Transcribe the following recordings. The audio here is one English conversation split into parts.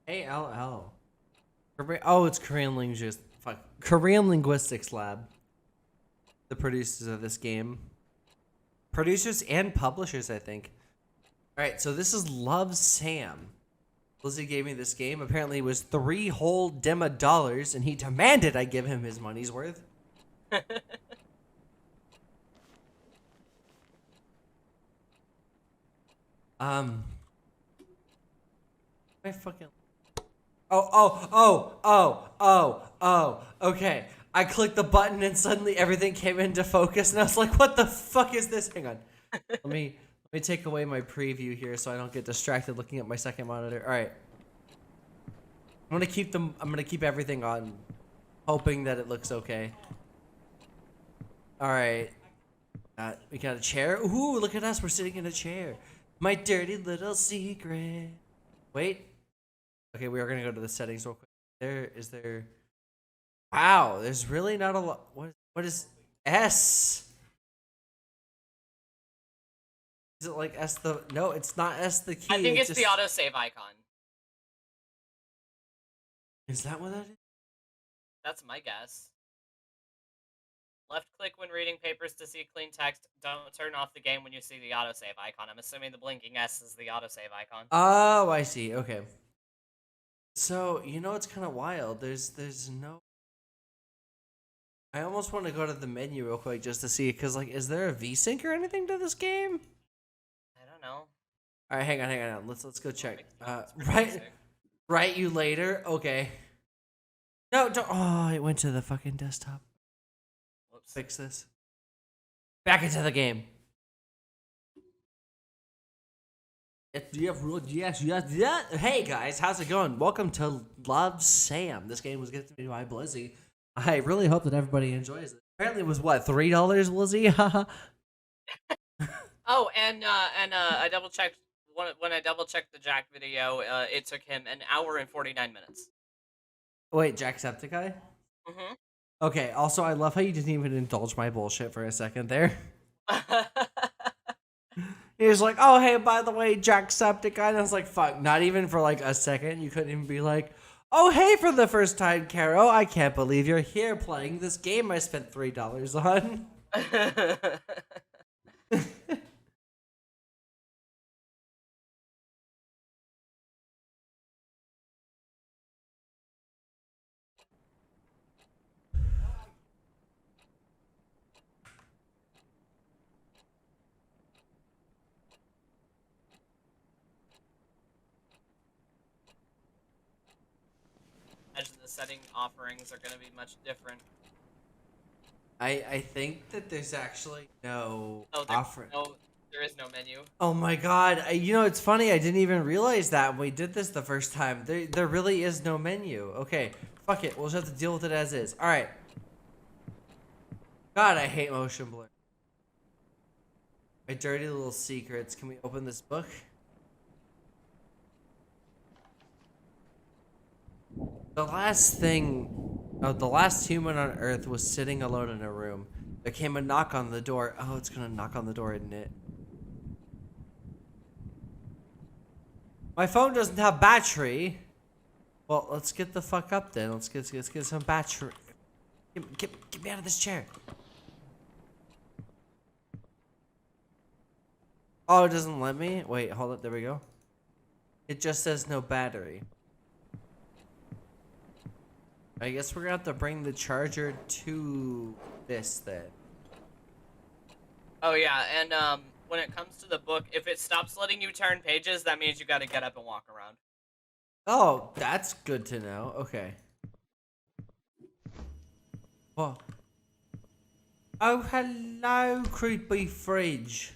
ALL. Oh, it's Korean linguistics. Fuck. Korean linguistics lab. The producers of this game. Producers and publishers, I think. Alright, so this is Love Sam. Lizzie gave me this game. Apparently it was 3 whole Dema dollars, and he demanded I give him his money's worth. I fucking... Okay. I clicked the button and suddenly everything came into focus, and I was like, what the fuck is this? Hang on. Let me take away my preview here so I don't get distracted looking at my second monitor. All right. I'm gonna keep everything on, hoping that it looks okay. All right. We got a chair. Ooh, look at us. We're sitting in a chair. My dirty little secret. Wait. Okay, we are gonna go to the settings real quick. Is there? Wow, there's really not a lot. What is S? Is it like S the? No, it's not S the key. I think it's just the autosave icon. Is that what that is? That's my guess. Left click when reading papers to see clean text. Don't turn off the game when you see the autosave icon. I'm assuming the blinking S is the autosave icon. Oh, I see. Okay. So, you know, it's kind of wild. There's no... I almost want to go to the menu real quick just to see, because, like, is there a VSync or anything to this game? I don't know. All right, hang on. Let's go check. Write you later? Okay. No, don't... Oh, it went to the fucking desktop. Whoops. Fix this. Back into the game. Yes. Hey guys, how's it going? Welcome to Love Sam. This game was given to me by Blizzy. I really hope that everybody enjoys it. Apparently, it was what, $3, Blizzy? Oh, and I double checked when I double checked the Jack video. It took him an hour and 49 minutes. Wait, Jacksepticeye? Mm-hmm. Okay. Also, I love how you didn't even indulge my bullshit for a second there. He was like, oh, hey, by the way, Jacksepticeye. And I was like, fuck, not even for like a second. You couldn't even be like, oh, hey, for the first time, Kero. I can't believe you're here playing this game I spent $3 on. Imagine the setting offerings are going to be much different. I think that there's actually no offering. No, there is no menu. Oh my god. You know, it's funny. I didn't even realize that when we did this the first time. There really is no menu. Okay. Fuck it. We'll just have to deal with it as is. Alright. God, I hate motion blur. My dirty little secrets. Can we open this book? The last human on Earth was sitting alone in a room. There came a knock on the door. Oh, it's gonna knock on the door, isn't it? My phone doesn't have battery. Well, let's get the fuck up then. Let's get some battery. Get me out of this chair. Oh, it doesn't let me? Wait, hold it. There we go. It just says no battery. I guess we're gonna have to bring the charger to this then. Oh yeah, and when it comes to the book, if it stops letting you turn pages, that means you got to get up and walk around. Oh, that's good to know. Okay. What? Oh, hello, creepy fridge.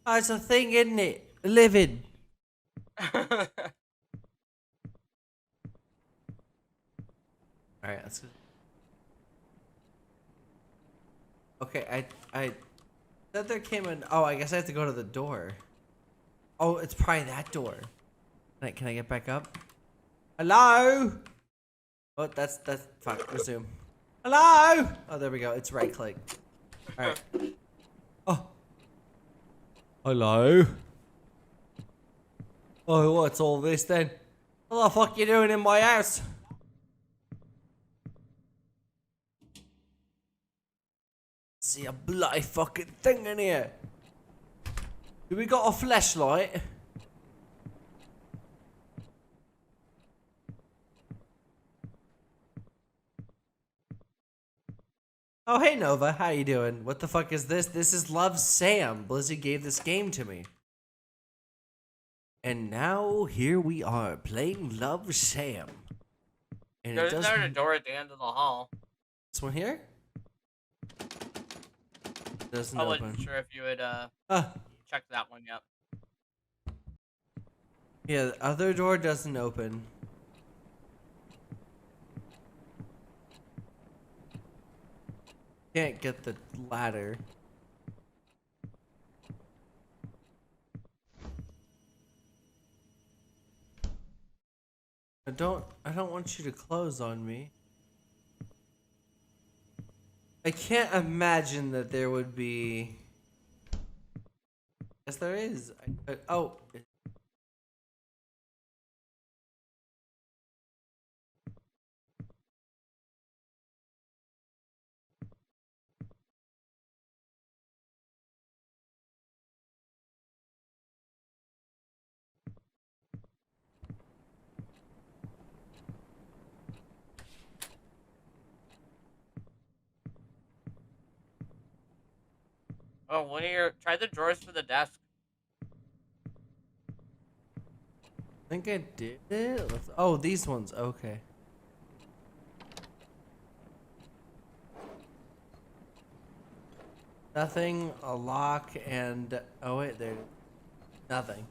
Oh, it's a thing, isn't it? Living. Alright, let's go. Okay, I said there came an... Oh, I guess I have to go to the door. Oh, it's probably that door. Can I get back up? Hello? Oh, that's... Fuck, resume. Hello? Oh, there we go. It's right click. Alright. Oh. Hello? Oh, what's all this then? What the fuck you doing in my house? See a bloody fucking thing in here. Do we got a flashlight? Oh, hey Nova, how you doing? What the fuck is this? This is Love Sam. Blizzy gave this game to me. And now here we are playing Love Sam. And There's a door at the end of the hall. This one here? Doesn't I open. wasn't sure if you had checked that one yet. Yeah, the other door doesn't open. Can't get the ladder. I don't want you to close on me. I can't imagine that there would be. Yes, there is. Oh. Oh, one of your try the drawers for the desk. I think I did it. Oh, these ones. Okay. Nothing, a lock, and oh wait, there. Nothing.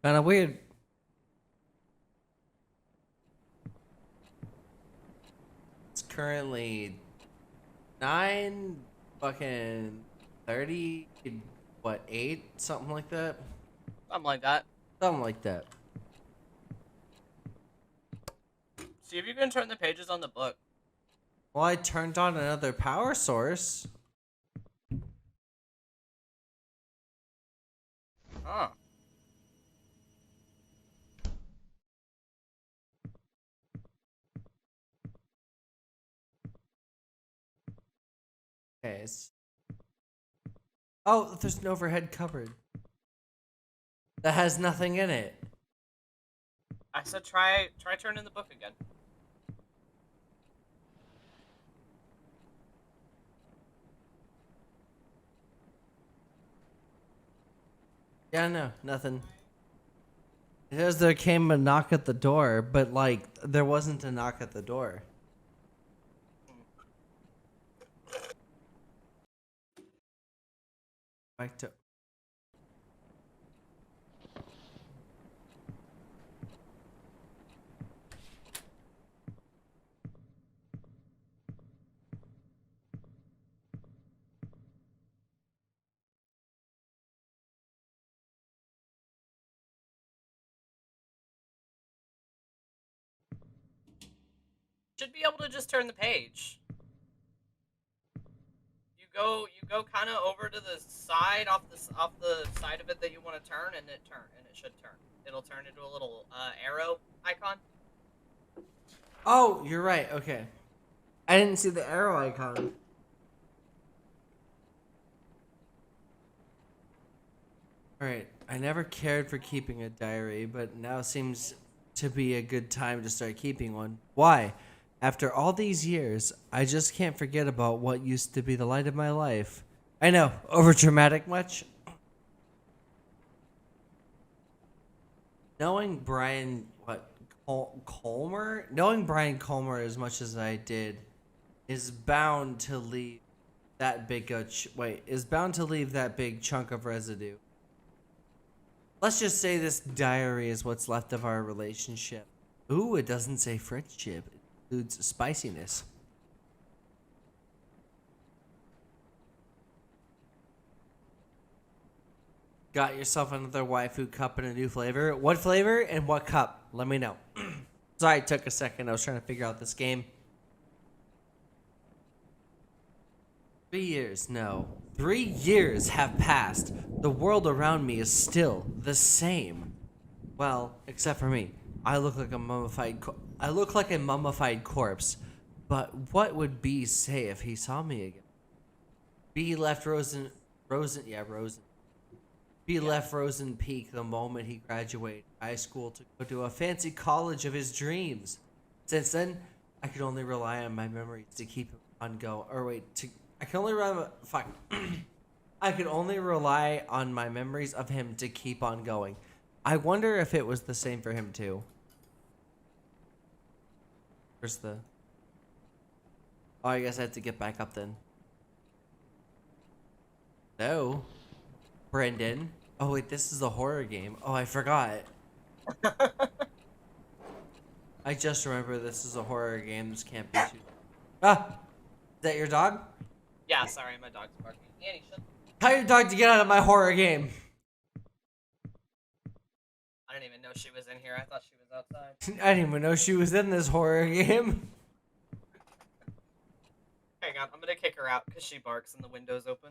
Kind of weird. It's currently 9:30. What, 8? Something like that. Something like that. Something like that. See if you can turn the pages on the book. Well, I turned on another power source. Huh. Okay. Oh, there's an overhead cupboard. That has nothing in it. I said try turning the book again. Yeah, no, nothing. It says there came a knock at the door, but like there wasn't a knock at the door. Back to. Should be able to just turn the page. You go kind of over to the side off the side of it that you want to turn, and it should turn. It'll turn into a little arrow icon. Oh, you're right. Okay, I didn't see the arrow icon. All right, I never cared for keeping a diary, but now seems to be a good time to start keeping one. Why? After all these years, I just can't forget about what used to be the light of my life. I know, over dramatic much? Knowing Brian, Colmer? Knowing Brian Colmer as much as I did is bound to leave that big that big chunk of residue. Let's just say this diary is what's left of our relationship. Ooh, it doesn't say friendship. It includes spiciness. Got yourself another waifu cup in a new flavor. What flavor and what cup? Let me know. Sorry, it took a second. I was trying to figure out this game. 3 years, no. 3 years have passed. The world around me is still the same. Well, except for me. I look like a mummified corpse. But what would B say if he saw me again? B left Rosen left Rosen Peak the moment he graduated high school to go to a fancy college of his dreams. Since then, I could only rely on my memories to keep him on go. I can only rely. Fuck. I could only rely on my memories of him to keep on going. I wonder if it was the same for him too. Where's the? Oh, I guess I have to get back up then. No. Brendan. Oh wait, this is a horror game. Oh, I forgot. I just remember this is a horror game. This can't be too. Ah! Is that your dog? Yeah, sorry, my dog's barking. Annie, shut. Tell your dog to get out of my horror game. I didn't even know she was in here. I thought she was outside. I didn't even know she was in this horror game. Hang on, I'm gonna kick her out because she barks and the window's open.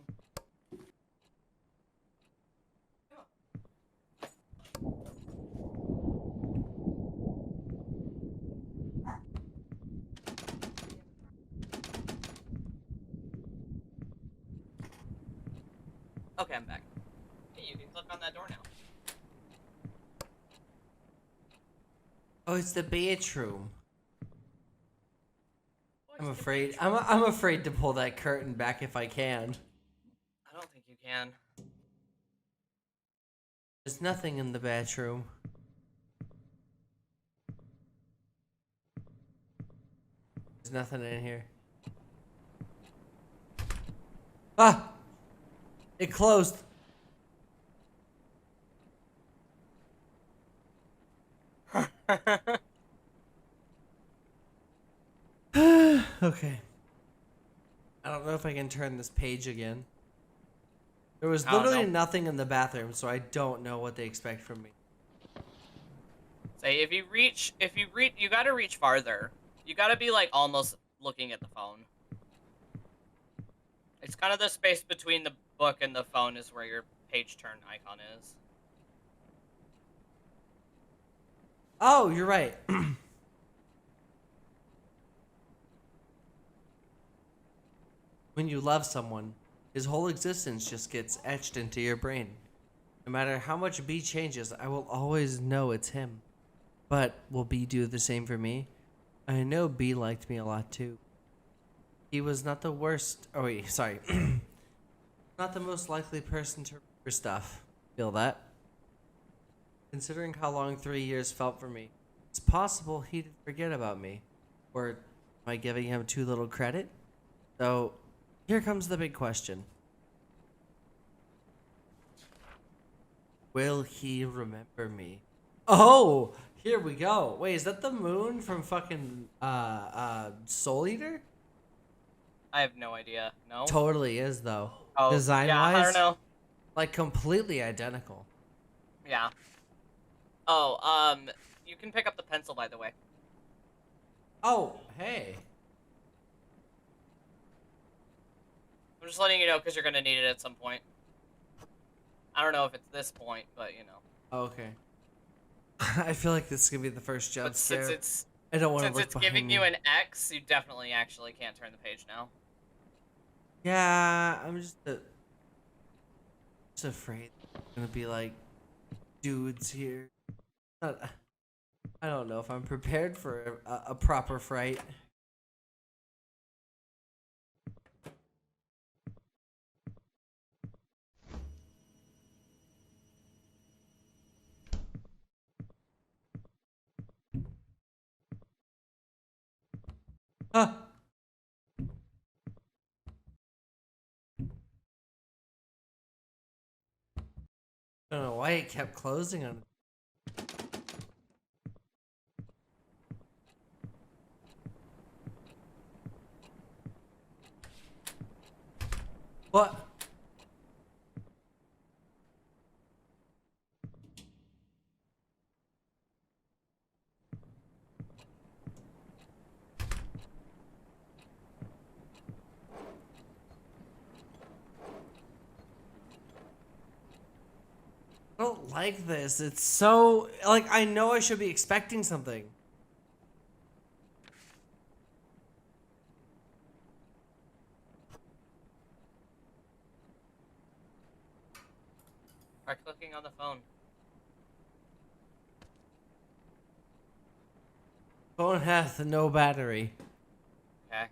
Okay, I'm back. Hey, you can click on that door now. Oh, it's the bedroom. Oh, I'm it's the afraid. bedroom. I'm afraid to pull that curtain back if I can. I don't think you can. There's nothing in the bedroom. There's nothing in here. Ah! It closed. Okay. I don't know if I can turn this page again. There was literally nothing in the bathroom, so I don't know what they expect from me. Say, if you gotta reach farther. You gotta be, like, almost looking at the phone. It's kind of the space between the book and the phone is where your page turn icon is. Oh, you're right. When you love someone, his whole existence just gets etched into your brain. No matter how much B changes, I will always know it's him. But will B do the same for me? I know B liked me a lot too. He was not the worst. Oh wait, sorry. Not the most likely person to remember stuff. Feel that? Considering how long 3 years felt for me, it's possible he'd forget about me. Or am I giving him too little credit? So, here comes the big question. Will he remember me? Oh, here we go. Wait, is that the moon from fucking Soul Eater? I have no idea. No? Totally is though. Oh, Design yeah, wise, I don't know. like completely identical. Yeah. Oh, you can pick up the pencil, by the way. Oh, hey. I'm just letting you know because you're gonna need it at some point. I don't know if it's this point, but you know. Okay. I feel like this is gonna be the first jump But scare. since it's I don't want to look it's behind giving me. you an X, you definitely actually can't turn the page now. Yeah, I'm just afraid there's gonna be like dudes here. I don't know if I'm prepared for a proper fright. Huh. I don't know why it kept closing on. What? I don't like this. It's so like I know I should be expecting something. Try clicking on the phone. Phone hath no battery. Okay.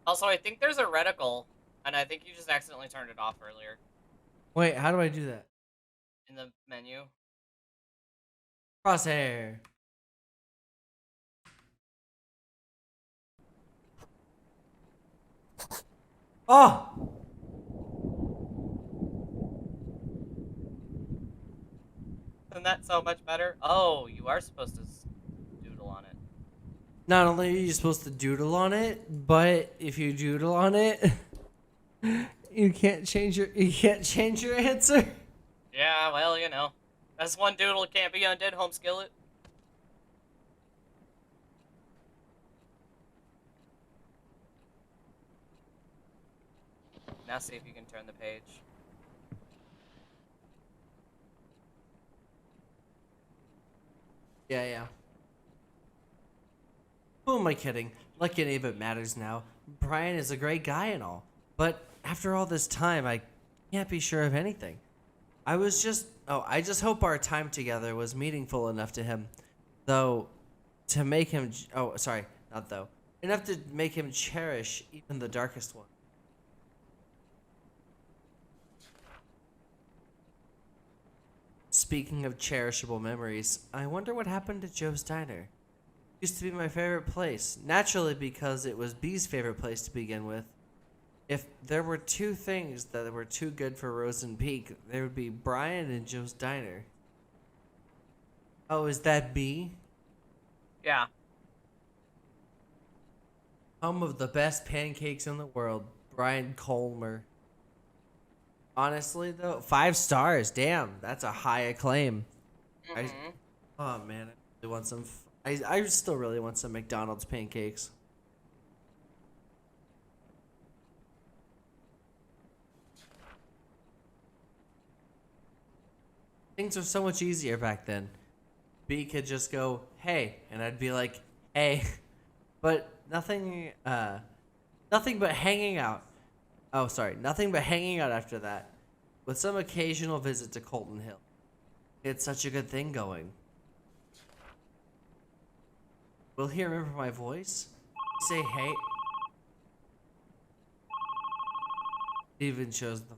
Also, I think there's a reticle, and I think you just accidentally turned it off earlier Wait, how do I do that? in the menu. Crosshair. Oh! Isn't that so much better? Oh, you are supposed to doodle on it. Not only are you supposed to doodle on it, but if you doodle on it, you can't change your answer. Yeah, well, you know. That's one doodle can't be undid, home skillet. Now see if you can turn the page. Yeah. Who am I kidding? Like any of it matters now. Brian is a great guy and all, but after all this time, I can't be sure of anything. I just hope our time together was meaningful enough to him, though, to make him. Oh, sorry, not though. Enough to make him cherish even the darkest one. Speaking of cherishable memories, I wonder what happened to Joe's Diner. Used to be my favorite place, naturally because it was B's favorite place to begin with. If there were two things that were too good for Rosen Peak, there would be Brian and Joe's Diner. Oh, is that B? Yeah. Home of the best pancakes in the world, Brian Colmer. Honestly, though, 5 stars. Damn, that's a high acclaim. Mm-hmm. Oh man, I really want some. I still really want some McDonald's pancakes. Things were so much easier back then. B could just go, "Hey," and I'd be like, "Hey," but nothing but hanging out. Oh, sorry, nothing but hanging out after that, with some occasional visit to Colton Hill. It's such a good thing going. Will he remember my voice? Say hey. Even shows the.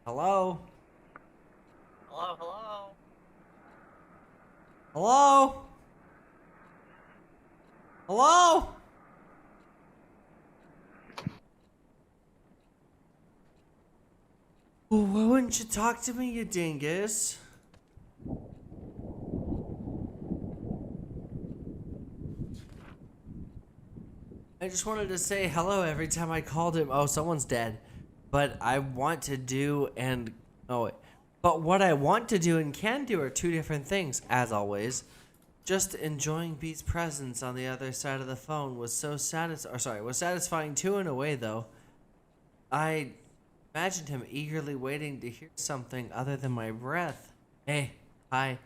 Hello? Hello, hello. Hello? Hello? Well, why wouldn't you talk to me, you dingus? I just wanted to say hello every time I called him. Oh, someone's dead. But I want to do and oh, but what I want to do and can do are two different things, as always. Just enjoying B's presence on the other side of the phone was so was satisfying too in a way though. I imagined him eagerly waiting to hear something other than my breath. Hey, hi.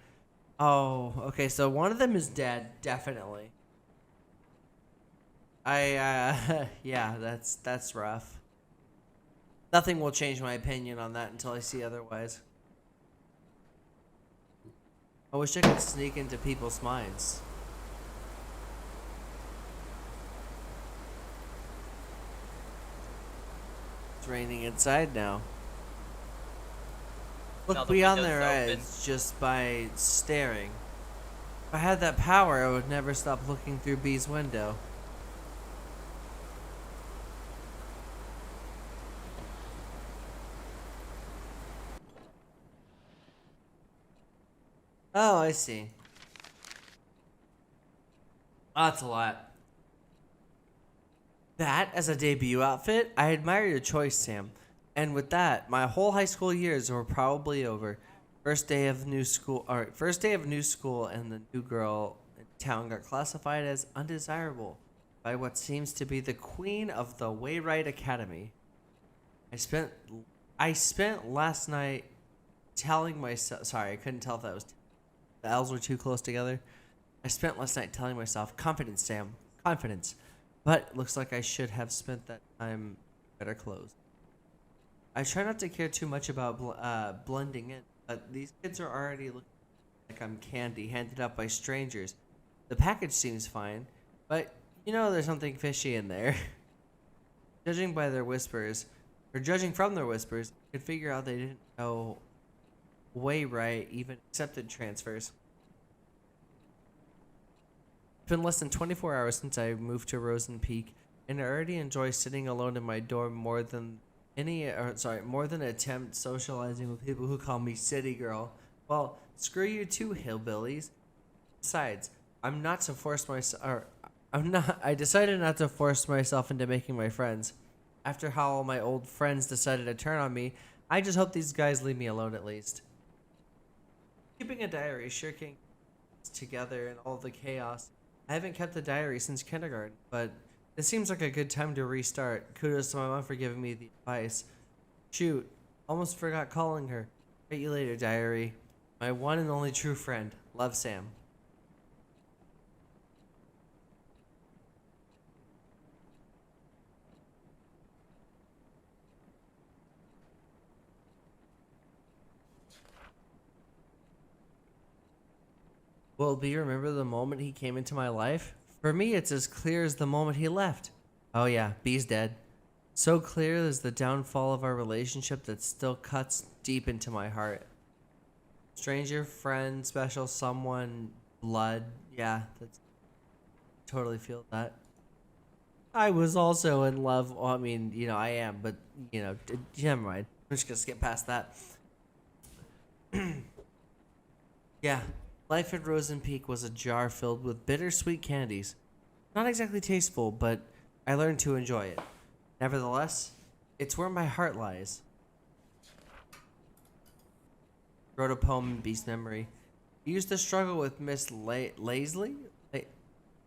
Oh, okay, so one of them is dead, definitely. Yeah, that's rough. Nothing will change my opinion on that until I see otherwise. I wish I could sneak into people's minds. It's raining inside now. No, Look the beyond window's their open. eyes just by staring. If I had that power, I would never stop looking through B's window. Oh, I see. That's a lot. That as a debut outfit, I admire your choice, Sam. And with that, my whole high school years were probably over. First day of new school, and the new girl town got classified as undesirable by what seems to be the queen of the Wayrite Academy. I spent last night telling myself, sorry, I couldn't tell if that was the L's were too close together. I spent last night telling myself, confidence, Sam, confidence. But looks like I should have spent that time better clothes. I try not to care too much about blending in, but these kids are already looking like I'm candy handed up by strangers. The package seems fine, but you know there's something fishy in there. Judging from their whispers, I could figure out they didn't know Wayrite even accepted transfers. It's been less than 24 hours since I moved to Rosen Peak, and I already enjoy sitting alone in my dorm more than attempt socializing with people who call me city girl. Well, screw you too, hillbillies. Besides, I decided not to force myself into making my friends. After how all my old friends decided to turn on me, I just hope these guys leave me alone at least. Keeping a diary sure can together in all the chaos. I haven't kept a diary since kindergarten, but it seems like a good time to restart. Kudos to my mom for giving me the advice. Shoot, almost forgot calling her. Write you later, diary. My one and only true friend. Love, Sam. Will B remember the moment he came into my life? For me, it's as clear as the moment he left. Oh yeah, B's dead. So clear is the downfall of our relationship that still cuts deep into my heart. Stranger, friend, special someone, blood. Yeah, that's totally feel that. I was also in love. Well, I mean, I am, but never mind. I'm just gonna skip past that. Yeah, life at Rosen Peak was a jar filled with bittersweet candies. Not exactly tasteful, but I learned to enjoy it. Nevertheless, it's where my heart lies. Wrote a poem in Beast memory. He used to struggle with Miss Lastly?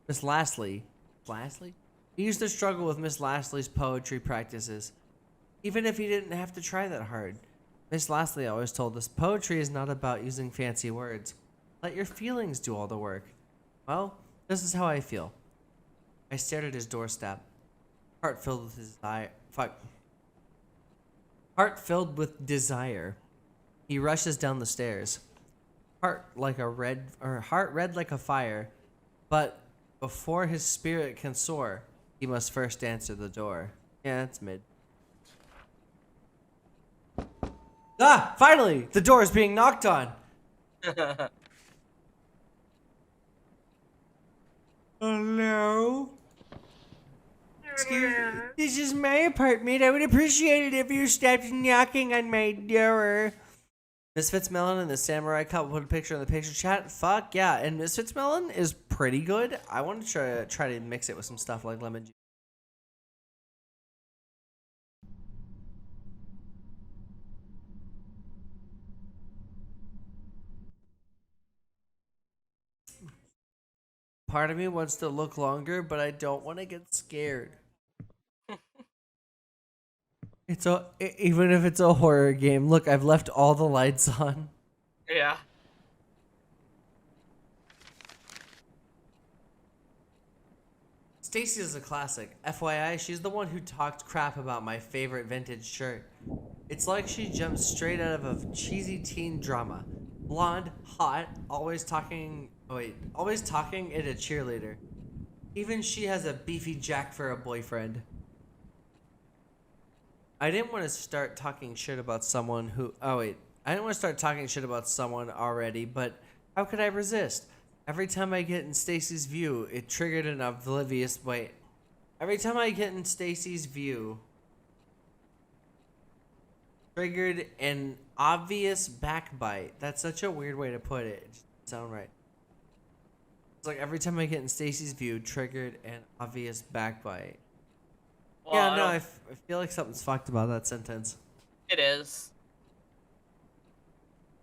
Miss Lastly? Lastly? He used to struggle with Miss Lastly's poetry practices, even if he didn't have to try that hard. Miss Lastly always told us poetry is not about using fancy words. Let your feelings do all the work. Well, this is how I feel. I stared at his doorstep, heart filled with desire. Heart filled with desire. He rushes down the stairs. Heart red like a fire, but before his spirit can soar, he must first answer the door. Yeah, it's mid. Ah! Finally! The door is being knocked on! Hello? Excuse me. This is my apartment. I would appreciate it if you stopped knocking on my door. Misfits Melon and the Samurai Cup put a picture in the picture chat. Fuck yeah. And Misfits Melon is pretty good. I want to try to mix it with some stuff like lemon juice. Part of me wants to look longer, but I don't want to get scared. Even if it's a horror game. Look, I've left all the lights on. Yeah. Stacy is a classic. FYI, she's the one who talked crap about my favorite vintage shirt. It's like she jumped straight out of a cheesy teen drama. Blonde, hot, always talking at a cheerleader. Even she has a beefy Jack for a boyfriend. I didn't want to start talking shit about someone who... I didn't want to start talking shit about someone already, but how could I resist? Every time I get in Stacy's view, it triggered an oblivious... Every time I get in Stacy's view... Triggered an obvious backbite. That's such a weird way to put it. It just doesn't sound right. It's like every time I get in Stacy's view, triggered an obvious backbite. Well, yeah, no, I feel like something's fucked about that sentence. It is.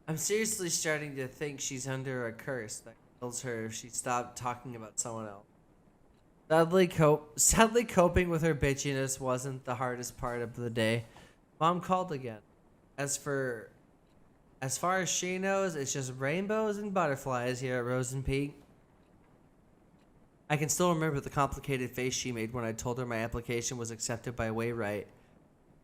I'm seriously starting to think she's under a curse. kills her if she stopped talking about someone else. Sadly, coping with her bitchiness wasn't the hardest part of the day. Mom called again. As far as she knows, it's just rainbows and butterflies here at Rosen Peak. I can still remember the complicated face she made when I told her my application was accepted by Wayrite.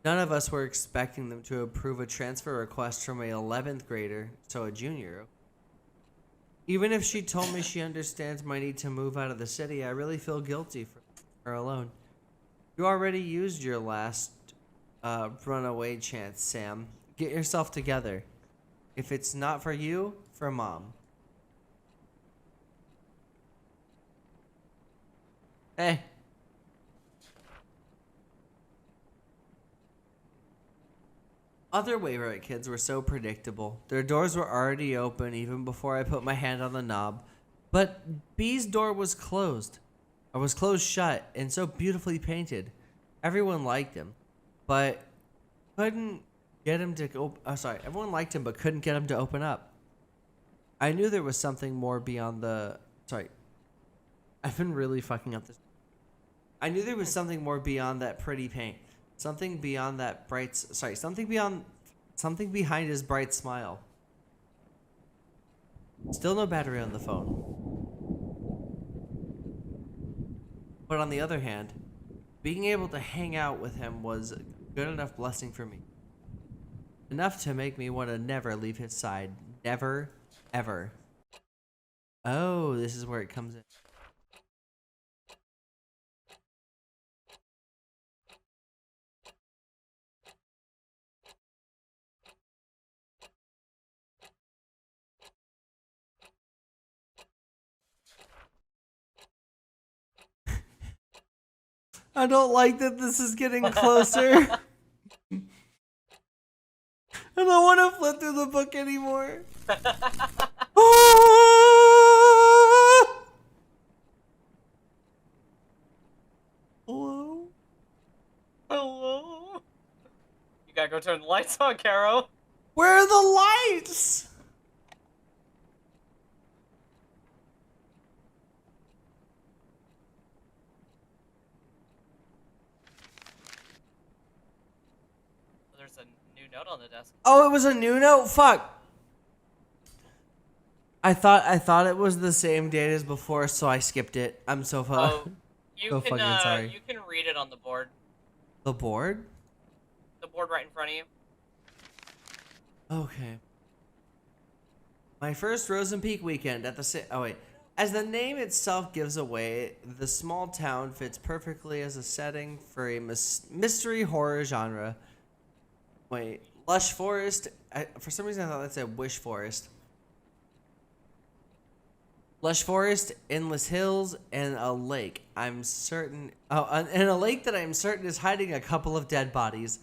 None of us were expecting them to approve a transfer request from a 11th grader, so a junior. Even if she told me she understands my need to move out of the city, I really feel guilty for her alone. You already used your last runaway chance, Sam. Get yourself together. If it's not for you, for Mom. Hey. Other Wayrite kids were so predictable. Their doors were already open even before I put my hand on the knob. But B's door was closed. It was closed shut and so beautifully painted. Everyone liked him, but couldn't get him to go. Everyone liked him, but couldn't get him to open up. I knew there was something more beyond the. I've been really fucking up this. I knew there was something more beyond that pretty paint. Something beyond that bright. Something behind his bright smile. Still no battery on the phone. But on the other hand, being able to hang out with him was a good enough blessing for me. Enough to make me want to never leave his side. Never, ever. Oh, this is where it comes in. I don't like that this is getting closer. I don't want to flip through the book anymore. Hello? Hello? You gotta go turn the lights on, Kero. Where are the lights? There's a new note on the desk. Oh, it was a new note? Fuck. I thought it was the same date as before, so I skipped it. I'm so You so can fucking sorry. you can read it on the board. The board? The board right in front of you. Okay. My first Rosen Peak weekend at the As the name itself gives away, the small town fits perfectly as a setting for a mystery horror genre. Wait, lush forest. For some reason, I thought that said wish forest. Lush forest, endless hills, and a lake. I'm certain. Oh, and a lake that I'm certain is hiding a couple of dead bodies.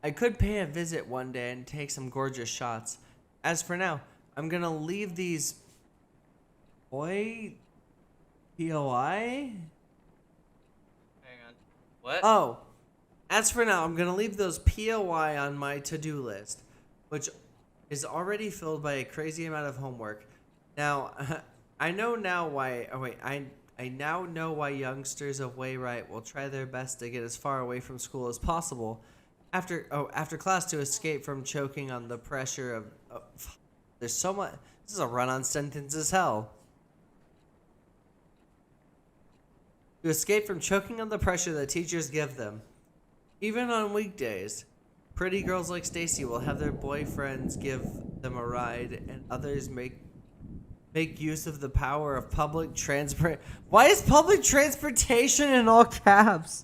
I could pay a visit one day and take some gorgeous shots. As for now, I'm gonna leave these. POI? Hang on. What? Oh. As for now, I'm gonna leave those POI on my to-do list, which is already filled by a crazy amount of homework. Now, I know now why. Oh wait, I now know why youngsters of Wayrite will try their best to get as far away from school as possible after class to escape from choking on the pressure of. There's so much. This is a run-on sentence as hell. To escape from choking on the pressure that teachers give them. Even on weekdays, pretty girls like Stacy will have their boyfriends give them a ride, and others make use of the power of public transport. Why is public transportation in all caps?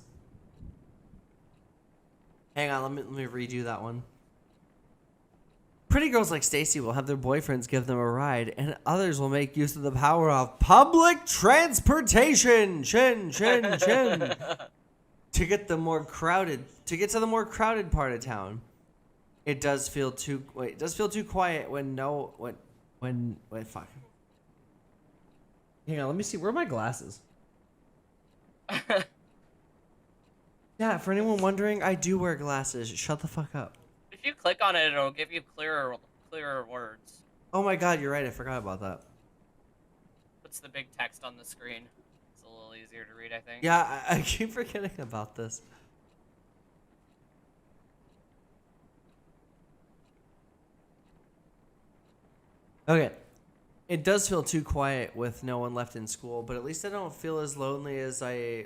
Hang on, let me redo that one. Pretty girls like Stacy will have their boyfriends give them a ride, and others will make use of the power of public transportation. Chin. To get to the more crowded part of town. It does feel too quiet when fuck. Hang on, let me see. Where are my glasses? Yeah, for anyone wondering, I do wear glasses. Shut the fuck up. If you click on it, it'll give you clearer words. Oh my god, you're right. I forgot about that. puts the big text on the screen. It's a little easier to read, I think. Yeah, I keep forgetting about this. Okay. It does feel too quiet with no one left in school, but at least I don't feel as lonely as I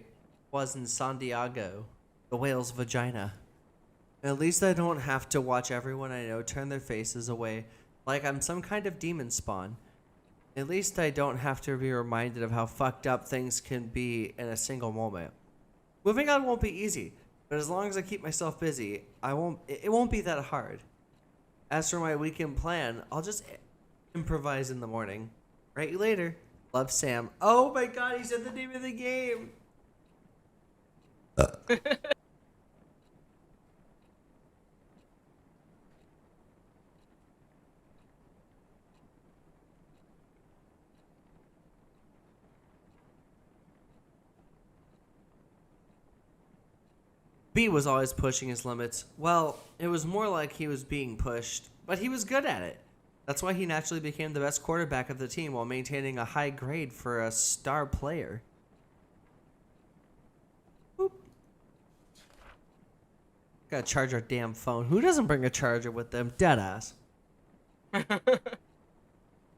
was in Santiago, the whale's vagina. At least I don't have to watch everyone I know turn their faces away like I'm some kind of demon spawn. At least I don't have to be reminded of how fucked up things can be in a single moment. Moving on won't be easy, but as long as I keep myself busy, it won't be that hard. As for my weekend plan, I'll just improvise in the morning. Write you later. Love, Sam. Oh my god, he said the name of the game. B was always pushing his limits. Well, it was more like he was being pushed, but he was good at it. That's why he naturally became the best quarterback of the team while maintaining a high grade for a star player. Boop. Gotta charge our damn phone. Who doesn't bring a charger with them? Deadass.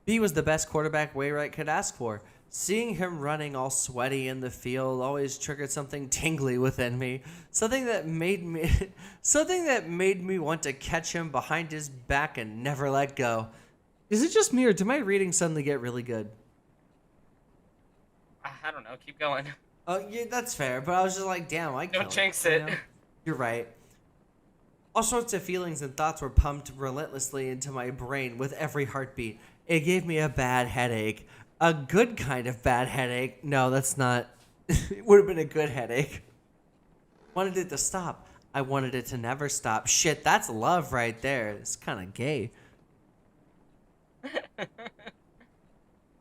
B was the best quarterback Wainwright could ask for. Seeing him running all sweaty in the field always triggered something tingly within me. Something that made me want to catch him behind his back and never let go. Is it just me or did my reading suddenly get really good? I don't know. Keep going. Oh, yeah, that's fair, but I was just like, damn, I Don't jinx it. You know? You're right. All sorts of feelings and thoughts were pumped relentlessly into my brain with every heartbeat. It gave me a bad headache. A good kind of bad headache. No, that's not. It would have been a good headache. Wanted it to stop. I wanted it to never stop. Shit, that's love right there. It's kind of gay.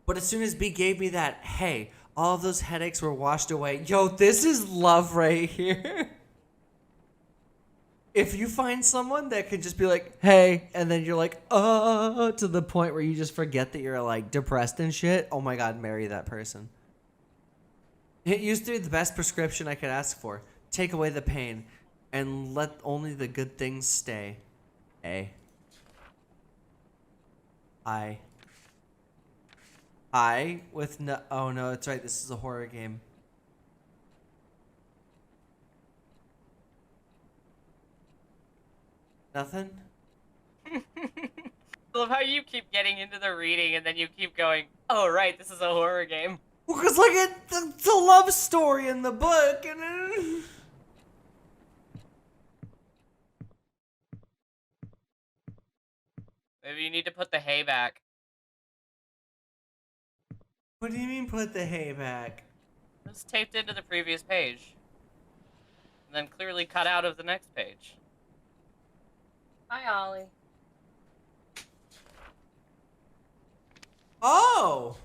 But as soon as B gave me that, hey, all of those headaches were washed away. Yo, this is love right here. If you find someone that could just be like, hey, and then you're like, to the point where you just forget that you're like depressed and shit, oh my god, marry that person. It used to be the best prescription I could ask for. Take away the pain and let only the good things stay. A. I with no. Oh no, that's right. This is a horror game. Nothing? I love how you keep getting into the reading and then you keep going, oh right, this is a horror game. Well, because like it's a love story in the book, and Maybe you need to put the hay back. What do you mean put the hay back? It's taped into the previous page. And then clearly cut out of the next page. Hi, Ollie. Oh!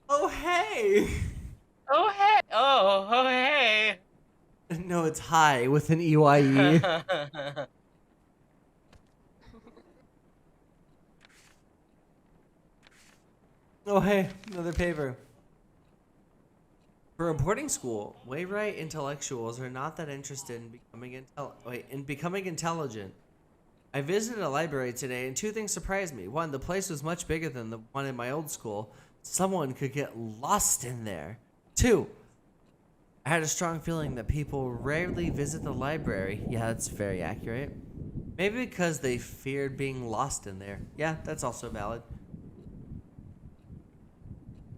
Oh, hey! Oh, hey! Oh, hey! No, it's hi with an EYE. Oh, hey, another paper. For a boarding school, Wainwright intellectuals are not that interested in becoming intelligent. I visited a library today, and two things surprised me. One, the place was much bigger than the one in my old school. Someone could get lost in there. Two, I had a strong feeling that people rarely visit the library. Yeah, that's very accurate. Maybe because they feared being lost in there. Yeah, that's also valid.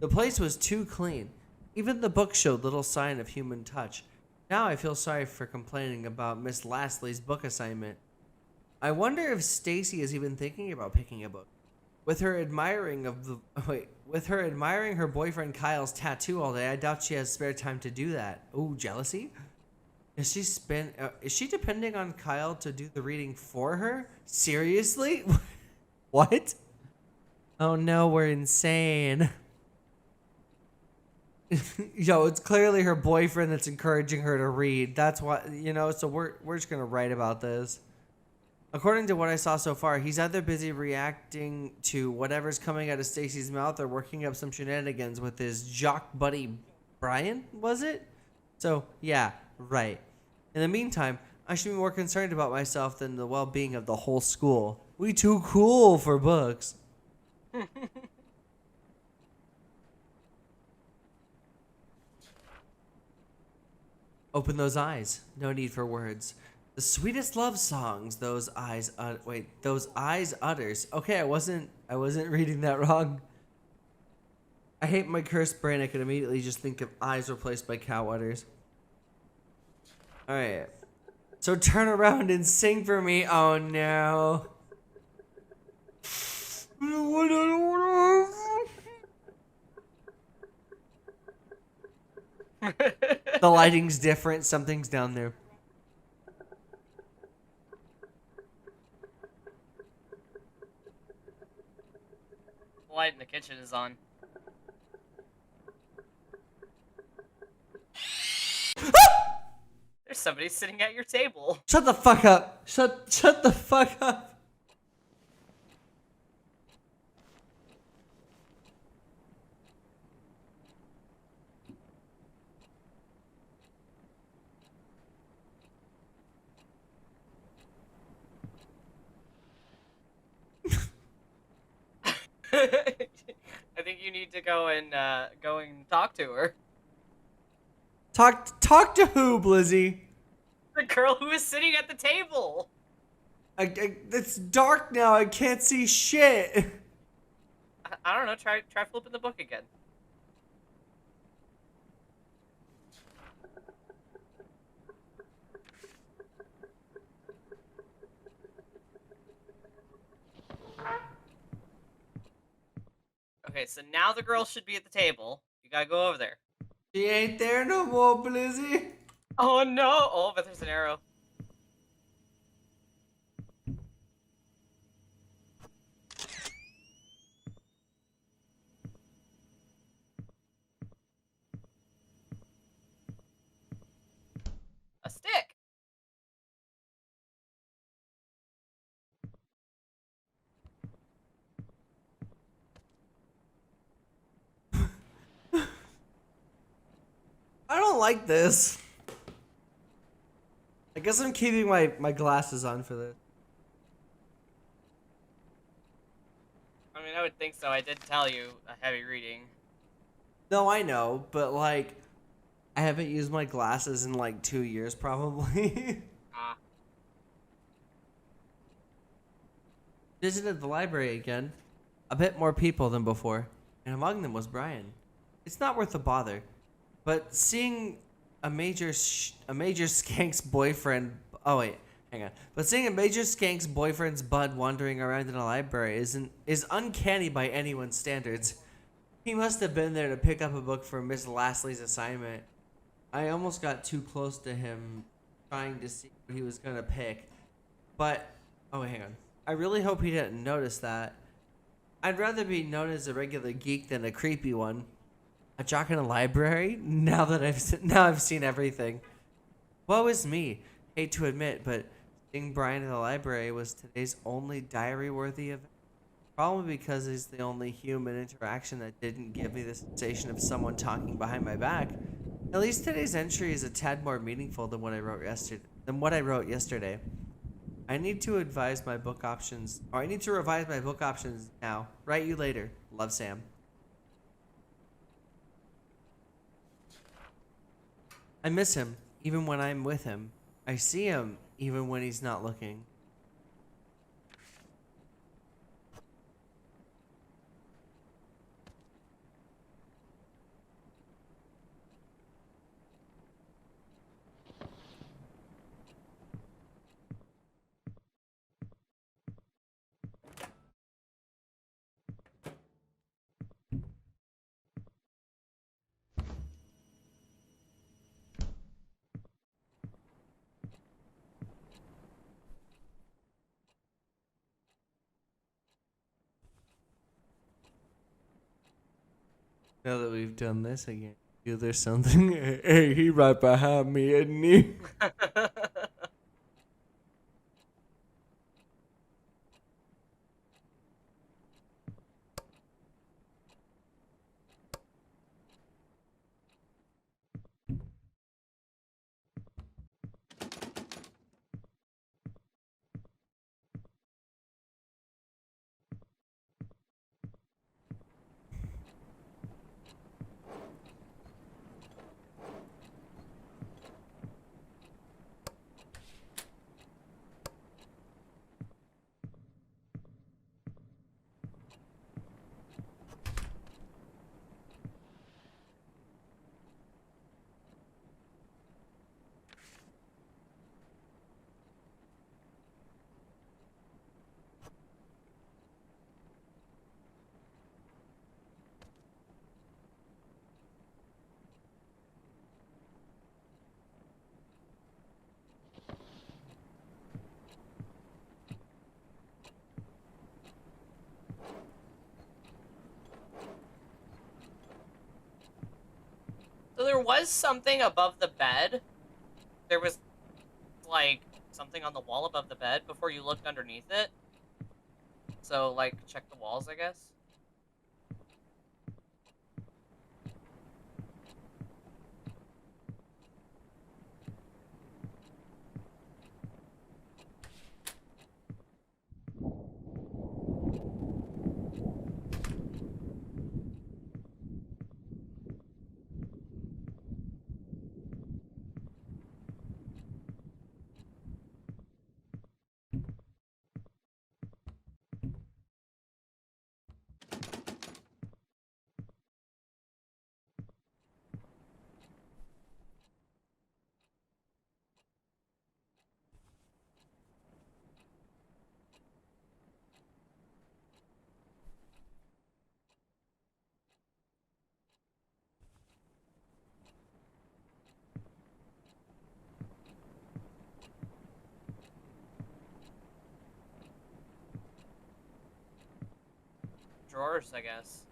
The place was too clean. Even the book showed little sign of human touch. Now I feel sorry for complaining about Miss Lastly's book assignment. I wonder if Stacy is even thinking about picking a book. With her admiring her boyfriend Kyle's tattoo all day, I doubt she has spare time to do that. Ooh, jealousy? Is she depending on Kyle to do the reading for her? Seriously? What? Oh no, we're insane. Yo, it's clearly her boyfriend that's encouraging her to read. That's why, so we're just gonna write about this. According to what I saw so far, he's either busy reacting to whatever's coming out of Stacy's mouth or working up some shenanigans with his jock buddy Brian, was it? So, yeah, right. In the meantime, I should be more concerned about myself than the well-being of the whole school. We too cool for books. Open those eyes. No need for words. The sweetest love songs those eyes those eyes utters. Okay, I wasn't reading that wrong. I hate my cursed brain. I can immediately just think of eyes replaced by cow udders. All right. So turn around and sing for me. Oh no. The lighting's different. Something's down there. The light in the kitchen is on. There's somebody sitting at your table. Shut the fuck up. Shut the fuck up. I think you need to go and talk to her. Talk to who, Blizzy? The girl who is sitting at the table. It's dark now. I can't see shit. I don't know. Try flipping the book again. Okay, so now the girl should be at the table. You gotta go over there. She ain't there no more, Blizzy. Oh no! Oh, but there's an arrow. A stick! I don't like this. I guess I'm keeping my glasses on for this. I mean, I would think so. I did tell you a heavy reading. No, I know, but like, I haven't used my glasses in like 2 years probably. Ah. Visited the library again. A bit more people than before, and among them was Brian. It's not worth the bother, but seeing a major skank's boyfriend. Oh wait, hang on. But seeing a major skank's boyfriend's bud wandering around in a library is uncanny by anyone's standards. He must have been there to pick up a book for Miss Lastly's assignment. I almost got too close to him, trying to see what he was gonna pick. But oh wait, hang on. I really hope he didn't notice that. I'd rather be known as a regular geek than a creepy one. A jock in a library? Now I've seen everything. Woe is me. Hate to admit, but seeing Brian in the library was today's only diary-worthy event. Probably because he's the only human interaction that didn't give me the sensation of someone talking behind my back. At least today's entry is a tad more meaningful than what I wrote yesterday. I need to revise my book options now. Write you later. Love, Sam. I miss him, even when I'm with him. I see him, even when he's not looking. Now that we've done this again, feel there's something. Hey, he right behind me, isn't he? was something above the bed. There was, like, something on the wall above the bed before you looked underneath it. So, like, check the walls, I guess. Drawers, I guess.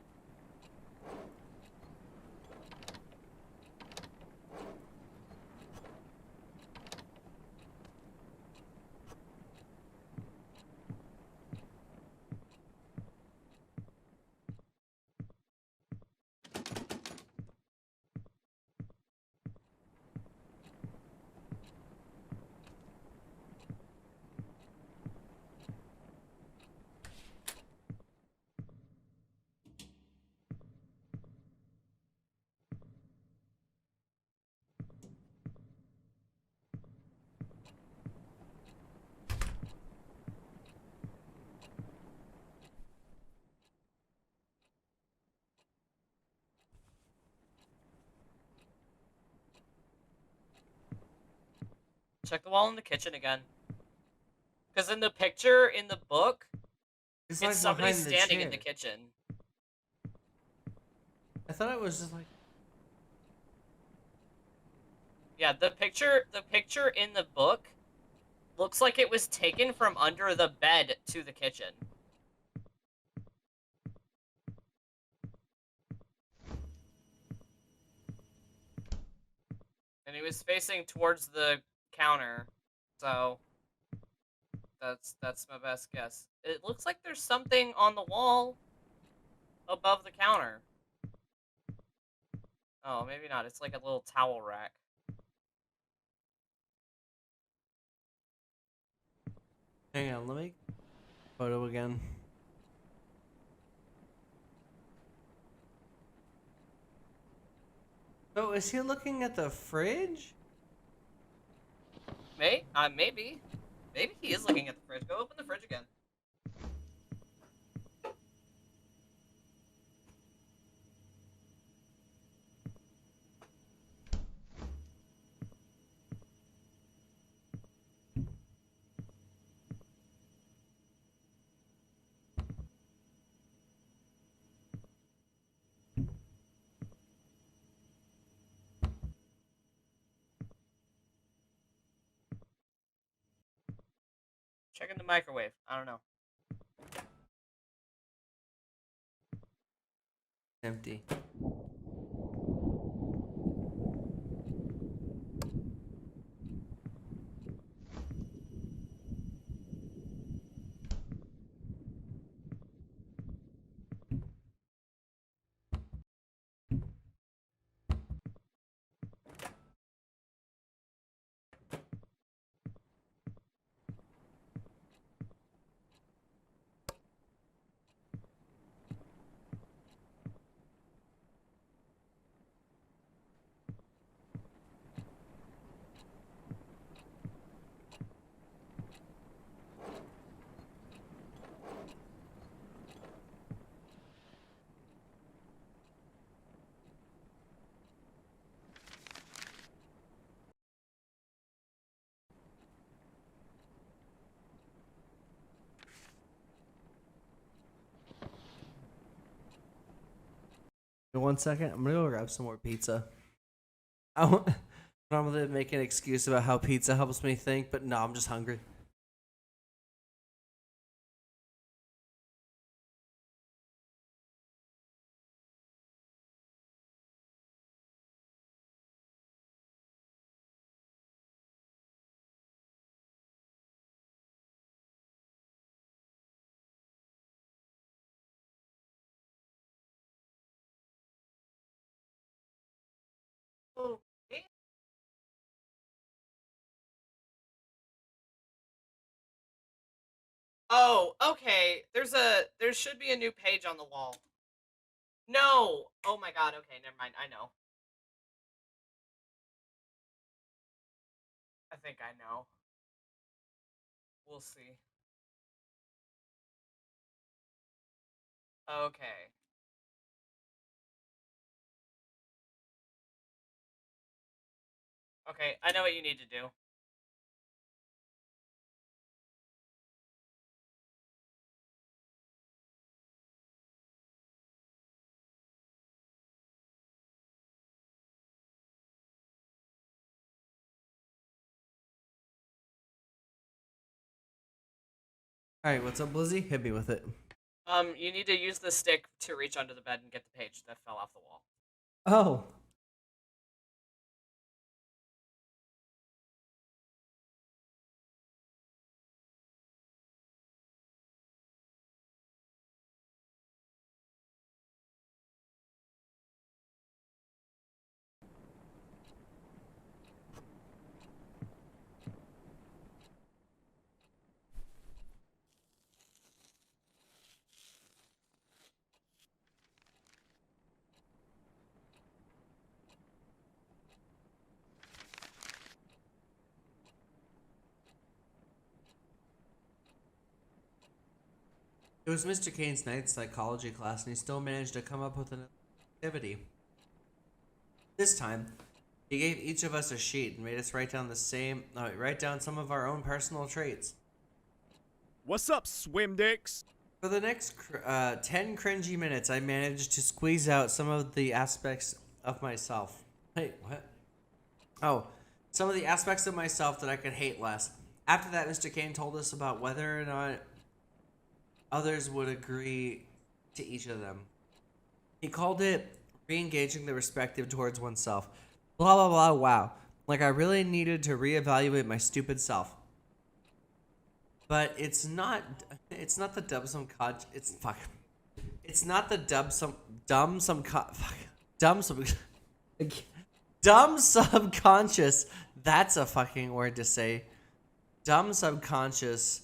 Check the wall in the kitchen again. Because in the picture in the book, It's it's like somebody behind the standing chair. in the kitchen. I thought it was just like. Yeah, the picture in the book looks like it was taken from under the bed to the kitchen. And he was facing towards the counter. So that's my best guess. It looks like there's something on the wall above the counter. Oh, maybe not. It's like a little towel rack. Hang on, let me photo again. Oh, is he looking at the fridge? Maybe. Maybe he is looking at the fridge. Go open the fridge again. Check in the microwave. I don't know. Empty. In 1 second, I'm gonna go grab some more pizza. I want, I'm gonna make an excuse about how pizza helps me think, but no, I'm just hungry. Oh, okay. There should be a new page on the wall. No. Oh my god. Okay, never mind. I know. I think I know. We'll see. Okay. Okay, I know what you need to do. All right, what's up, Blizzy? Hit me with it. You need to use the stick to reach under the bed and get the page that fell off the wall. Oh. It was Mr. Kane's ninth psychology class, and he still managed to come up with an activity. This time, he gave each of us a sheet and made us write down write down some of our own personal traits. What's up, swim dicks? For the next 10 cringy minutes, I managed to squeeze out some of the aspects of myself. Wait, what? Oh, some of the aspects of myself that I could hate less. After that, Mr. Kane told us about whether or not others would agree to each of them. He called it re-engaging the perspective towards oneself. Blah, blah, blah, wow. Like I really needed to reevaluate my stupid self. But it's not the dumb subconscious. That's a fucking word to say. Dumb subconscious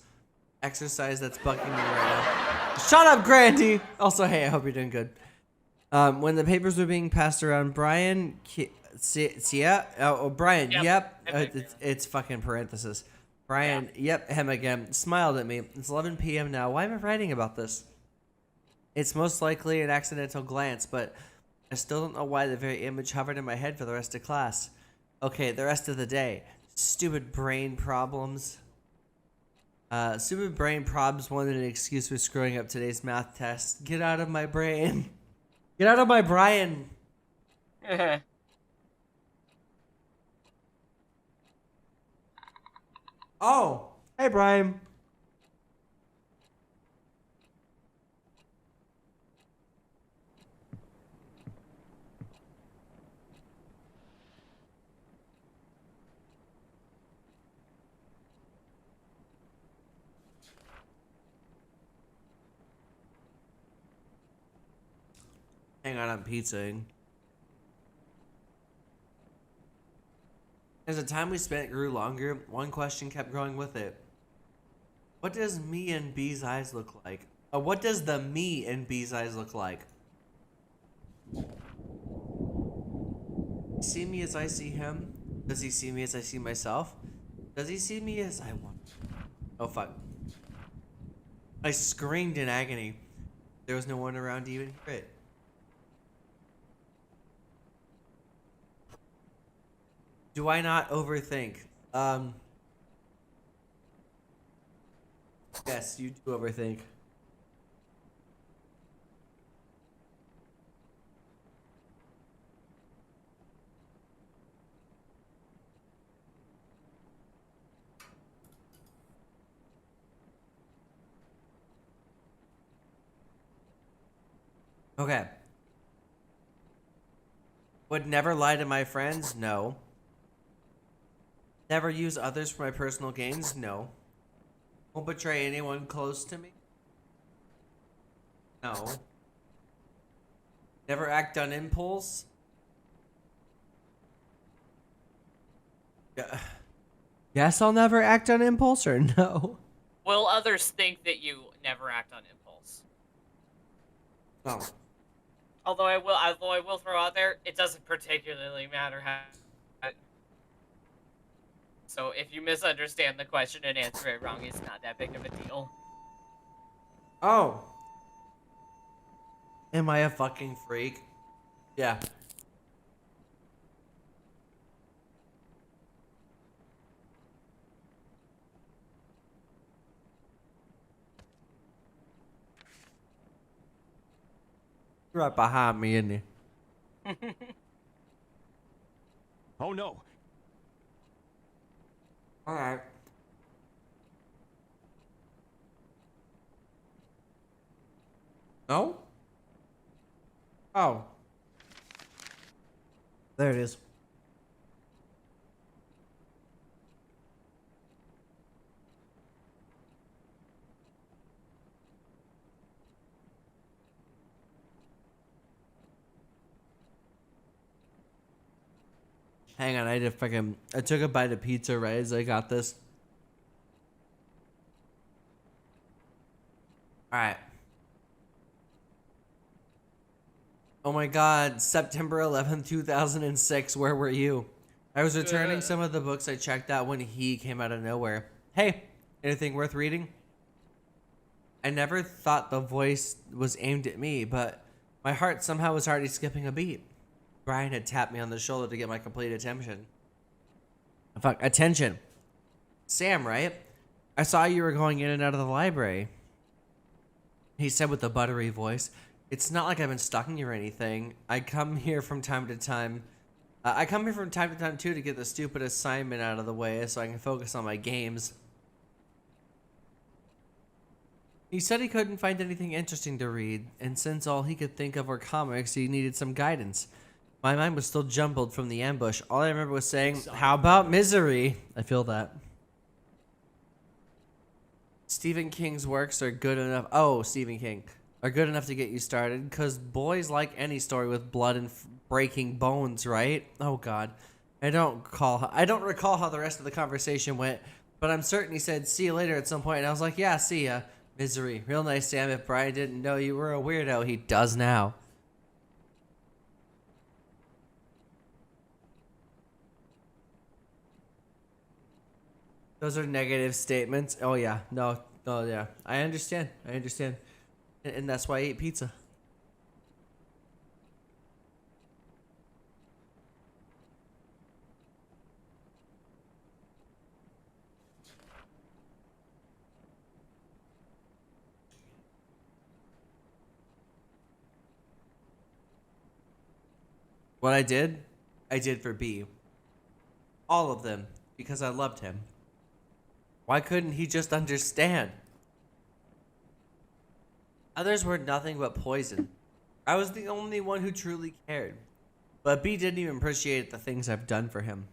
exercise that's bugging me right now. Shut up, Grandy! Also, hey, I hope you're doing good. When the papers were being passed around, Brian, Brian, yep, it's fucking parenthesis. Brian, yep, him again, smiled at me. It's 11 p.m. now. Why am I writing about this? It's most likely an accidental glance, but I still don't know why the very image hovered in my head for the rest of class. Okay, the rest of the day. Stupid brain problems. Stupid brain probs wanted an excuse for screwing up today's math test. Get out of my brain. Get out of my Brian. Oh, hey, Brian. Hang on, I'm pizzaing. As the time we spent grew longer, one question kept growing with it. What does me in B's eyes look like? What does the me in B's eyes look like? See me as I see him? Does he see me as I see myself? Does he see me as I want? Oh, fuck. I screamed in agony. There was no one around to even hear it. Do I not overthink? Yes, you do overthink. Okay. Would never lie to my friends? No. Never use others for my personal gains? No. Won't betray anyone close to me? No. Never act on impulse? Yeah. Yes, I'll never act on impulse, or no? Will others think that you never act on impulse? No. Although I will throw out there, it doesn't particularly matter how. So if you misunderstand the question and answer it wrong, it's not that big of a deal. Oh. Am I a fucking freak? Yeah. Right behind me, isn't he? Oh no. Alright. No? Oh. There it is. Hang on, I took a bite of pizza right as I got this. Alright. Oh my god, September 11th, 2006, where were you? I was returning some of the books I checked out when he came out of nowhere. Hey, anything worth reading? I never thought the voice was aimed at me, but my heart somehow was already skipping a beat. Brian had tapped me on the shoulder to get my complete attention. Fuck, attention. Sam, right? I saw you were going in and out of the library. He said with a buttery voice. It's not like I've been stalking you or anything. I come here from time to time too to get the stupid assignment out of the way so I can focus on my games. He said he couldn't find anything interesting to read, and since all he could think of were comics, he needed some guidance. My mind was still jumbled from the ambush. All I remember was saying, "How about Misery?" I feel that. Stephen King's works are good enough. Oh, Stephen King. Are good enough to get you started, because boys like any story with blood and breaking bones, right? Oh, God. I don't recall how the rest of the conversation went, but I'm certain he said, "See you later" at some point, and I was like, "Yeah, see ya." Misery. Real nice, Sam. If Brian didn't know you were a weirdo, he does now. Those are negative statements. Oh, yeah. No, yeah. I understand. And that's why I ate pizza. What I did for B. All of them, because I loved him. Why couldn't he just understand? Others were nothing but poison. I was the only one who truly cared. But B didn't even appreciate the things I've done for him.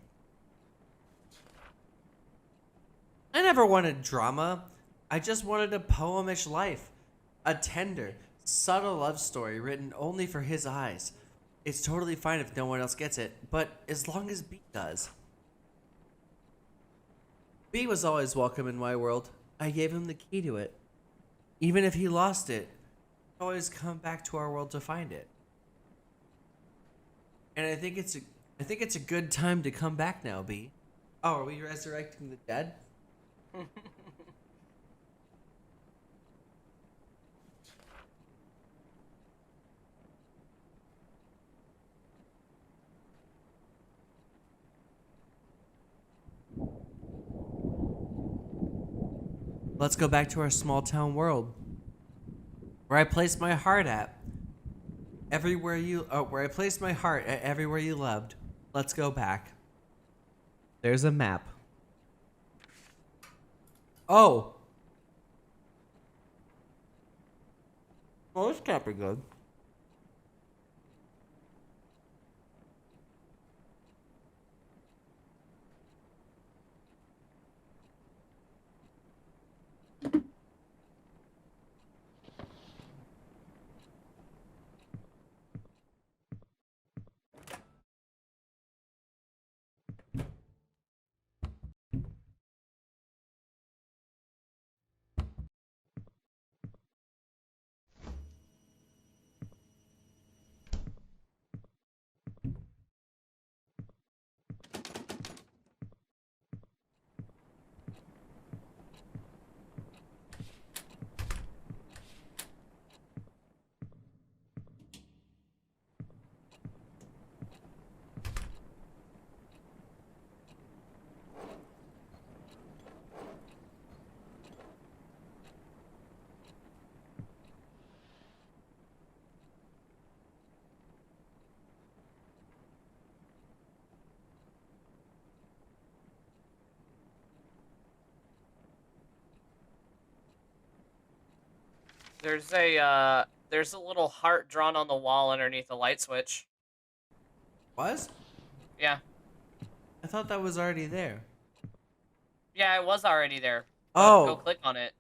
I never wanted drama. I just wanted a poemish life. A tender, subtle love story written only for his eyes. It's totally fine if no one else gets it, but as long as B does. B was always welcome in my world. I gave him the key to it. Even if he lost it, he'd always come back to our world to find it. And I think it's a good time to come back now, B. Oh, are we resurrecting the dead? Let's go back to our small town world. Where I placed my heart at. Where I placed my heart at everywhere you loved. Let's go back. There's a map. Oh. Well, this can't be good. There's a little heart drawn on the wall underneath the light switch. Was? Yeah. I thought that was already there. Yeah, it was already there. But go Oh. click on it.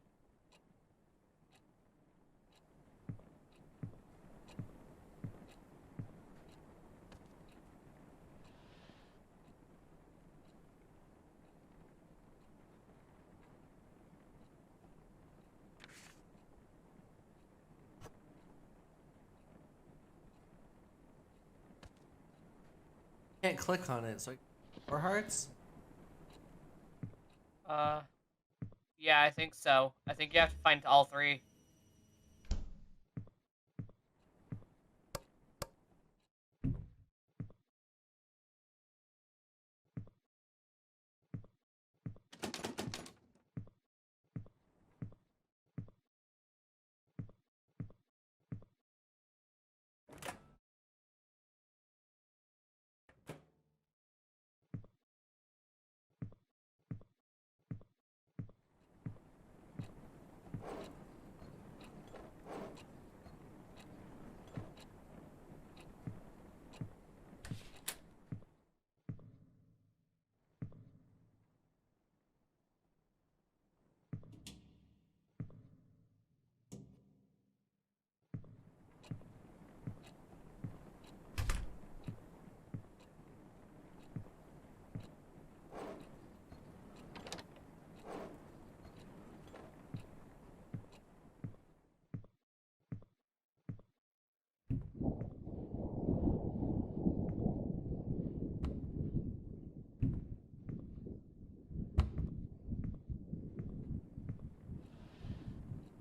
Can't click on it. So, four hearts? Uh, yeah, I think so. I think you have to find all three.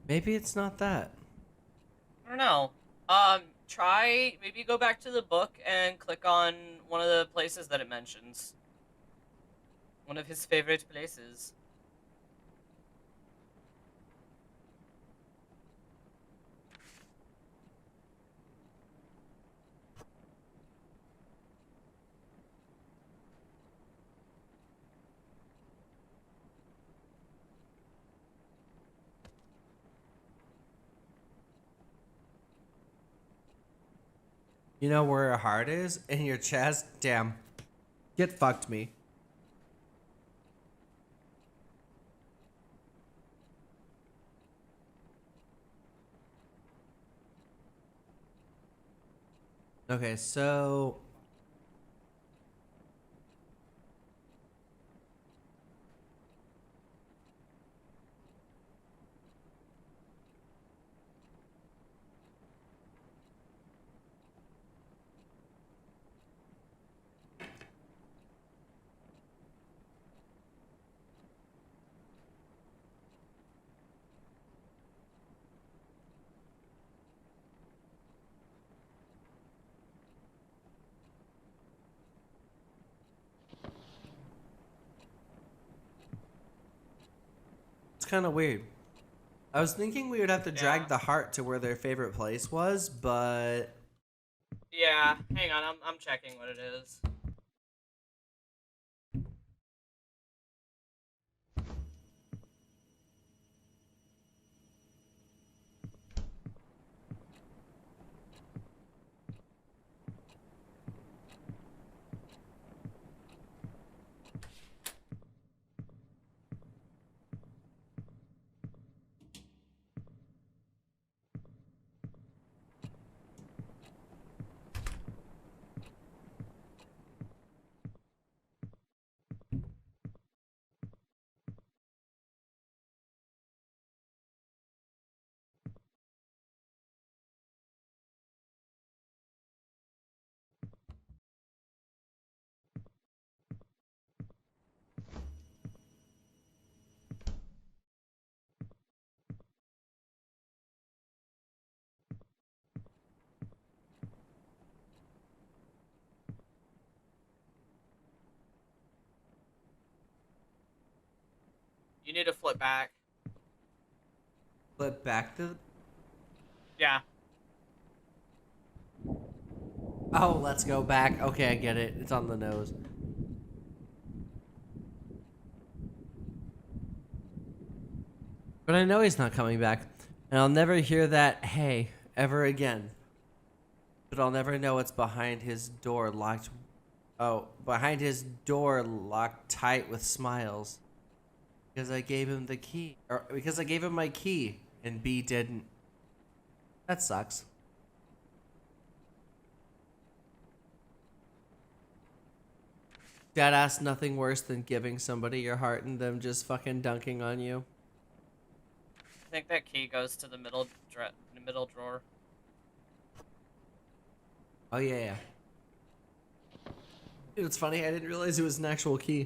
Maybe it's not that. I don't know. Try maybe go back to the book and click on one of the places that it mentions. One of his favorite places. You know where a heart is? In your chest? Damn. Get fucked me. Okay, so... It's kind of weird. I was thinking we would have to drag Yeah. the heart to where their favorite place was, but... Yeah, hang on, I'm checking what it is. You need to flip back. Flip back to... Yeah. Oh, let's go back. Okay, I get it. It's on the nose. But I know he's not coming back. And I'll never hear that hey ever again. But I'll never know what's behind his door locked. Oh, behind his door locked tight with smiles. Because I gave him the key. Or because I gave him my key and B didn't. That sucks. Dad asked nothing worse than giving somebody your heart and them just fucking dunking on you. I think that key goes to the middle drawer. Oh, yeah. It's funny, I didn't realize it was an actual key.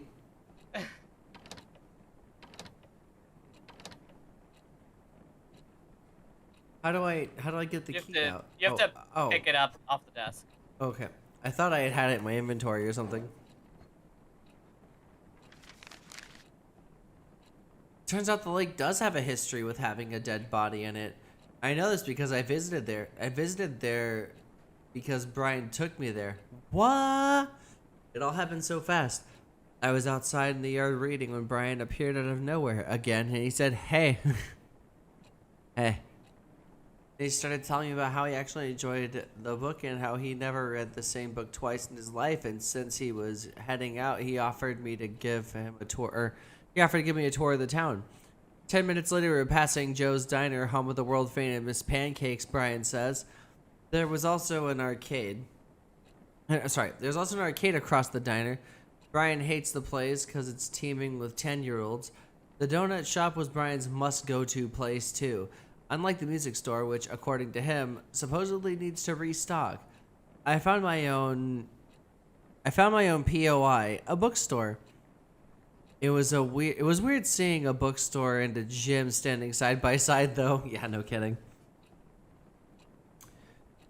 How do I get the key out? You have to pick it up off the desk. Okay. I thought I had it in my inventory or something. Turns out the lake does have a history with having a dead body in it. I know this because I visited there. I visited there because Brian took me there. What? It all happened so fast. I was outside in the yard reading when Brian appeared out of nowhere again, and he said, hey. Hey. He started telling me about how he actually enjoyed the book and how he never read the same book twice in his life. And since he was heading out, he offered me to give him a tour, or he offered to give me a tour of the town. 10 minutes later, we were passing Joe's Diner, home of the world famous pancakes, Brian says. There was also an arcade. There's also an arcade across the diner. Brian hates the place because it's teeming with 10-year-olds. The donut shop was Brian's must-go-to place, too. Unlike the music store, which, according to him, supposedly needs to restock. I found my own POI, a bookstore. It was weird seeing a bookstore and a gym standing side by side, though. Yeah, no kidding.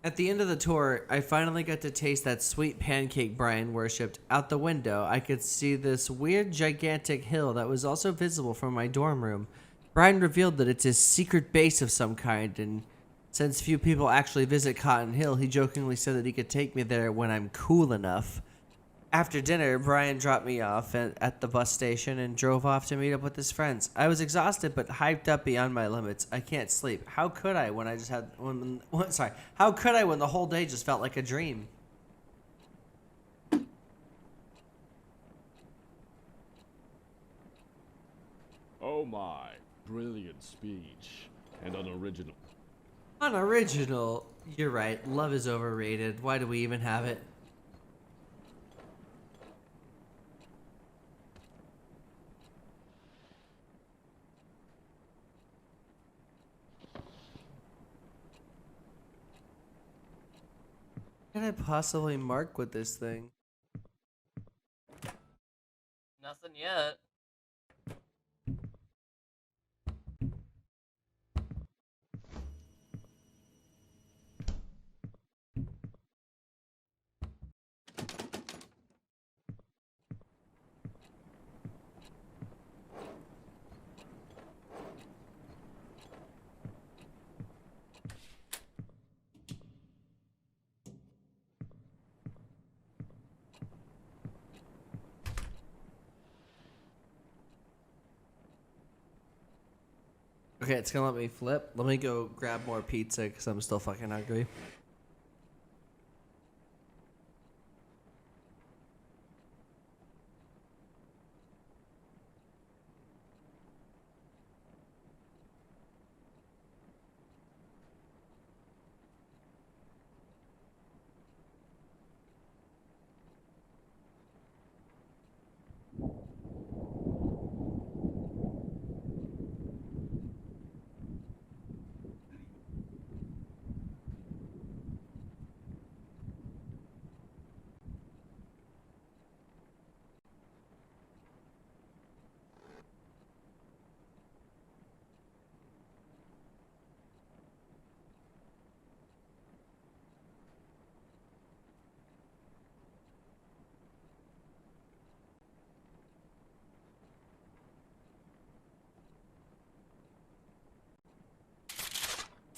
At the end of the tour, I finally got to taste that sweet pancake Brian worshipped. Out the window, I could see this weird, gigantic hill that was also visible from my dorm room. Brian revealed that it's his secret base of some kind, and since few people actually visit Cotton Hill, he jokingly said that he could take me there when I'm cool enough. After dinner, Brian dropped me off at the bus station and drove off to meet up with his friends. I was exhausted but hyped up beyond my limits. I can't sleep. How could I when How could I when the whole day just felt like a dream? Oh my, brilliant speech. And unoriginal. Unoriginal. You're right. Love is overrated. Why do we even have it? What can I possibly mark with this thing? Nothing yet. Okay, it's gonna let me flip. Let me go grab more pizza because I'm still fucking hungry.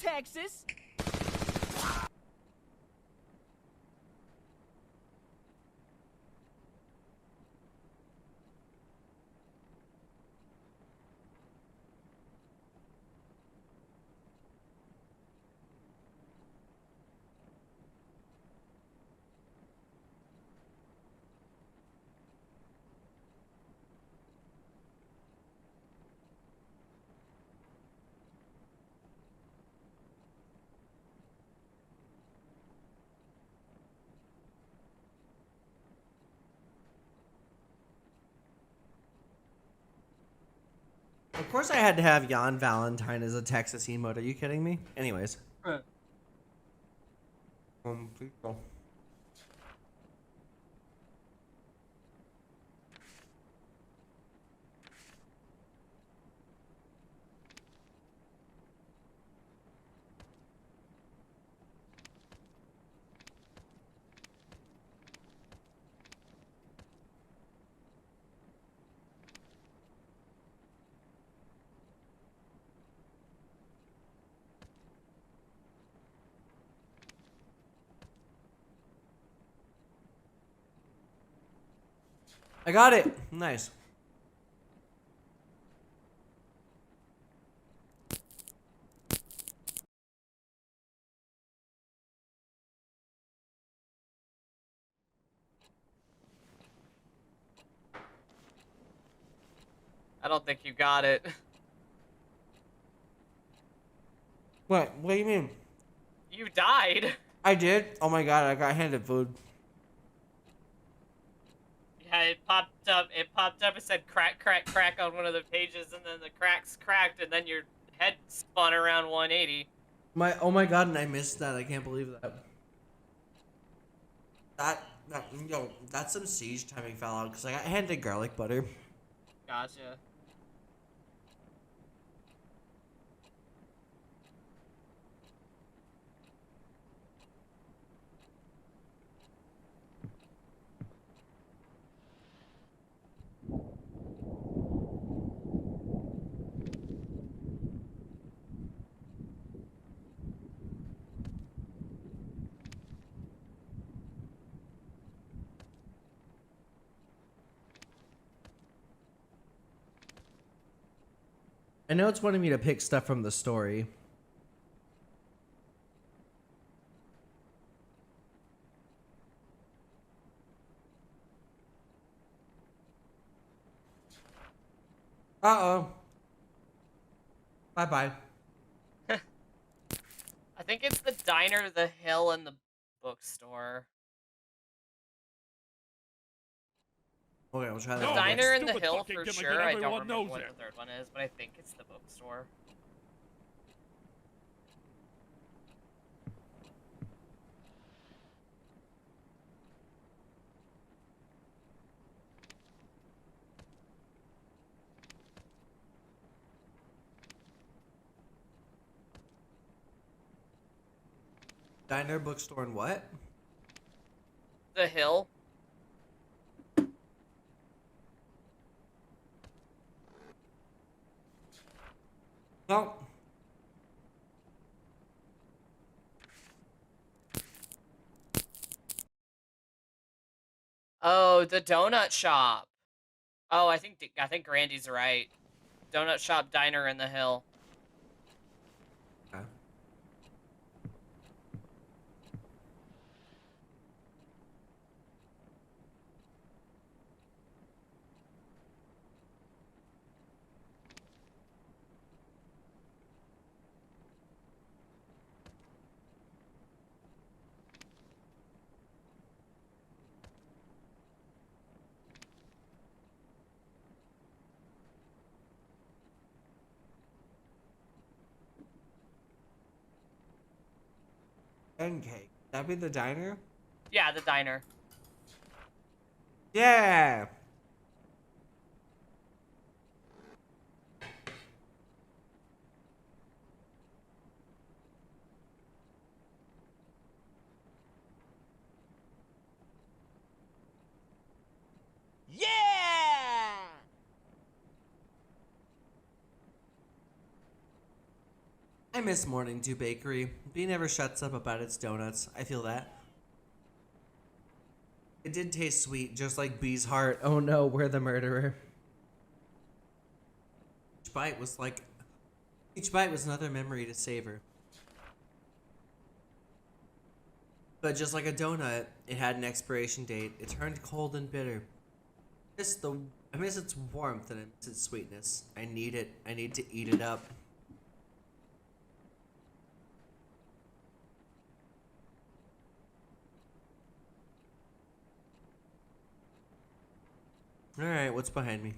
Texas. Of course I had to have Jan Valentine as a Texas emote. Are you kidding me? Anyways. Please go. I got it. Nice. I don't think you got it. What? What do you mean? You died. I did? Oh my god, I got handed food. Yeah, it popped up. It popped up. It said crack, crack, crack on one of the pages, and then the cracks cracked, and then your head spun around 180. Oh my god, and I missed that. I can't believe that. That's some siege timing fell out because I got handed garlic butter. Gotcha. I know it's wanting me to pick stuff from the story. Uh-oh. Bye-bye. I think it's the diner, the hill, and the bookstore. Okay, we'll try The that. No, one diner next. and the stupid hill fucking for gimmick sure. that I don't everyone remember knows what it. the third one is, but I think it's the bookstore. Diner, bookstore, and what? The hill. No. Oh, the donut shop. Oh, I think Grandy's right. Donut shop, diner, and the hill. Okay. Pancake. That'd be the diner? Yeah, the diner. Yeah. Yeah! I miss Morning Dew Bakery. B never shuts up about its donuts. I feel that. It did taste sweet, just like B's heart. Oh no, we're the murderer. Each bite was another memory to savor. But just like a donut, it had an expiration date. It turned cold and bitter. I miss its warmth and I miss its sweetness. I need it. I need to eat it up. Alright, what's behind me?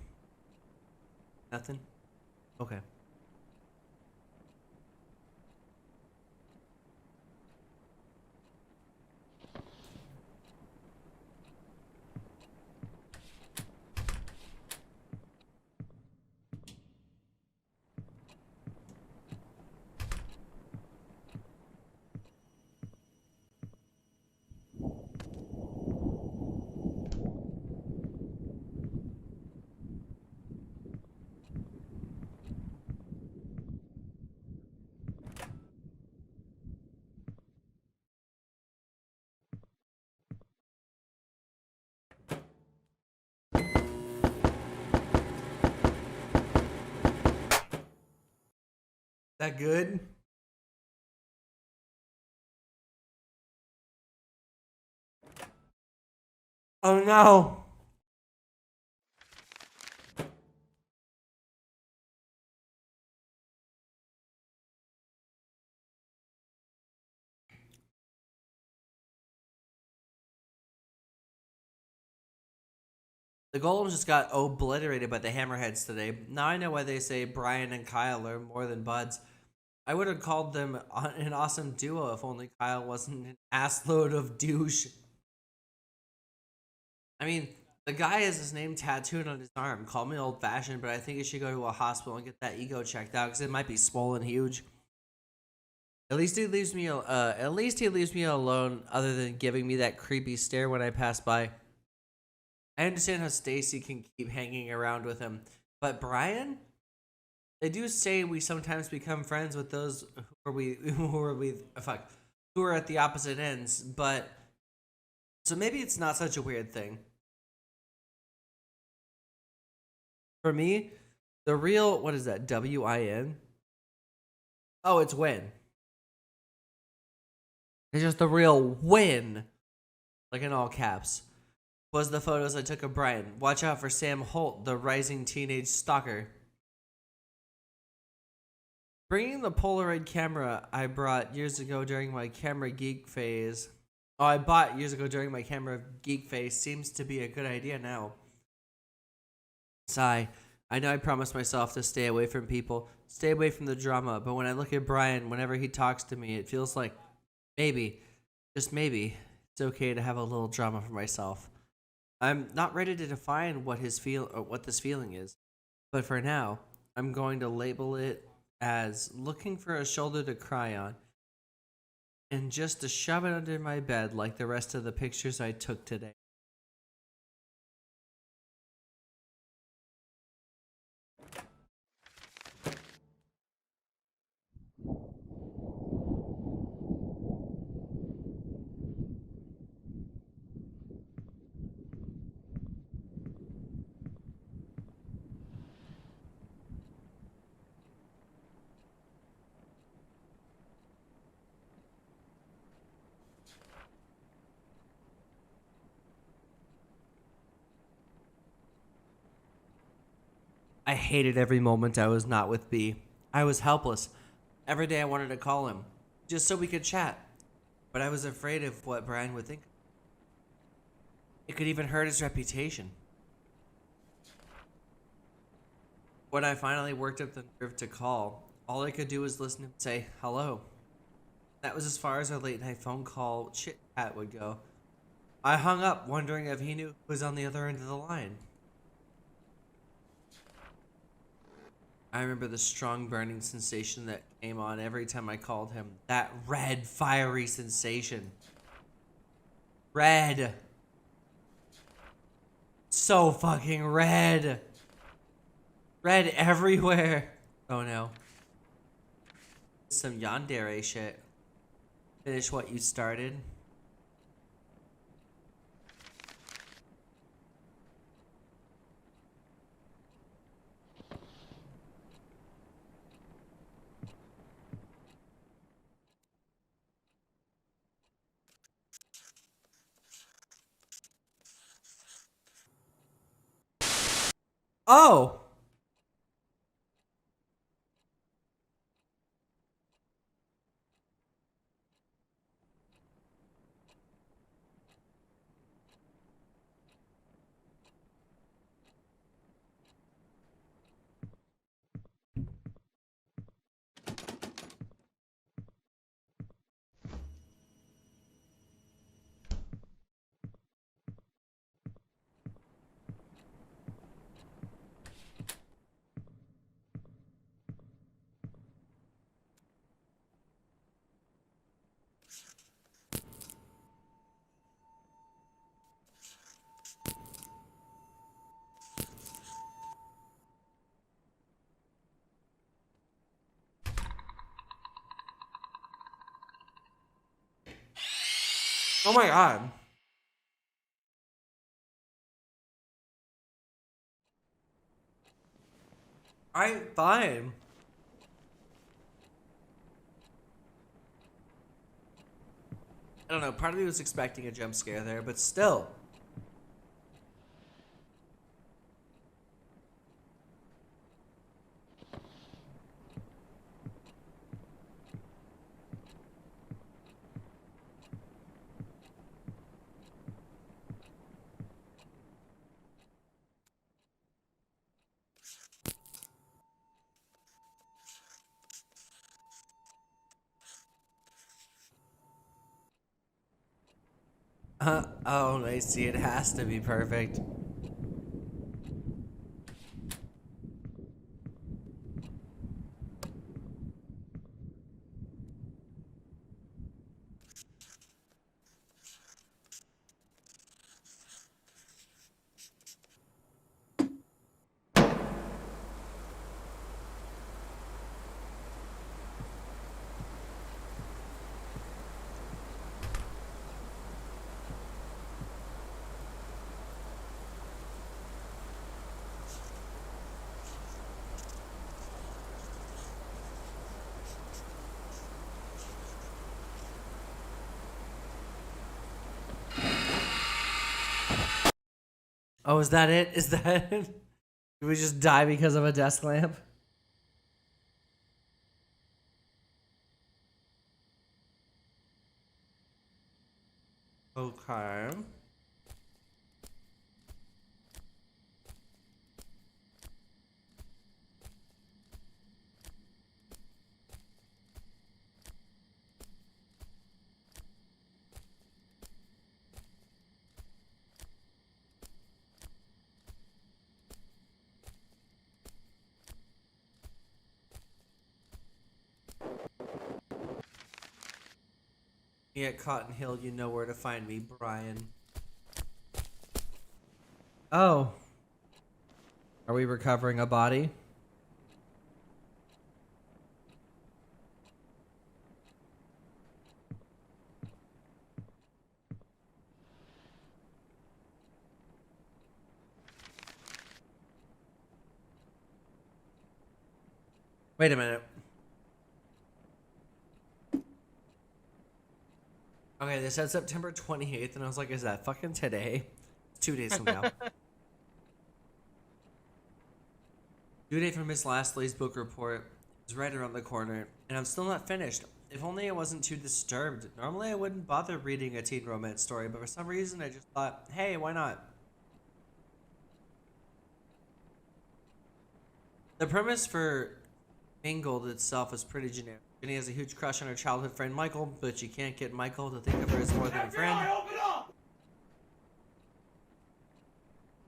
Nothing? Okay. That good? Oh no. The golems just got obliterated by the hammerheads today. Now I know why they say Brian and Kyle are more than buds. I would have called them an awesome duo if only Kyle wasn't an assload of douche. I mean, the guy has his name tattooed on his arm. Call me old fashioned, but I think he should go to a hospital and get that ego checked out because it might be swollen huge. At least he leaves me. At least he leaves me alone, other than giving me that creepy stare when I pass by. I understand how Stacy can keep hanging around with him, but Brian, they do say we sometimes become friends with those who are at the opposite ends. But so maybe it's not such a weird thing. For me, the real what is that? WIN? Oh, it's win. It's just the real win, like in all caps. Was the photos I took of Brian. Watch out for Sam Holt, the rising teenage stalker. Bringing the Polaroid camera I brought years ago during my camera geek phase. Oh, I bought years ago during my camera geek phase seems to be a good idea now. Sigh. I know I promised myself to stay away from people, stay away from the drama, but when I look at Brian, whenever he talks to me, it feels like maybe, just maybe, it's okay to have a little drama for myself. I'm not ready to define what what this feeling is, but for now, I'm going to label it as looking for a shoulder to cry on, and just to shove it under my bed like the rest of the pictures I took today. I hated every moment I was not with B. I was helpless. Every day I wanted to call him, just so we could chat. But I was afraid of what Brian would think. It could even hurt his reputation. When I finally worked up the nerve to call, all I could do was listen to him say, hello. That was as far as our late night phone call chit chat would go. I hung up, wondering if he knew who was on the other end of the line. I remember the strong burning sensation that came on every time I called him. That red, fiery sensation. Red. So fucking red. Red everywhere. Oh no. Some yandere shit. Finish what you started. Oh! Oh my god. Alright, fine. I don't know, part of me was expecting a jump scare there, but still. Oh, I see. It has to be perfect. Oh, is that it? Is that it? Did we just die because of a desk lamp? Okay. Me at Cotton Hill, you know where to find me, Brian. Oh. Are we recovering a body? Wait a minute. Okay, they said September 28th, and I was like, is that fucking today? It's 2 days from now. Due date for Miss Lastley's book report is right around the corner, and I'm still not finished. If only I wasn't too disturbed. Normally I wouldn't bother reading a teen romance story, but for some reason I just thought, hey, why not? The premise for Mingled itself is pretty generic. Jenny has a huge crush on her childhood friend Michael, but she can't get Michael to think of her as more than a friend.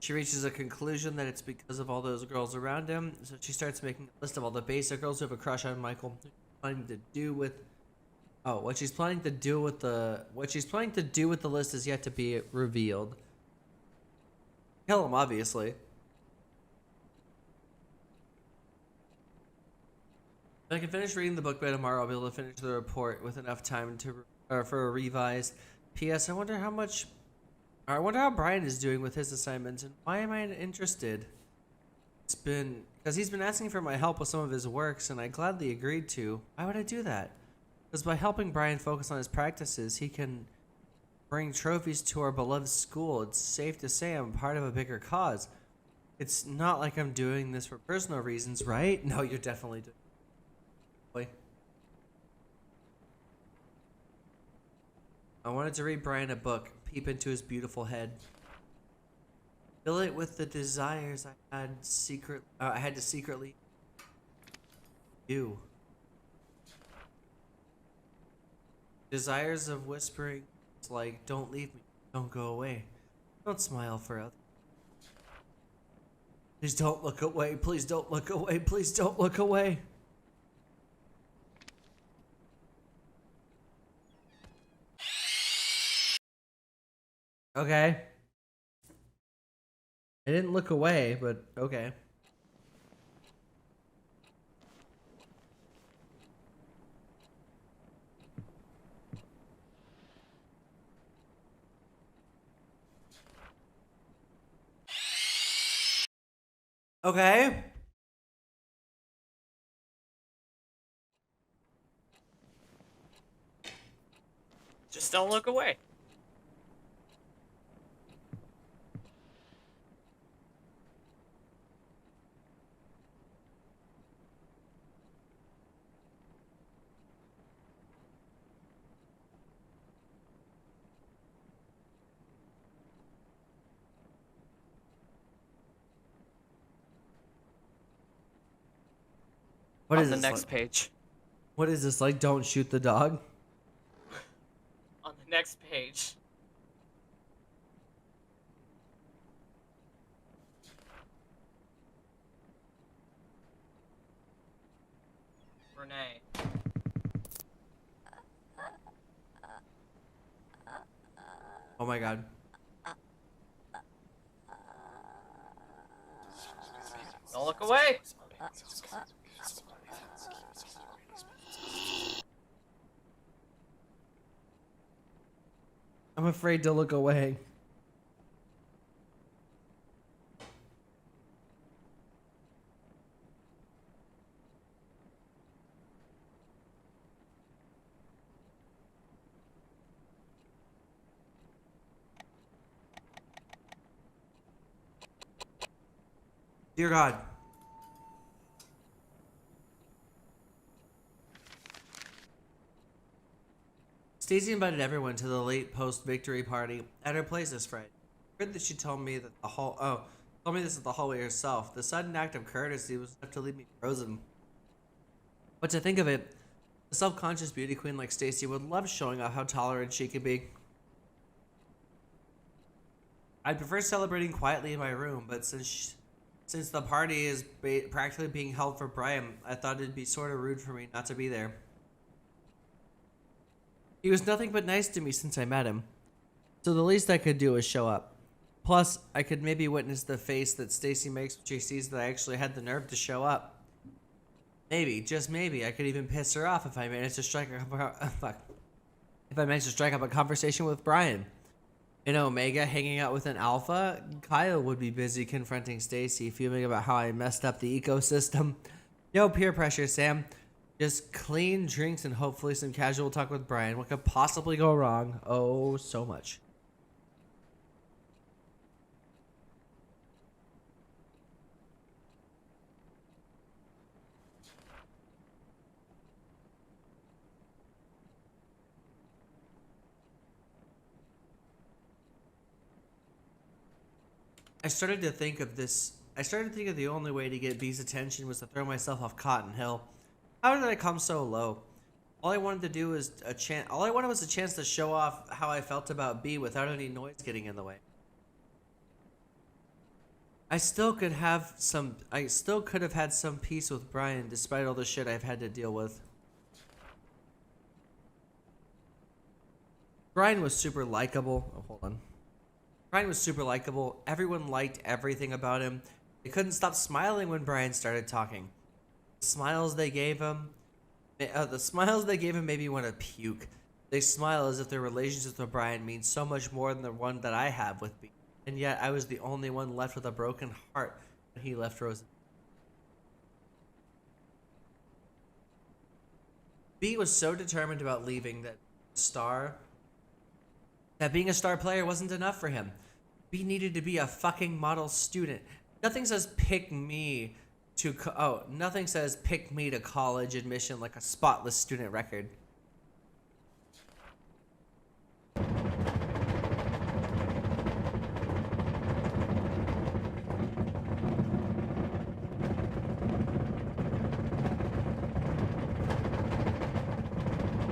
She reaches a conclusion that it's because of all those girls around him, so she starts making a list of all the basic girls who have a crush on Michael. Planning to do with what she's planning to do with the list is yet to be revealed. Kill him, obviously. If I can finish reading the book by tomorrow, I'll be able to finish the report with enough time for a revised. P.S. I wonder how Brian is doing with his assignments, and why am I interested? It's been because he's been asking for my help with some of his works, and I gladly agreed to. Why would I do that? Because by helping Brian focus on his practices, he can bring trophies to our beloved school. It's safe to say I'm part of a bigger cause. It's not like I'm doing this for personal reasons, right? No, you're definitely doing. I wanted to read Brian a book, peep into his beautiful head, fill it with the desires I had to secretly do. Desires of whispering, it's like, don't leave me, don't go away, don't smile for others. Please don't look away, please don't look away, please don't look away. Okay. I didn't look away, but okay. Okay. Just don't look away. What On is the this next like? page. What is this like? Don't shoot the dog. On the next page. Renee. Oh my god. Don't look away. I'm afraid to look away. Dear God. Stacey invited everyone to the late post-victory party at her place this Friday. I heard that she told me that told me this at the hallway herself. The sudden act of courtesy was enough to leave me frozen. But to think of it, a self-conscious beauty queen like Stacey would love showing off how tolerant she could be. I'd prefer celebrating quietly in my room, but since the party is practically being held for Brian, I thought it'd be sort of rude for me not to be there. He was nothing but nice to me since I met him, so the least I could do was show up. Plus, I could maybe witness the face that Stacey makes when she sees that I actually had the nerve to show up. Maybe, just maybe, I could even piss her off if I managed to strike up a conversation with Brian. In Omega, hanging out with an alpha, Kyle would be busy confronting Stacey, fuming about how I messed up the ecosystem. No peer pressure, Sam. Just clean drinks and hopefully some casual talk with Brian. What could possibly go wrong? Oh, so much. I started to think of the only way to get B's attention was to throw myself off Cotton Hill. How did I come so low? All I wanted was a chance to show off how I felt about B without any noise getting in the way. I still could have had some peace with Brian despite all the shit I've had to deal with. Brian was super likable. Oh, hold on. Brian was super likable. Everyone liked everything about him. They couldn't stop smiling when Brian started talking. The smiles they gave him made me want to puke. They smile as if their relationship with Brian means so much more than the one that I have with B. And yet I was the only one left with a broken heart when he left Rose. B was so determined about leaving that being a star player wasn't enough for him. B needed to be a fucking model student. Nothing says pick me to college admission like a spotless student record.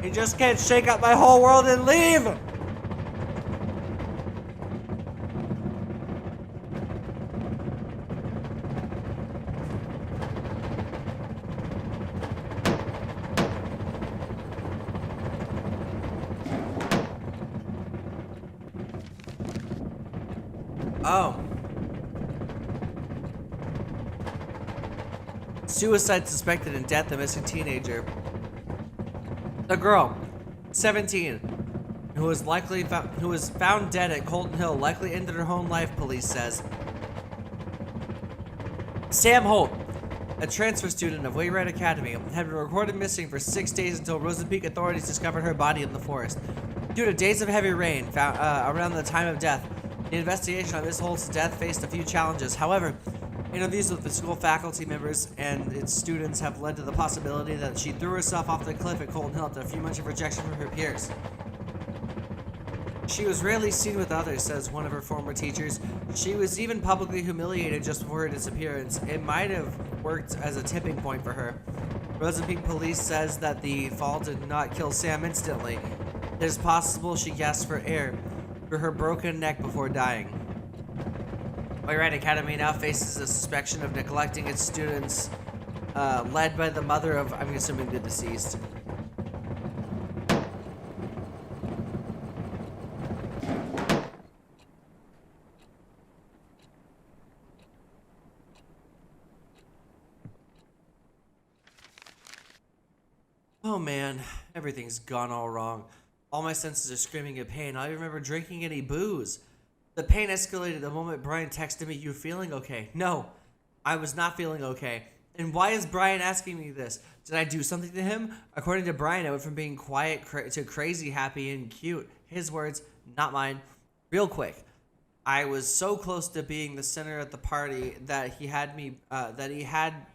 You just can't shake up my whole world and leave! Oh. Suicide suspected in death, a missing teenager. The girl, 17, who was found dead at Colton Hill, likely ended her own life, police says. Sam Holt, a transfer student of Wayride Academy, had been reported missing for 6 days until Rosepeak authorities discovered her body in the forest. Due to days of heavy rain found, around the time of death, the investigation on Miss Holt's death faced a few challenges. However, interviews with the school faculty members and its students have led to the possibility that she threw herself off the cliff at Colton Hill after a few months of rejection from her peers. She was rarely seen with others, says one of her former teachers. She was even publicly humiliated just before her disappearance. It might have worked as a tipping point for her. Rosepeak police says that the fall did not kill Sam instantly. It is possible she gasped for air through her broken neck before dying. Wayride Academy now faces a suspicion of neglecting its students, led by the mother of, I'm assuming, the deceased. Oh man, everything's gone all wrong. All my senses are screaming in pain. I don't remember drinking any booze. The pain escalated the moment Brian texted me, "You feeling okay?" No, I was not feeling okay. And why is Brian asking me this? Did I do something to him? According to Brian, I went from being quiet to crazy happy and cute. His words, not mine. Real quick, I was so close to being the center at the party that he had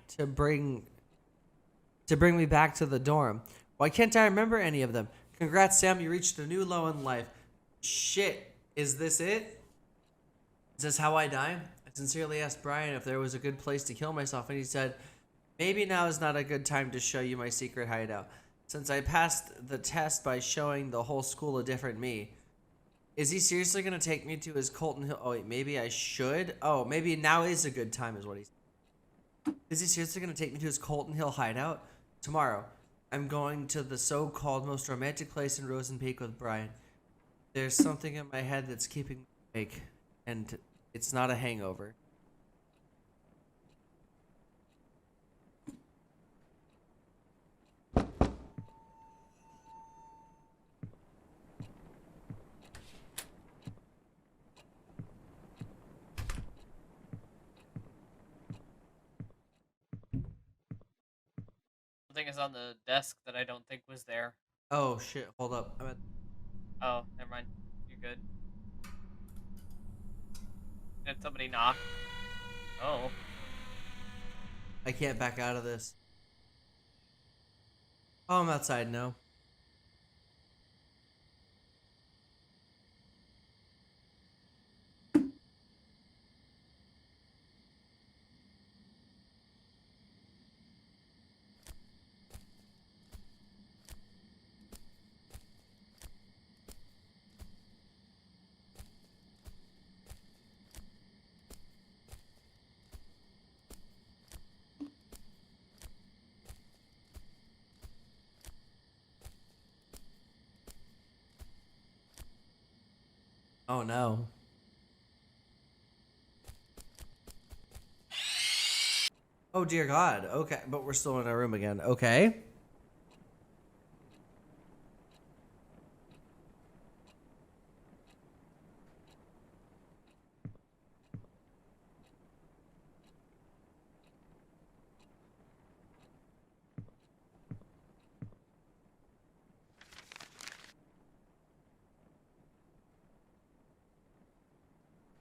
to bring me back to the dorm. Why can't I remember any of them? Congrats, Sam, you reached a new low in life. Shit, is this it? Is this how I die? I sincerely asked Brian if there was a good place to kill myself, and he said, maybe now is not a good time to show you my secret hideout, since I passed the test by showing the whole school a different me. Is he seriously going to take me to his Colton Hill? Oh, wait, maybe I should? Oh, maybe now is a good time is what he said. Is he seriously going to take me to his Colton Hill hideout? Tomorrow, I'm going to the so-called most romantic place in Rosepeak with Brian. There's something in my head that's keeping me awake, and it's not a hangover. Something is on the desk that I don't think was there. Oh shit, hold up. Oh, never mind. You're good. Did somebody knock? Oh. I can't back out of this. Oh, I'm outside now. Oh no. Oh dear God. Okay, but we're still in our room again. Okay.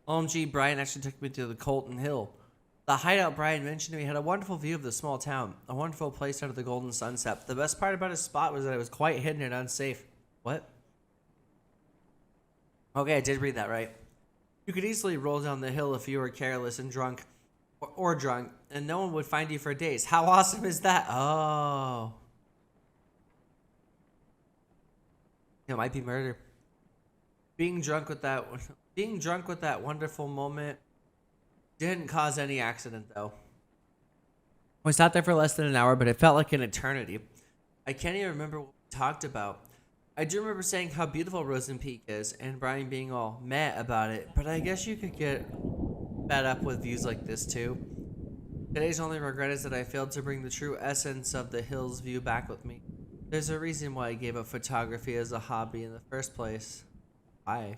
OMG, Brian actually took me to the Colton Hill. The hideout Brian mentioned to me had a wonderful view of the small town, a wonderful place under the golden sunset. The best part about his spot was that it was quite hidden and unsafe. What? Okay, I did read that right. You could easily roll down the hill if you were careless and drunk, or drunk, and no one would find you for days. How awesome is that? Oh. It might be murder. Being drunk with that wonderful moment didn't cause any accident, though. I sat there for less than an hour, but it felt like an eternity. I can't even remember what we talked about. I do remember saying how beautiful Rosepeak is, and Brian being all meh about it, but I guess you could get fed up with views like this, too. Today's only regret is that I failed to bring the true essence of the hill's view back with me. There's a reason why I gave up photography as a hobby in the first place. Why?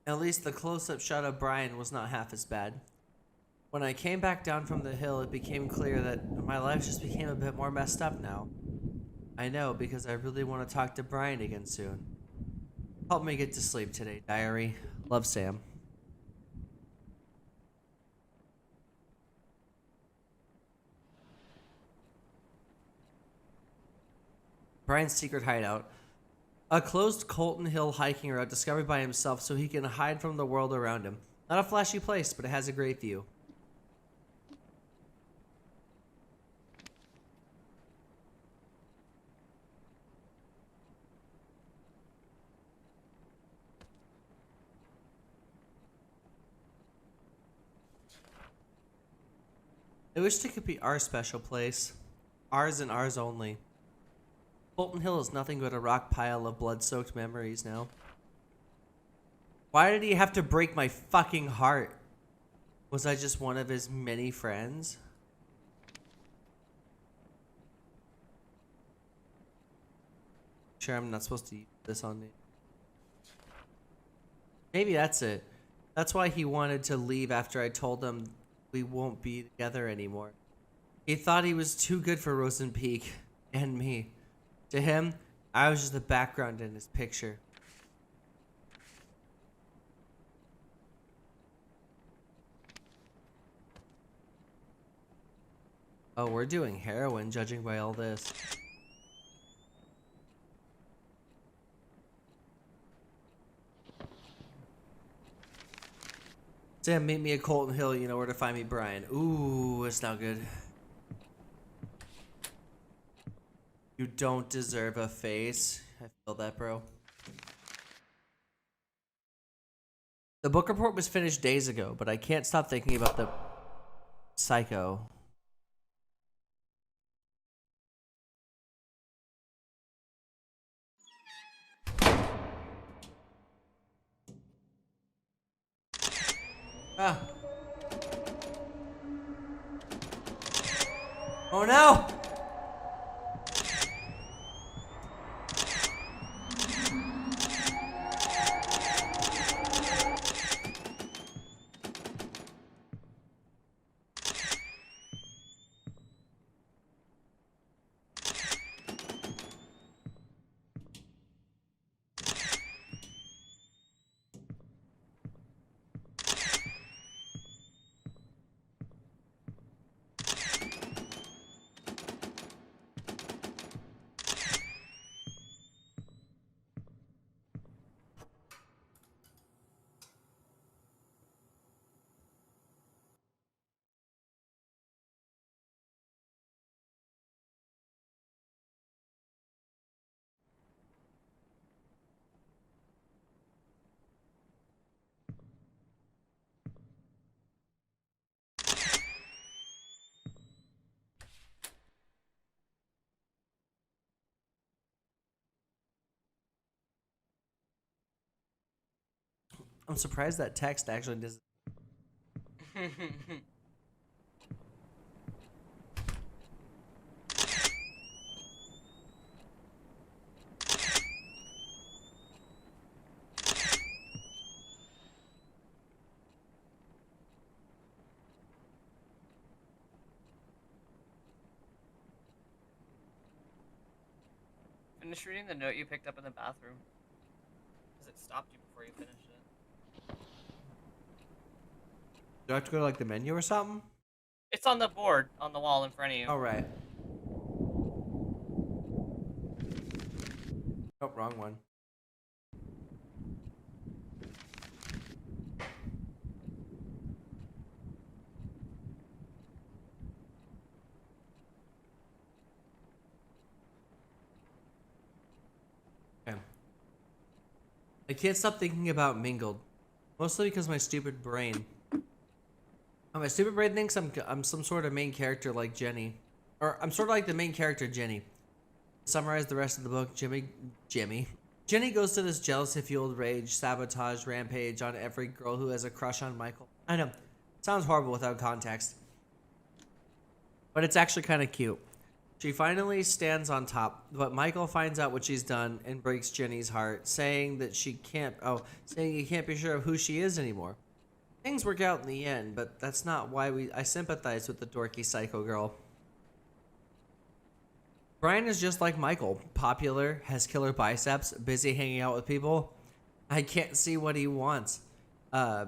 At least the close-up shot of Brian was not half as bad. When I came back down from the hill, it became clear that my life just became a bit more messed up now. I know, because I really want to talk to Brian again soon. Help me get to sleep today, diary. Love, Sam. Brian's secret hideout. A closed Colton Hill hiking route discovered by himself so he can hide from the world around him. Not a flashy place, but it has a great view. I wished it could be our special place. Ours and ours only. Bolton Hill is nothing but a rock pile of blood-soaked memories now. Why did he have to break my fucking heart? Was I just one of his many friends? Sure, I'm not supposed to use this on me. Maybe that's it. That's why he wanted to leave after I told him we won't be together anymore. He thought he was too good for Rosen Peak and me. To him, I was just the background in his picture. Oh, we're doing heroin, judging by all this. Sam, meet me at Colton Hill. You know where to find me, Brian. Ooh, it's not good. You don't deserve a face. I feel that, bro. The book report was finished days ago, but I can't stop thinking about the psycho. Ah. Oh no! I'm surprised that text actually doesn't. Finish reading the note you picked up in the bathroom. Because it stopped you before you finished it. Do I have to go to like the menu or something? It's on the board on the wall in front of you. All right. Oh, wrong one. Okay. I can't stop thinking about Mingled, mostly because my stupid brain. My stupid brain thinks I'm some sort of main character like Jenny, or I'm sort of like the main character Jenny. To summarize the rest of the book, Jenny goes to this jealousy-fueled rage, sabotage, rampage on every girl who has a crush on Michael. I know, sounds horrible without context, but it's actually kind of cute. She finally stands on top, but Michael finds out what she's done and breaks Jenny's heart, saying that saying he can't be sure of who she is anymore. Things work out in the end, but that's not why I sympathize with the dorky psycho girl. Brian is just like Michael. Popular, has killer biceps, busy hanging out with people. I can't see what he wants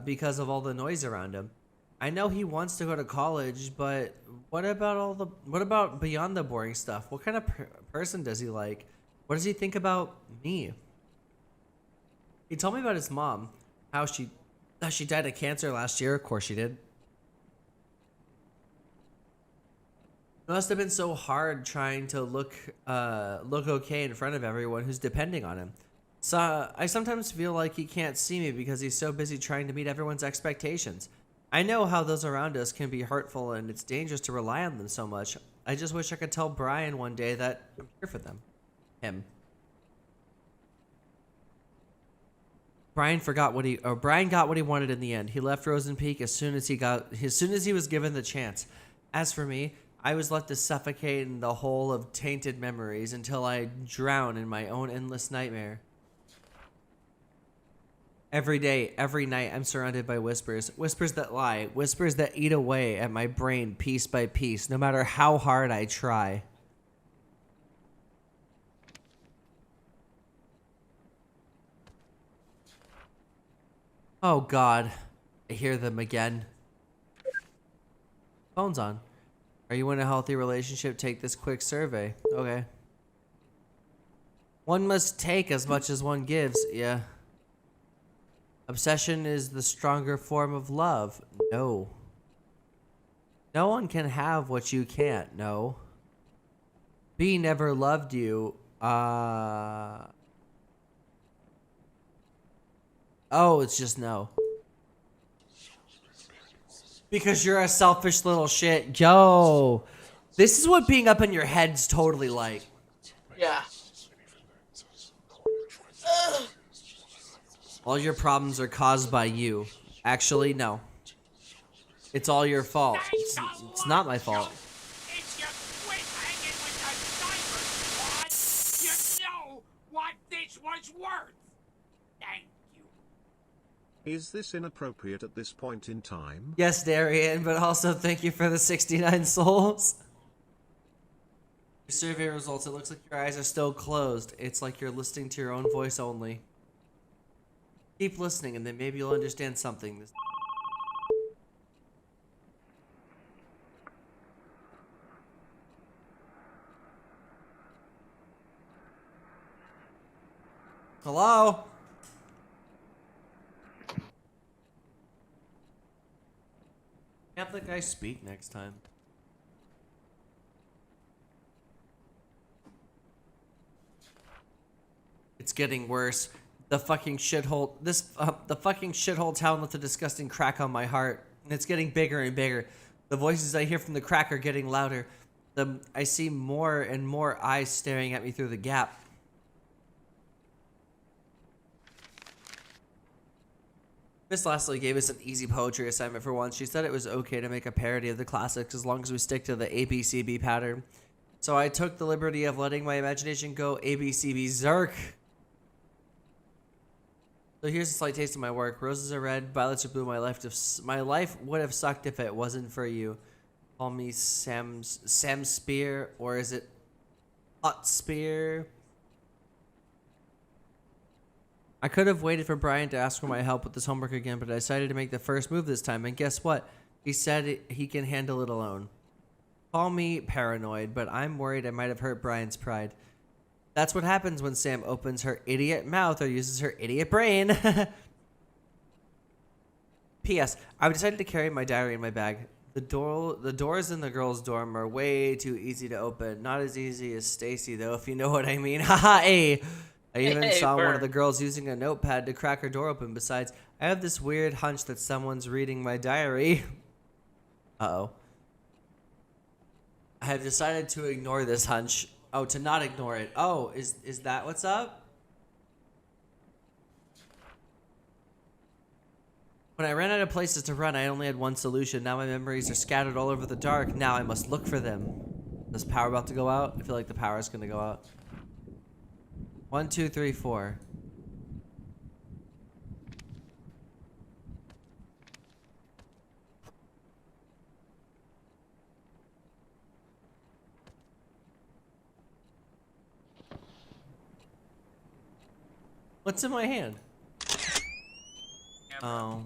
because of all the noise around him. I know he wants to go to college, but what about beyond the boring stuff? What kind of person does he like? What does he think about me? He told me about his mom, how she died of cancer last year. Of course she did. It must have been so hard trying to look okay in front of everyone who's depending on him. So I sometimes feel like he can't see me because he's so busy trying to meet everyone's expectations. I know how those around us can be hurtful and it's dangerous to rely on them so much. I just wish I could tell Brian one day that I'm here for him. Brian got what he wanted in the end. He left Rosen Peak as soon as he was given the chance. As for me, I was left to suffocate in the hole of tainted memories until I drown in my own endless nightmare. Every day, every night, I'm surrounded by whispers. Whispers that lie. Whispers that eat away at my brain piece by piece, no matter how hard I try. Oh God, I hear them again. Phone's on. Are you in a healthy relationship? Take this quick survey. Okay. One must take as much as one gives. Yeah. Obsession is the stronger form of love. No. No one can have what you can't. No. B never loved you. Oh, it's just no. Because you're a selfish little shit. Yo. This is what being up in your head's totally like. Yeah. All your problems are caused by you. Actually, no. It's all your fault. It's not my fault. It's your quit hanging with the snipers, Squad. You know what this was worth. Thank you. Is this inappropriate at this point in time? Yes, Darian, but also thank you for the 69 souls. Your survey results, it looks like your eyes are still closed. It's like you're listening to your own voice only. Keep listening and then maybe you'll understand something. Hello? Have the guy speak next time. It's getting worse. The fucking shithole. The fucking shithole town left a disgusting crack on my heart, and it's getting bigger and bigger. The voices I hear from the crack are getting louder. I see more and more eyes staring at me through the gap. Miss Lastly gave us an easy poetry assignment for once. She said it was okay to make a parody of the classics as long as we stick to the ABCB pattern. So I took the liberty of letting my imagination go ABCB Zerk. So here's a slight taste of my work. Roses are red, violets are blue. My life would have sucked if it wasn't for you. Call me Sam Spear, or is it Hot Spear? I could have waited for Brian to ask for my help with this homework again, but I decided to make the first move this time. And guess what? He said he can handle it alone. Call me paranoid, but I'm worried I might have hurt Brian's pride. That's what happens when Sam opens her idiot mouth or uses her idiot brain. P.S. I've decided to carry my diary in my bag. The doors in the girls' dorm are way too easy to open. Not as easy as Stacy, though, if you know what I mean. Haha, hey. I even saw one of the girls using a notepad to crack her door open. Besides, I have this weird hunch that someone's reading my diary. Uh-oh. I have decided to ignore this hunch. Oh, to not ignore it. Oh, is that what's up? When I ran out of places to run, I only had one solution. Now my memories are scattered all over the dark. Now I must look for them. Is power about to go out? I feel like the power is going to go out. 1, 2, 3, 4. What's in my hand? Camera. Oh.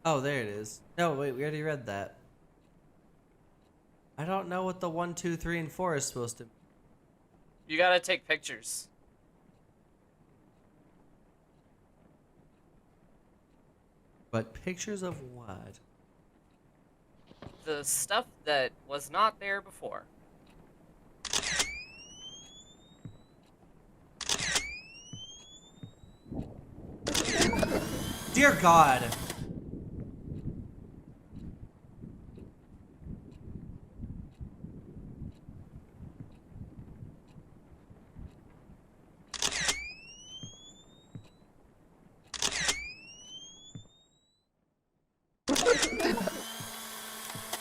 Oh, there it is. No, wait, we already read that. I don't know what the 1, 2, 3, and 4 is supposed to be. You gotta take pictures. But pictures of what? The stuff that was not there before. Dear God.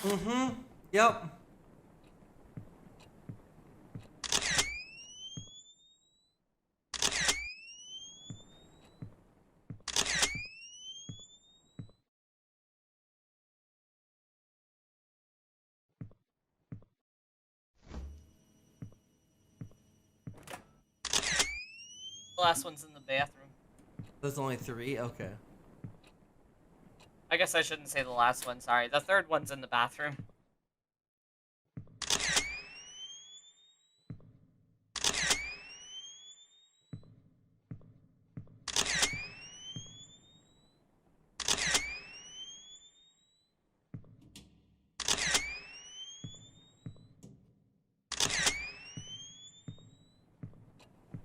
Mm-hmm. Yep. The last one's in the bathroom. There's only 3? Okay. I guess I shouldn't say the last one, sorry. The third one's in the bathroom.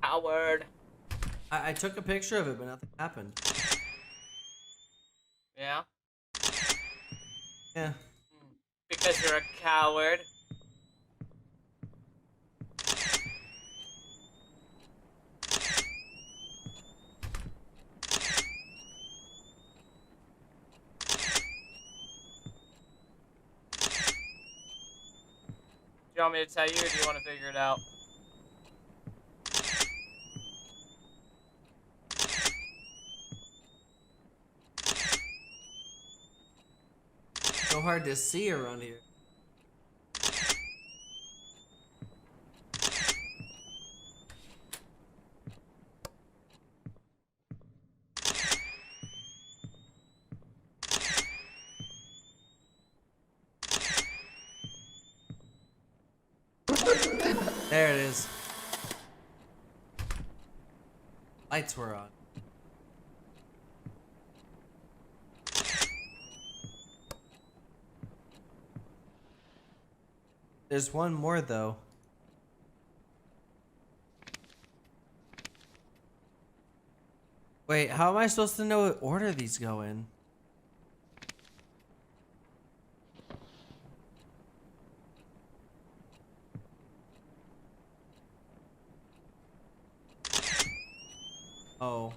Howard. I took a picture of it, but nothing happened. Yeah? Yeah. Because you're a coward. Do you want me to tell you, or do you want to figure it out? So hard to see around here. There it is. Lights were on. There's one more though. Wait, how am I supposed to know what order these go in? Oh.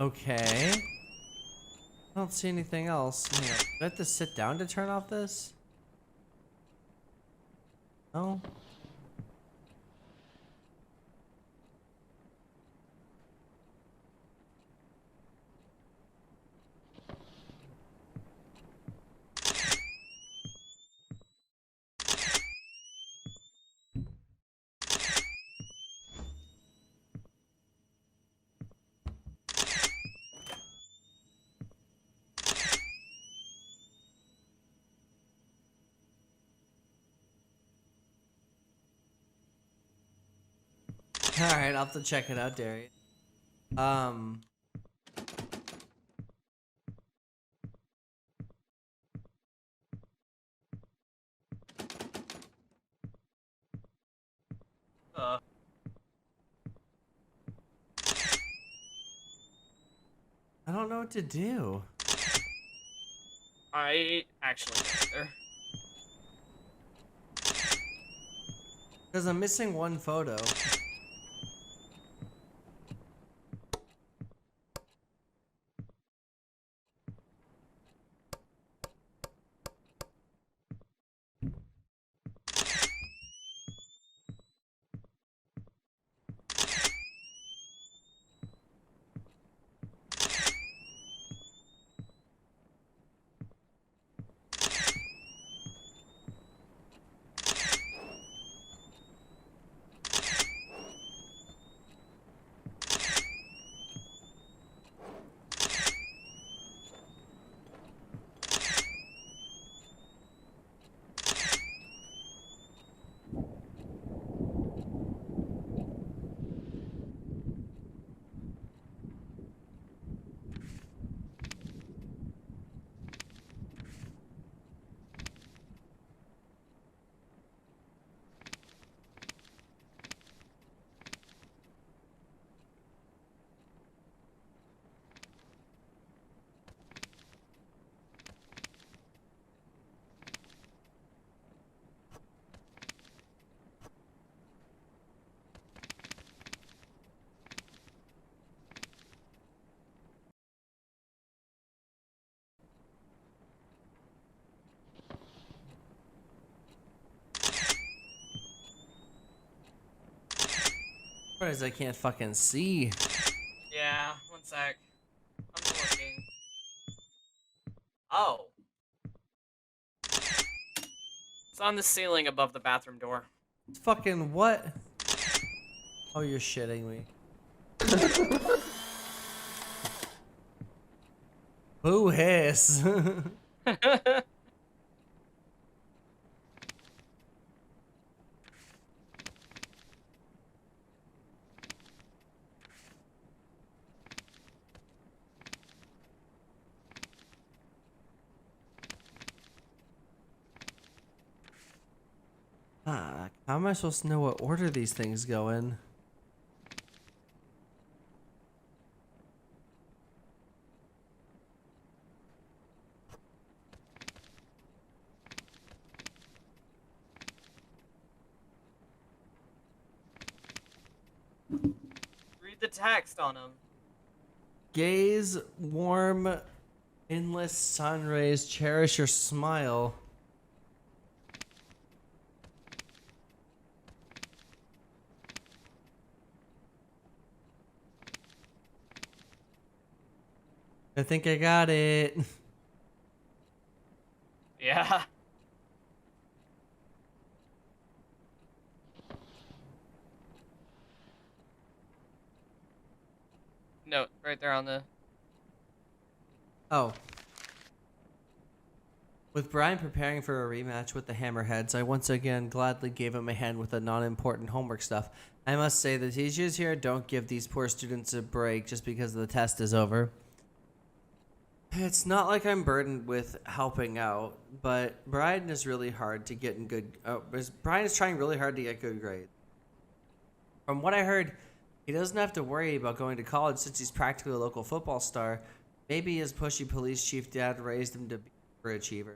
Okay. I don't see anything else. Hang on. Do I have to sit down to turn off this? No. Alright, I'll have to check it out, Darius. Uh, I don't know what to do. I actually don't either. Because I'm missing one photo. What is I can't fucking see. Yeah, one sec. I'm looking. Oh. It's on the ceiling above the bathroom door. Fucking what? Oh, you're shitting me. Boo hiss. How am I supposed to know what order these things go in? Read the text on them. Gaze, warm, endless sun rays, cherish your smile. I think I got it. Yeah. No, right there on the... Oh. With Brian preparing for a rematch with the Hammerheads, I once again gladly gave him a hand with the non-important homework stuff. I must say the teachers here don't give these poor students a break just because the test is over. It's not like I'm burdened with helping out, but Brian is really hard to get in good. Brian is trying really hard to get good grades. From what I heard, he doesn't have to worry about going to college since he's practically a local football star. Maybe his pushy police chief dad raised him to be an overachiever.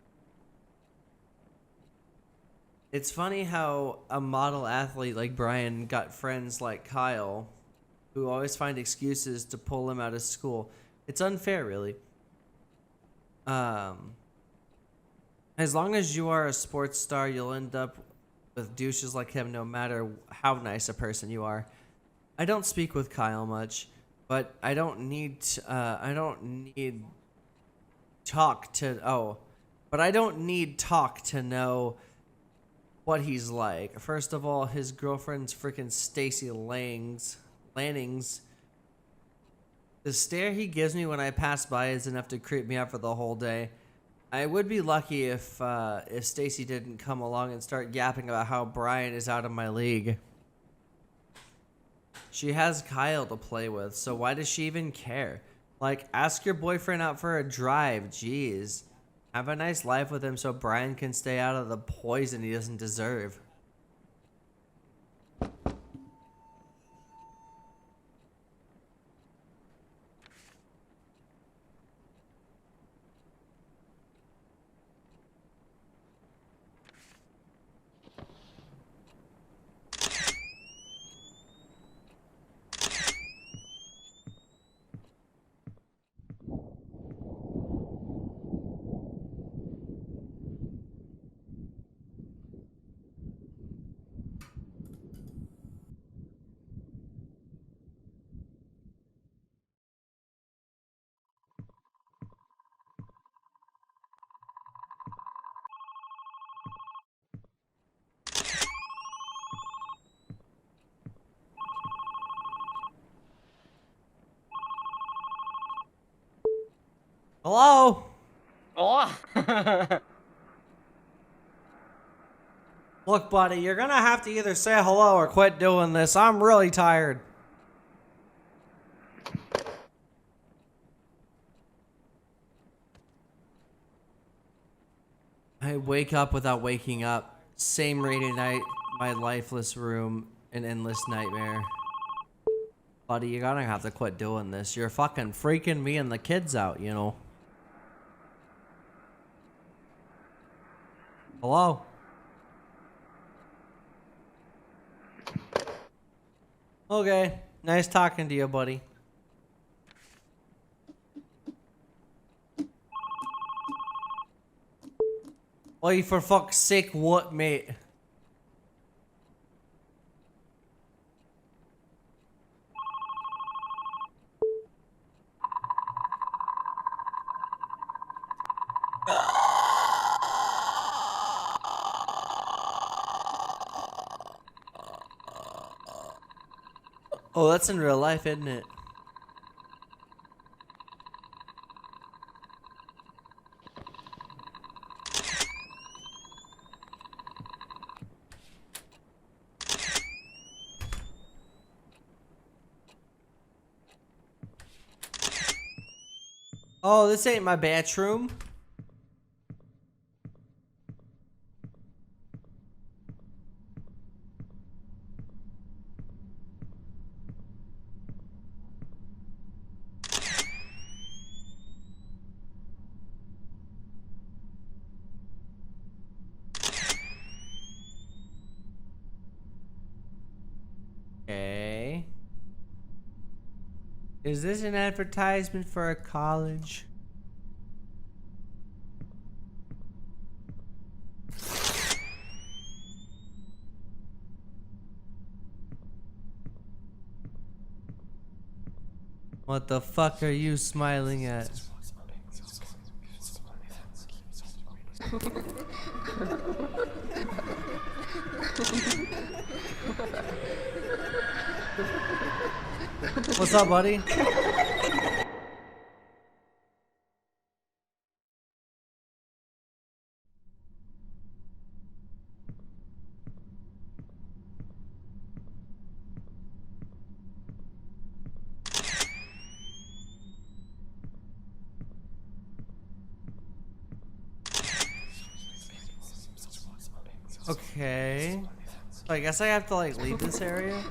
It's funny how a model athlete like Brian got friends like Kyle, who always find excuses to pull him out of school. It's unfair, really. As long as you are a sports star, you'll end up with douches like him no matter how nice a person you are. I don't speak with Kyle much, but I don't need talk to know what he's like. First of all, his girlfriend's freaking Stacy Lannings. The stare he gives me when I pass by is enough to creep me out for the whole day. I would be lucky if Stacy didn't come along and start yapping about how Brian is out of my league. She has Kyle to play with, so why does she even care? Like, ask your boyfriend out for a drive, jeez. Have a nice life with him so Brian can stay out of the poison he doesn't deserve. Hello? Oh. Look, buddy, you're gonna have to either say hello or quit doing this. I'm really tired. I wake up without waking up. Same rainy night, my lifeless room, an endless nightmare. Buddy, you're gonna have to quit doing this. You're fucking freaking me and the kids out, you know. Hello? Okay, nice talking to you, buddy. Oi, for fuck's sake, what, mate? Oh, that's in real life, isn't it? Oh, this ain't my bathroom. Okay. Is this an advertisement for a college? What the fuck are you smiling at? What's up, buddy? Okay. So I guess I have to like leave this area.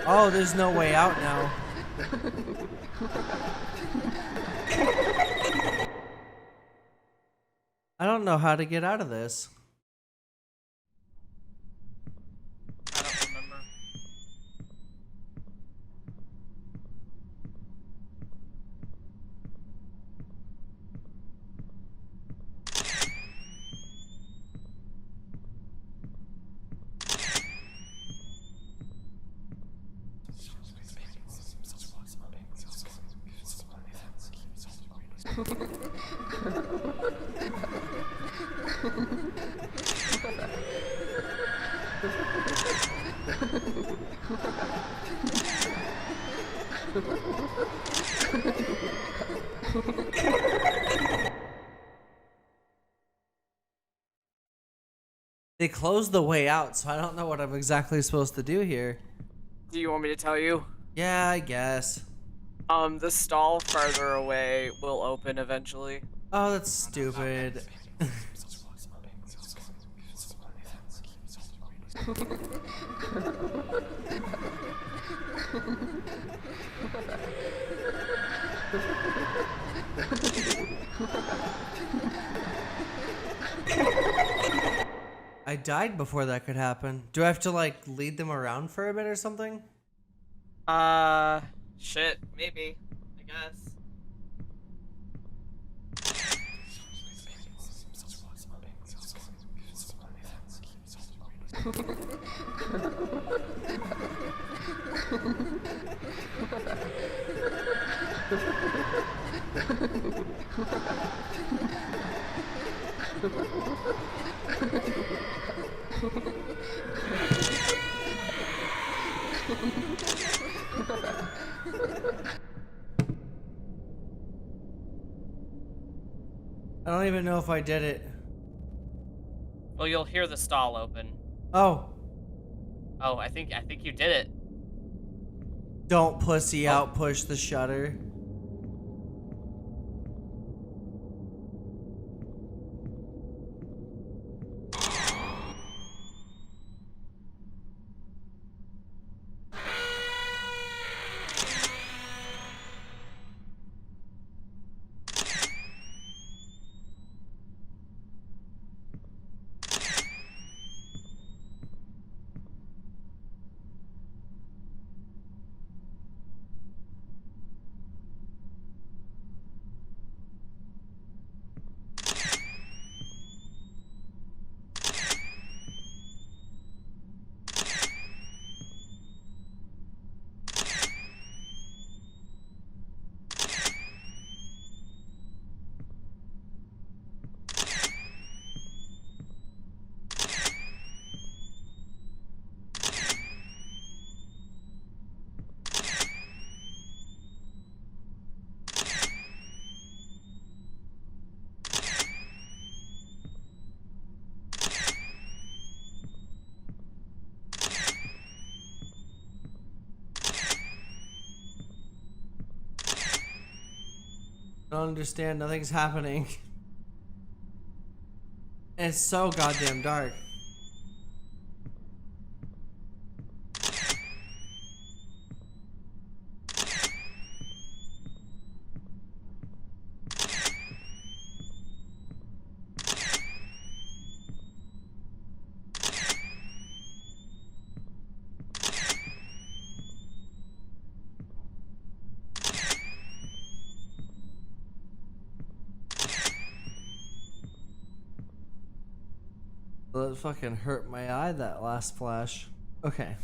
Oh, there's no way out now. I don't know how to get out of this. I don't remember. They closed the way out, so I don't know what I'm exactly supposed to do here. Do you want me to tell you? Yeah, I guess. The stall farther away will open eventually. Oh, that's stupid. I died before that could happen. Do I have to like lead them around for a bit or something? Shit, maybe. I guess. I don't even know if I did it. Well, you'll hear the stall open. Oh, Oh, I think you did it. don't pussy out, push the shutter. I don't understand. Nothing's happening. It's so goddamn dark. Well, it fucking hurt my eye, that last flash. Okay.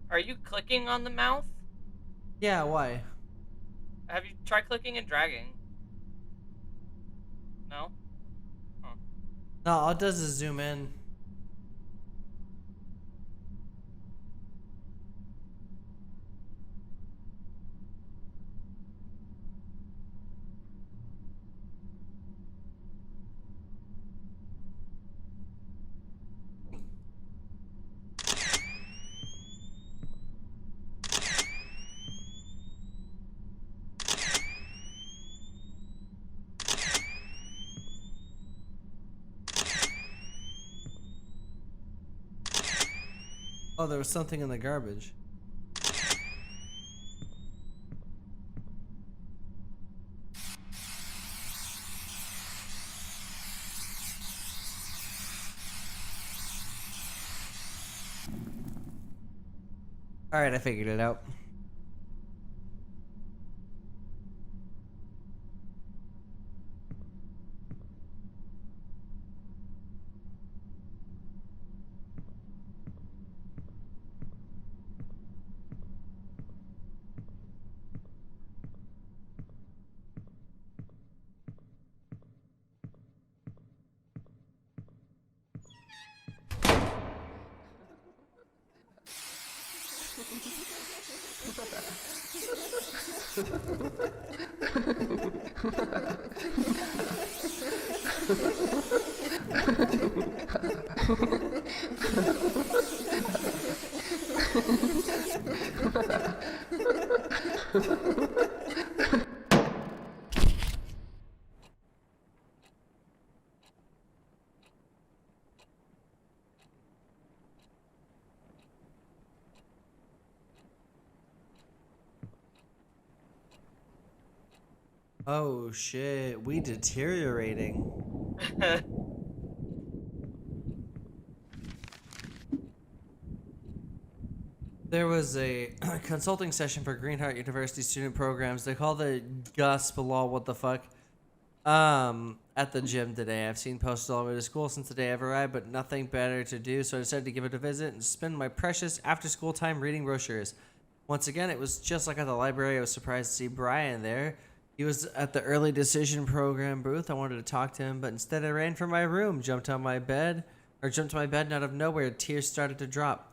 Are you clicking on the mouth? Yeah, why? Have you tried clicking and dragging? No? Huh. No, all it does is zoom in. Oh, there was something in the garbage. Alright, I figured it out. Oh shit, we deteriorating. There was a consulting session for Greenheart University student programs. They call it GUSP law, what the fuck. At the gym today. I've seen posted all over the school since the day I've arrived, but nothing better to do, so I decided to give it a visit and spend my precious after school time reading brochures. Once again, it was just like at the library. I was surprised to see Brian there. He was at the early decision program booth. I wanted to talk to him, but instead I ran from my room, jumped to my bed, and out of nowhere, tears started to drop.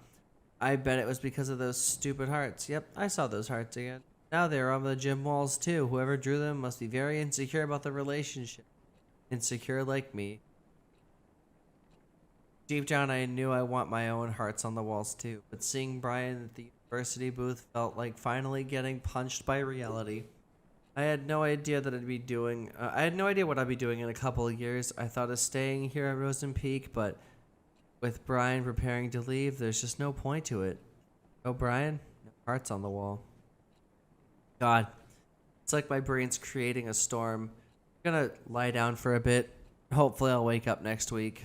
I bet it was because of those stupid hearts. Yep, I saw those hearts again. Now they're on the gym walls too. Whoever drew them must be very insecure about the relationship. Insecure like me. Deep down I knew I want my own hearts on the walls too. But seeing Brian at the university booth felt like finally getting punched by reality. I had no idea what I'd be doing in a couple of years. I thought of staying here at Rosen Peak, but with Brian preparing to leave, there's just no point to it. Oh, Brian? No hearts on the wall. God, it's like my brain's creating a storm. I'm gonna lie down for a bit. Hopefully I'll wake up next week.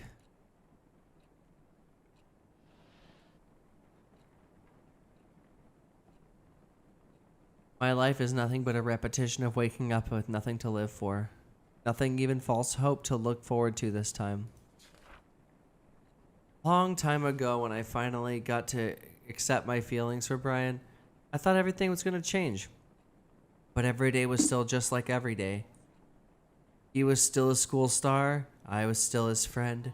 My life is nothing but a repetition of waking up with nothing to live for. Nothing, even false hope to look forward to this time. Long time ago, when I finally got to accept my feelings for Brian, I thought everything was gonna change. But every day was still just like every day. He was still a school star. I was still his friend.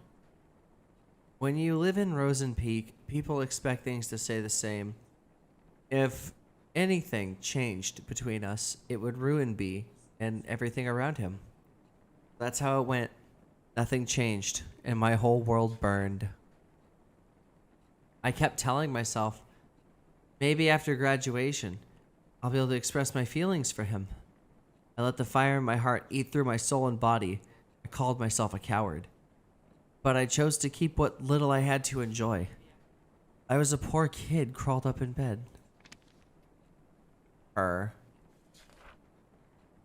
When you live in Rosen Peak, people expect things to stay the same. If anything changed between us, it would ruin B and everything around him. That's how it went. Nothing changed, and my whole world burned. I kept telling myself, maybe after graduation, I'll be able to express my feelings for him. I let the fire in my heart eat through my soul and body. I called myself a coward. But I chose to keep what little I had to enjoy. I was a poor kid crawled up in bed.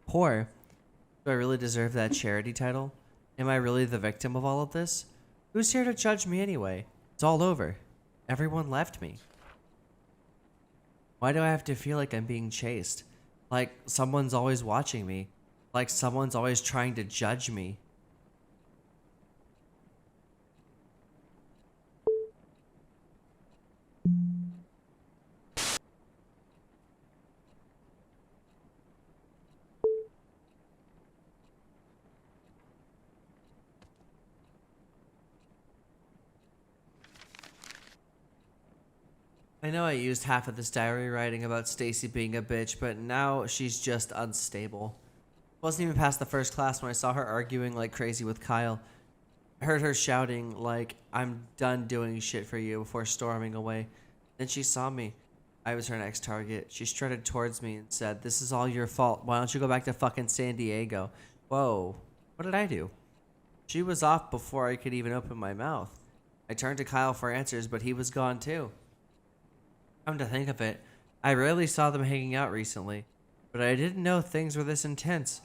Poor? Do I really deserve that charity title? Am I really the victim of all of this? Who's here to judge me anyway? It's all over. Everyone left me. Why do I have to feel like I'm being chased? Like someone's always watching me. Like someone's always trying to judge me. I know I used half of this diary writing about Stacy being a bitch, but now she's just unstable. Wasn't even past the first class when I saw her arguing like crazy with Kyle. I heard her shouting like, "I'm done doing shit for you," before storming away. Then she saw me. I was her next target. She strutted towards me and said, "This is all your fault. Why don't you go back to fucking San Diego?" Whoa, what did I do? She was off before I could even open my mouth. I turned to Kyle for answers, but he was gone too. Come to think of it, I rarely saw them hanging out recently, but I didn't know things were this intense.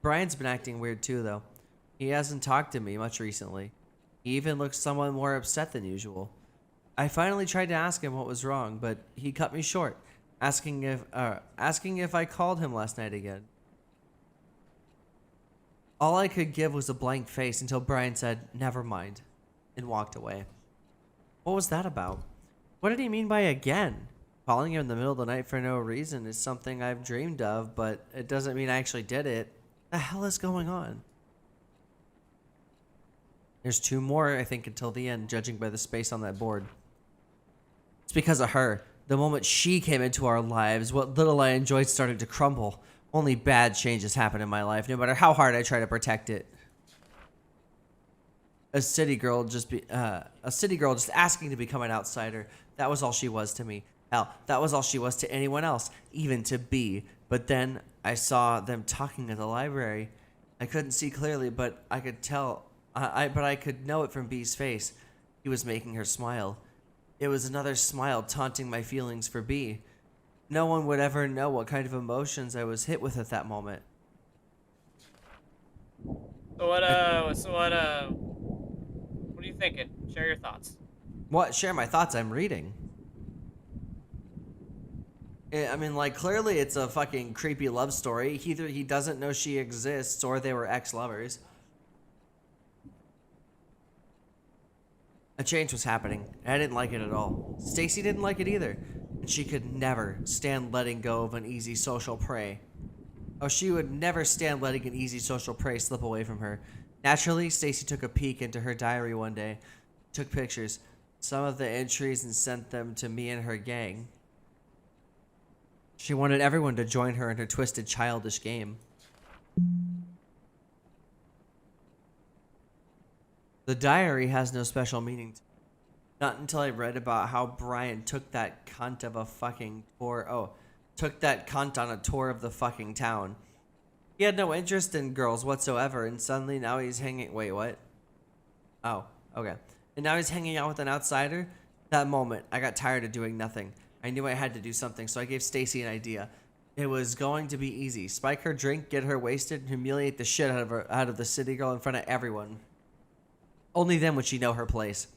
Brian's been acting weird too, though. He hasn't talked to me much recently. He even looks somewhat more upset than usual. I finally tried to ask him what was wrong, but he cut me short, asking if I called him last night again. All I could give was a blank face until Brian said, "Never mind," and walked away. What was that about? What did he mean by again? Calling him in the middle of the night for no reason is something I've dreamed of, but it doesn't mean I actually did it. What the hell is going on? There's two more, I think, until the end, judging by the space on that board. It's because of her. the moment she came into our lives, what little I enjoyed started to crumble. Only bad changes happen in my life, no matter how hard I try to protect it. A city girl just asking to become an outsider. That was all she was to me. Hell, that was all she was to anyone else, even to B. But then I saw them talking at the library. I couldn't see clearly, but I could tell. But I could know it from B's face. He was making her smile. It was another smile taunting my feelings for B. No one would ever know what kind of emotions I was hit with at that moment. So what are you thinking? Share your thoughts. What? Share my thoughts. I'm reading. I mean, like, clearly it's a fucking creepy love story. Either he doesn't know she exists or they were ex-lovers. A change was happening, and I didn't like it at all. Stacy didn't like it either, and she could never stand letting go of an easy social prey. Oh, she would never stand letting an easy social prey slip away from her. Naturally, Stacy took a peek into her diary one day, took pictures, some of the entries, and sent them to me and her gang. She wanted everyone to join her in her twisted, childish game. The diary has no special meaning to me. Not until I read about how Brian took that cunt of a fucking tour. Oh, took that cunt on a tour of the fucking town. He had no interest in girls whatsoever, and suddenly now he's hanging. Wait, what? Oh, okay. And now he's hanging out with an outsider? That moment, I got tired of doing nothing. I knew I had to do something, so I gave Stacy an idea. It was going to be easy. Spike her drink, get her wasted, and humiliate the shit out of the city girl in front of everyone. Only then would she know her place.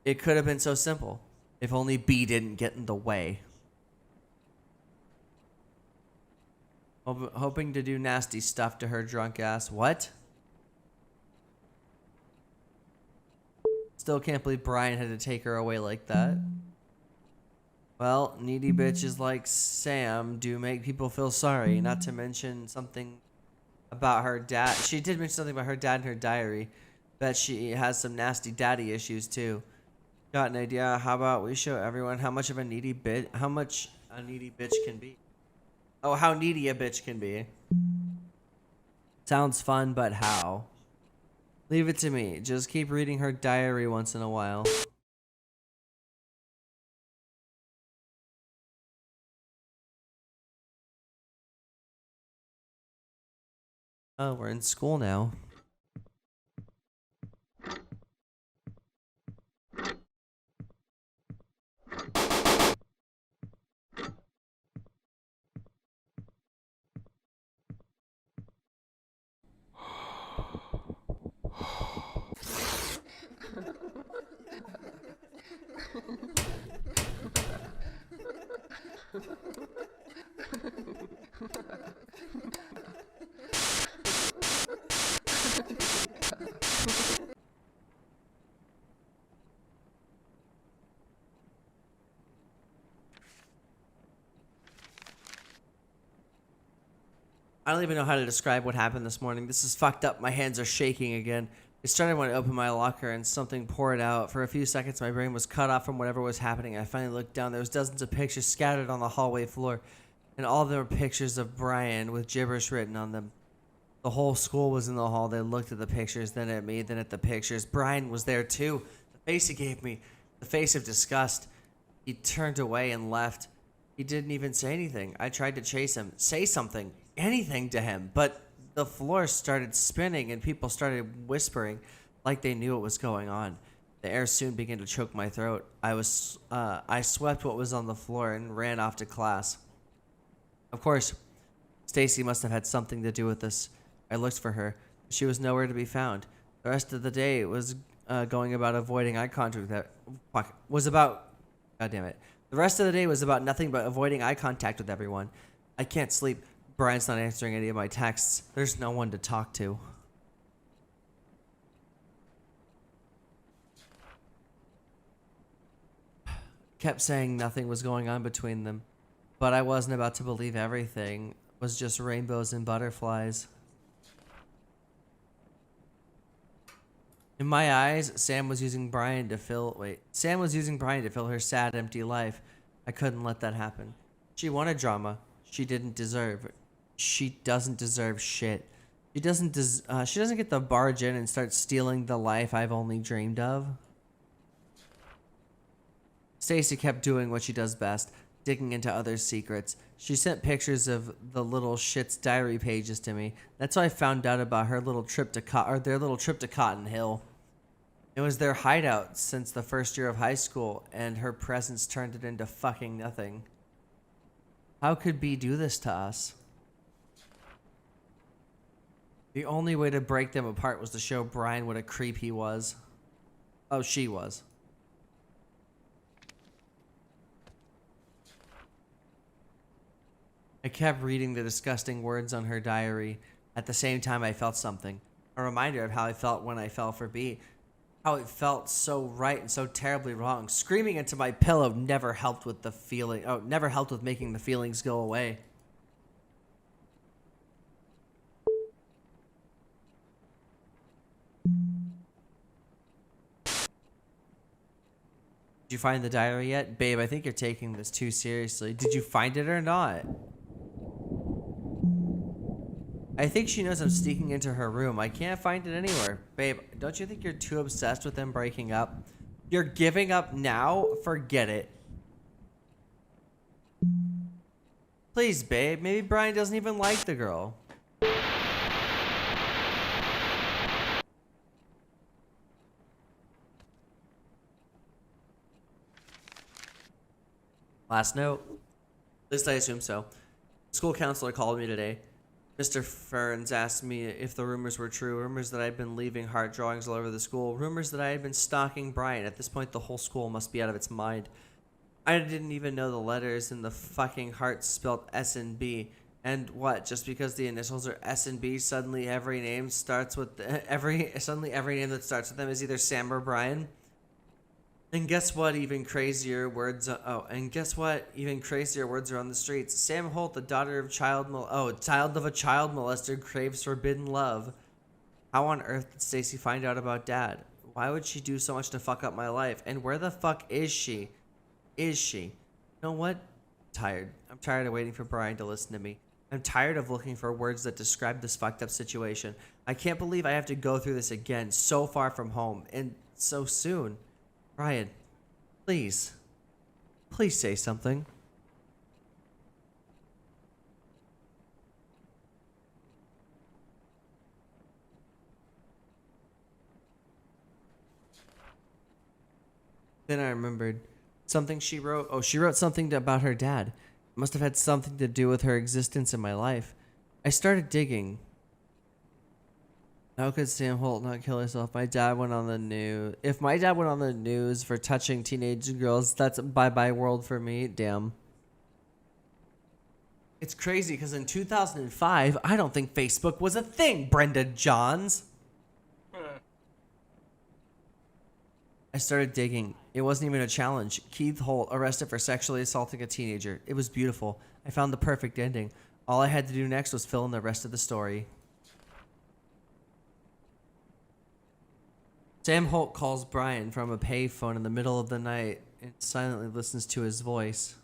It could have been so simple, if only B didn't get in the way. Hoping to do nasty stuff to her drunk ass. What? Still can't believe Brian had to take her away like that. Well, needy bitches like Sam do make people feel sorry, not to mention something about her dad. She did mention something about her dad in her diary. Bet she has some nasty daddy issues too. Got an idea? How about we show everyone how much a needy bitch can be? Oh, how needy a bitch can be. Sounds fun, but how? Leave it to me. Just keep reading her diary once in a while. Oh, we're in school now. I don't even know how to describe what happened this morning. This is fucked up. My hands are shaking again. It started when I opened my locker and something poured out. For a few seconds, my brain was cut off from whatever was happening. I finally looked down. There was dozens of pictures scattered on the hallway floor, and all of them were pictures of Brian with gibberish written on them. The whole school was in the hall. They looked at the pictures, then at me, then at the pictures. Brian was there too. The face he gave me, the face of disgust. He turned away and left. He didn't even say anything. I tried to chase him, say something, anything to him, but the floor started spinning and people started whispering like they knew what was going on. The air soon began to choke my throat. I swept what was on the floor and ran off to class. Of course, Stacy must have had something to do with this. I looked for her. She was nowhere to be found. The rest of the day was going about avoiding eye contact. God damn it. The rest of the day was about nothing but avoiding eye contact with everyone. I can't sleep. Brian's not answering any of my texts. There's no one to talk to. Kept saying nothing was going on between them, but I wasn't about to believe everything was just rainbows and butterflies. In my eyes, Sam was using Brian to fill her sad, empty life. I couldn't let that happen. She wanted drama. She didn't deserve. She doesn't deserve shit. She doesn't get to barge in and start stealing the life I've only dreamed of. Stacy kept doing what she does best, digging into others' secrets. She sent pictures of the little shit's diary pages to me. That's how I found out about her little trip to their little trip to Cotton Hill. It was their hideout since the first year of high school, and her presence turned it into fucking nothing. How could B do this to us? The only way to break them apart was to show Brian what a creep he was. Oh, she was. I kept reading the disgusting words on her diary. At the same time, I felt something. A reminder of how I felt when I fell for B. How it felt so right and so terribly wrong. Screaming into my pillow never helped with the feeling. Oh, never helped with making the feelings go away. Did you find the diary yet? Babe, I think you're taking this too seriously. Did you find it or not? I think she knows I'm sneaking into her room. I can't find it anywhere. Babe, don't you think you're too obsessed with them breaking up? You're giving up now? Forget it. Please, babe. Maybe Brian doesn't even like the girl. Last note. At least I assume so. School counselor called me today. Mr. Ferns asked me if the rumors were true. Rumors that I'd been leaving heart drawings all over the school. Rumors that I had been stalking Brian. At this point, the whole school must be out of its mind. I didn't even know the letters in the fucking heart spelled S and B. And what? Just because the initials are S and B, suddenly every name starts with suddenly every name that starts with them is either Sam or Brian. And guess what? Even crazier words. Even crazier words are on the streets. Sam Holt, the daughter of child of a child molester, craves forbidden love. How on earth did Stacy find out about Dad? Why would she do so much to fuck up my life? And where the fuck is she? You know what? I'm tired of waiting for Brian to listen to me. I'm tired of looking for words that describe this fucked up situation. I can't believe I have to go through this again, so far from home and so soon. Brian, please say something. Then I remembered something she wrote. Oh, she wrote something about her dad. It must have had something to do with her existence in my life. I started digging. How could Sam Holt not kill herself? My dad went on the news. If my dad went on the news for touching teenage girls, that's a bye-bye world for me. Damn. It's crazy because in 2005, I don't think Facebook was a thing, Brenda Johns. I started digging. It wasn't even a challenge. Keith Holt arrested for sexually assaulting a teenager. It was beautiful. I found the perfect ending. All I had to do next was fill in the rest of the story. Sam Holt calls Brian from a payphone in the middle of the night and silently listens to his voice.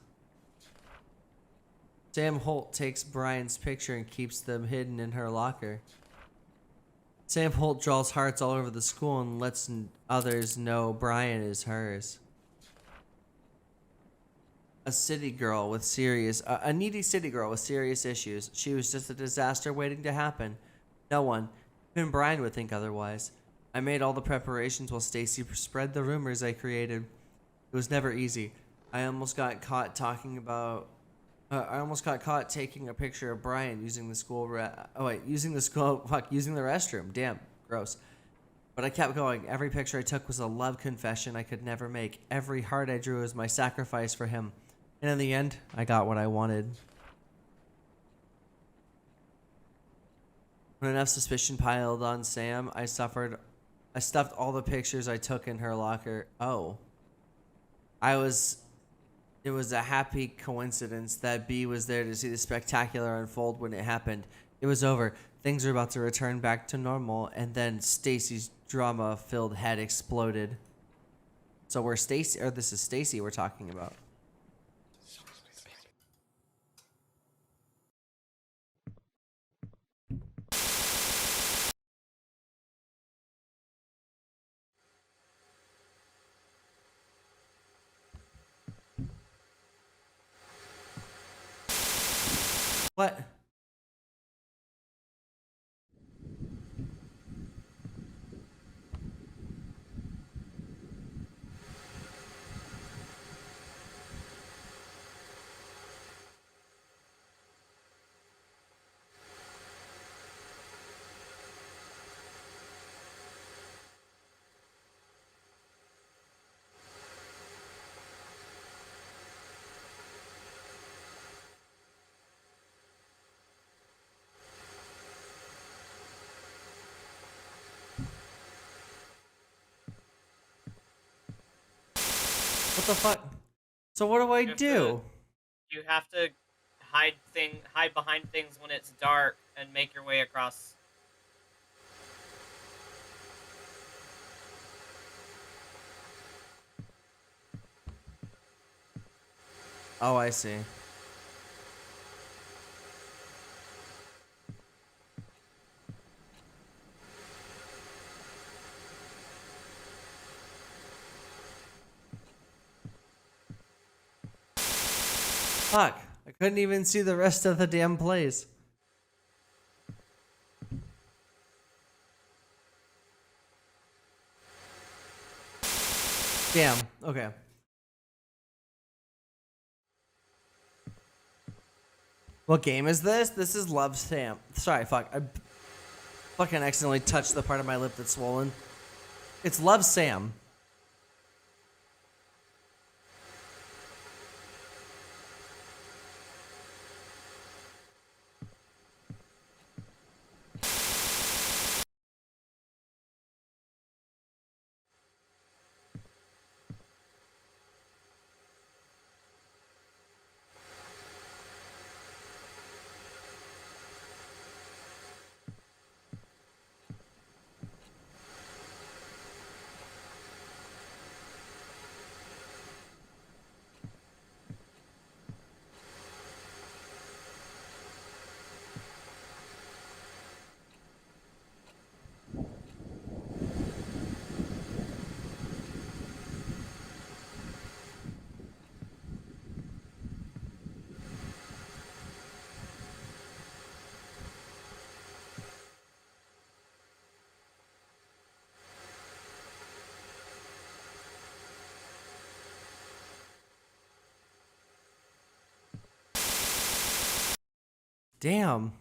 Sam Holt takes Brian's picture and keeps them hidden in her locker. Sam Holt draws hearts all over the school and lets others know Brian is hers. A needy city girl with serious issues. She was just a disaster waiting to happen. No one, even Brian, would think otherwise. I made all the preparations while Stacy spread the rumors I created. It was never easy. I almost got caught taking a picture of Brian using the restroom. Damn, gross. But I kept going. Every picture I took was a love confession I could never make. Every heart I drew was my sacrifice for him. And in the end, I got what I wanted. When enough suspicion piled on Sam, I stuffed all the pictures I took in her locker. Oh. It was a happy coincidence that B was there to see the spectacular unfold when it happened. It was over. Things were about to return back to normal, and then Stacy's drama-filled head exploded. So this is Stacy we're talking about. What? What the fuck? So what do I You have do? You have to hide behind things when it's dark and make your way across. Oh, I see. Fuck. I couldn't even see the rest of the damn place. Damn. Okay. What game is this? This is Love Sam. Sorry, fuck. I fucking accidentally touched the part of my lip that's swollen. It's Love Sam. Damn.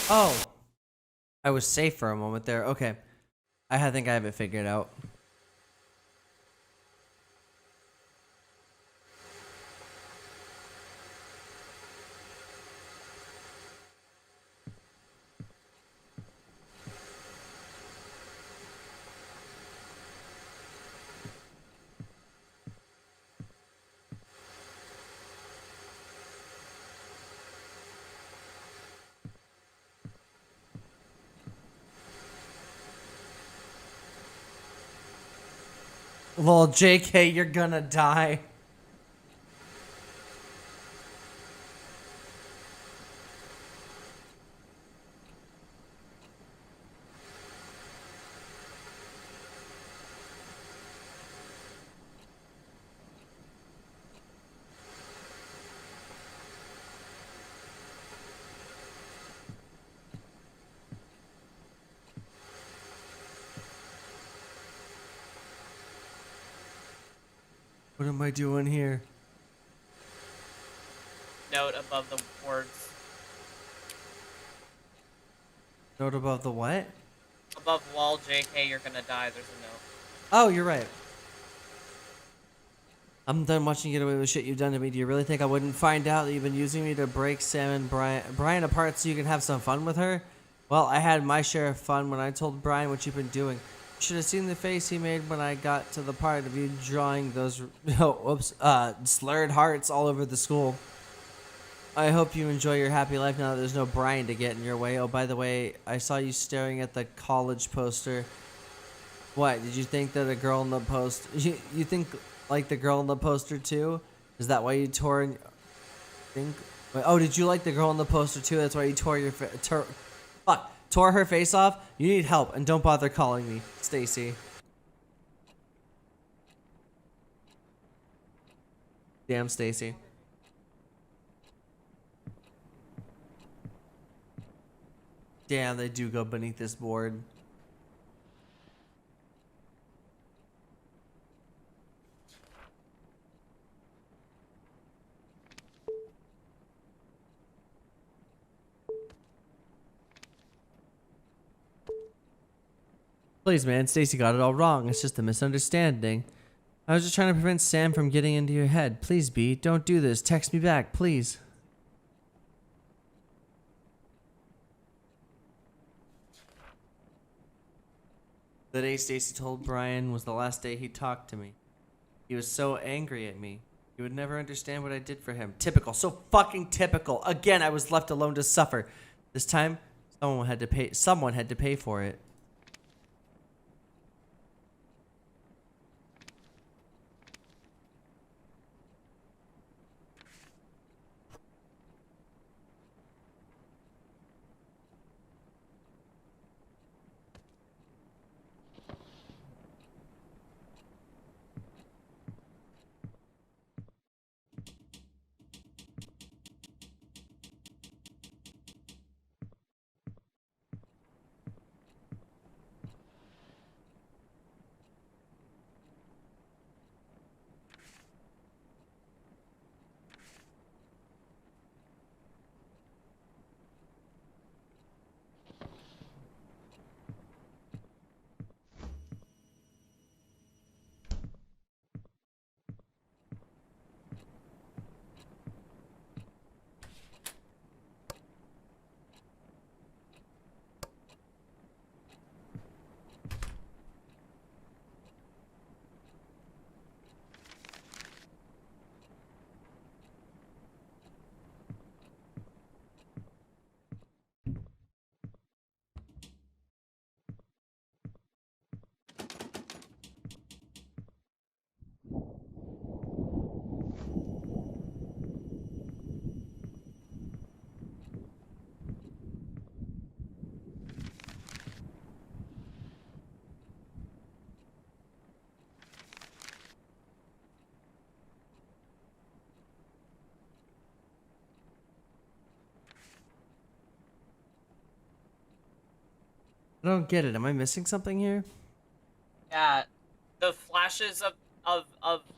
Oh. I was safe for a moment there. Okay. I think I have it figured out. Lol, JK, you're gonna die. What am I doing here? Note above the words. Note above the what? Above wall, JK, you're gonna die. There's a note. Oh, you're right. I'm done watching you get away with shit you've done to me. Do you really think I wouldn't find out that you've been using me to break Sam and Brian apart so you can have some fun with her? Well, I had my share of fun when I told Brian what you've been doing. You should have seen the face he made when I got to the part of you drawing those slurred hearts all over the school. I hope you enjoy your happy life now that there's no Brian to get in your way. Oh, by the way, I saw you staring at the college poster. What, did you think that a girl in the post... You think like the girl in the poster too? Is that why you tore... Wait, oh, did you like the girl in the poster too? That's why you tore your... Tore her face off? You need help, and don't bother calling me, Stacy. Damn, Stacy. Damn, they do go beneath this board. Please, man, Stacy got it all wrong. It's just a misunderstanding. I was just trying to prevent Sam from getting into your head. Please, B, don't do this. Text me back, please. The day Stacy told Brian was the last day he talked to me. He was so angry at me. He would never understand what I did for him. Typical. So fucking typical. Again, I was left alone to suffer. This time, someone had to pay for it. I don't get it. Am I missing something here? Yeah, the flashes of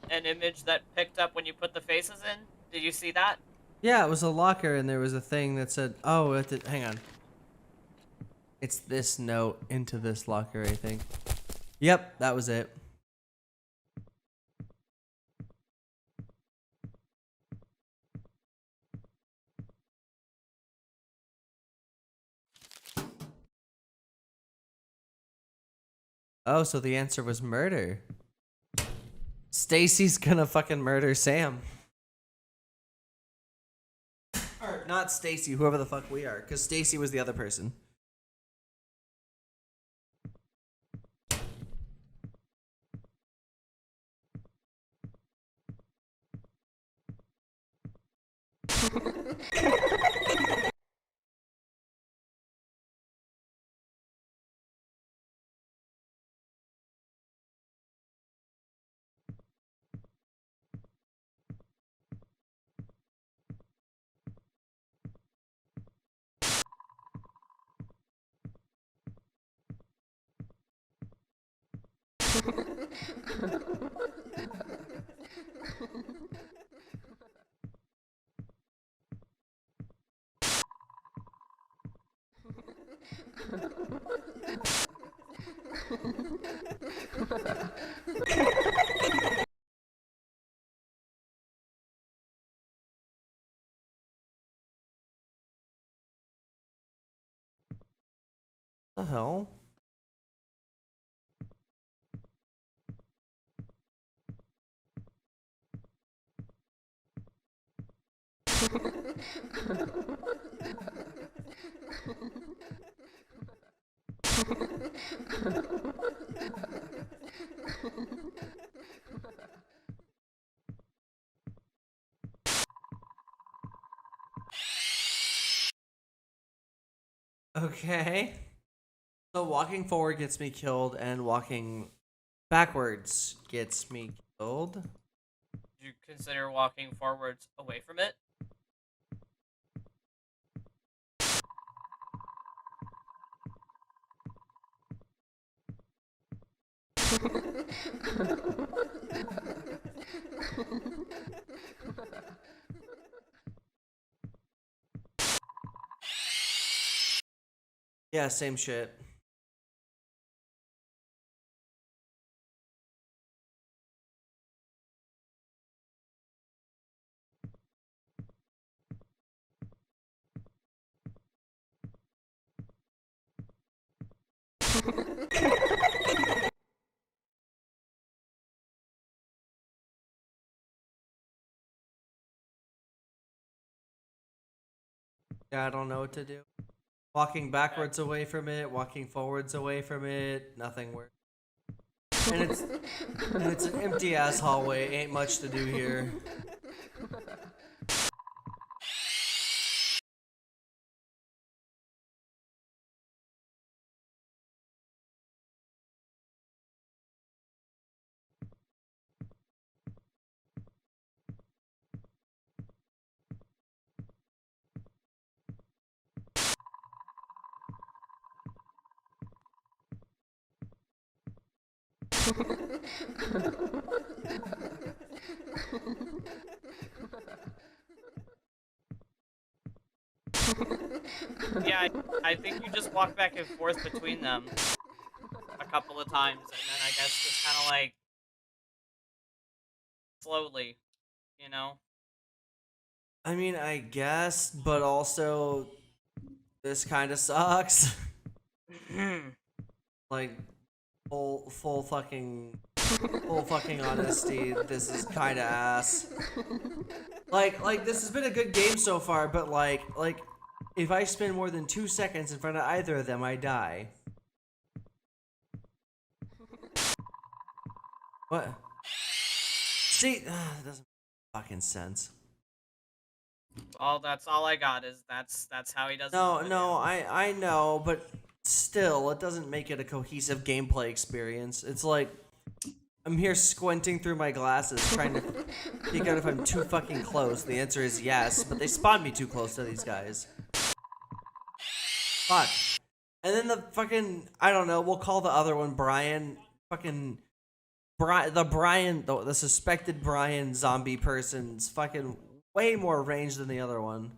an image that picked up when you put the faces in. Did you see that? Yeah, it was a locker and there was a thing that said, oh, hang on. It's this note into this locker, I think. Yep, that was it. Oh, so the answer was murder. Stacy's gonna fucking murder Sam. Or not Stacy, whoever the fuck we are, because Stacy was the other person. The hell? Okay. So walking forward gets me killed, and walking backwards gets me killed. Did you consider walking forwards away from it? Yeah, same shit. Yeah, I don't know what to do. Walking backwards away from it, walking forwards away from it, nothing works. And it's an empty ass hallway, ain't much to do here. Yeah, I think you just walk back and forth between them a couple of times, and then I guess just kind of like slowly, you know? I mean, I guess, but also this kind of sucks. Like full fucking honesty, this is kind of ass. Like this has been a good game so far, but like if I spend more than 2 seconds in front of either of them, I die. What? See, that doesn't make fucking sense. That's all I got is that's how he does it. No, in the no, video. I know, but still, it doesn't make it a cohesive gameplay experience. It's like I'm here squinting through my glasses, trying to figure out if I'm too fucking close. The answer is yes, but they spawned me too close to these guys. Fuck. And then the fucking, I don't know, we'll call the other one Brian. Fucking the suspected Brian zombie person's fucking way more range than the other one.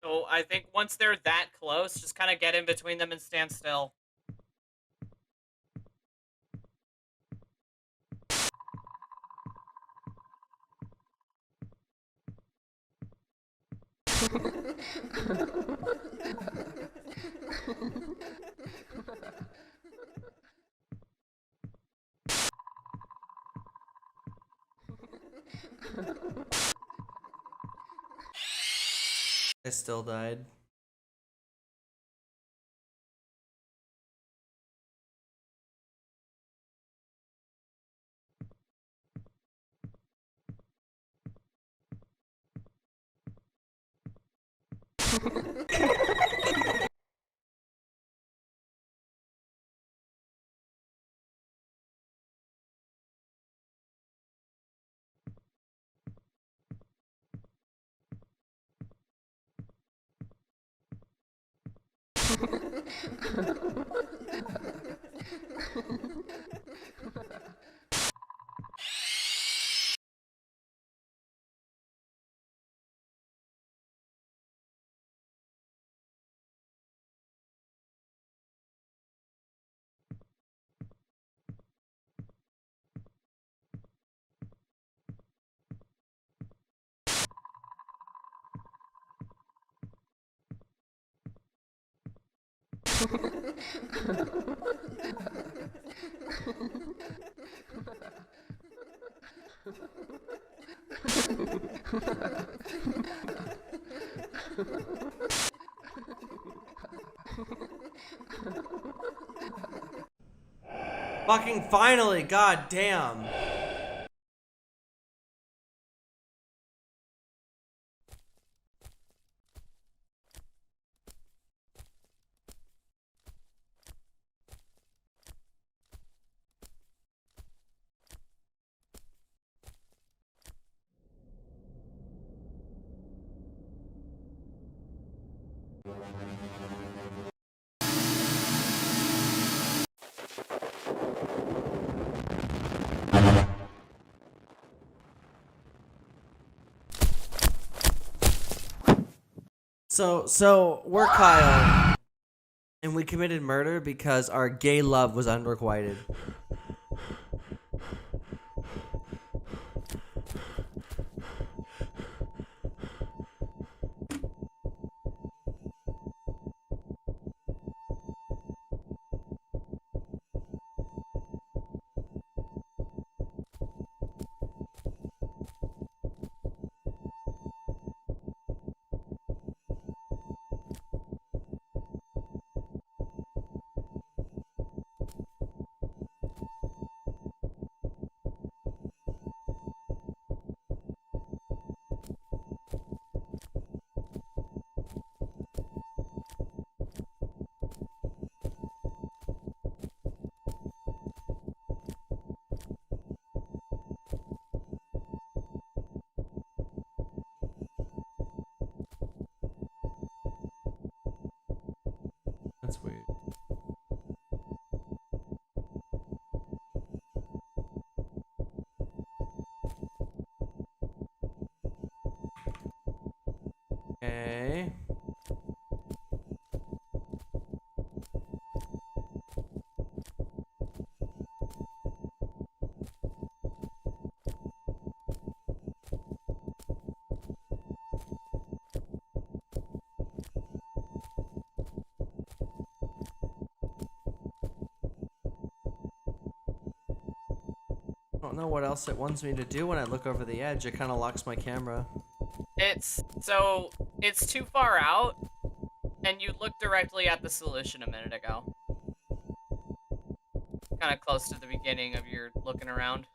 So I think once they're that close, just kind of get in between them and stand still. I still died. Fucking finally, god damn. So we're Kyle, and we committed murder because our gay love was unrequited. That's weird. Okay. I don't know what else it wants me to do when I look over the edge. It kind of locks my camera. It's too far out, and you looked directly at the solution a minute ago. Kind of close to the beginning of your looking around.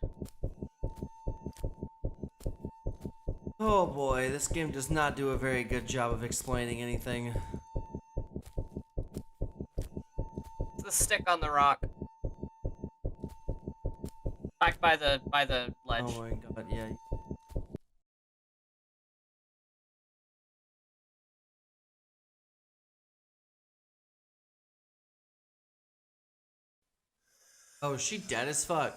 Oh boy, this game does not do a very good job of explaining anything. It's the stick on the rock. Back by the ledge. Oh my god, yeah. Oh, is she dead as fuck?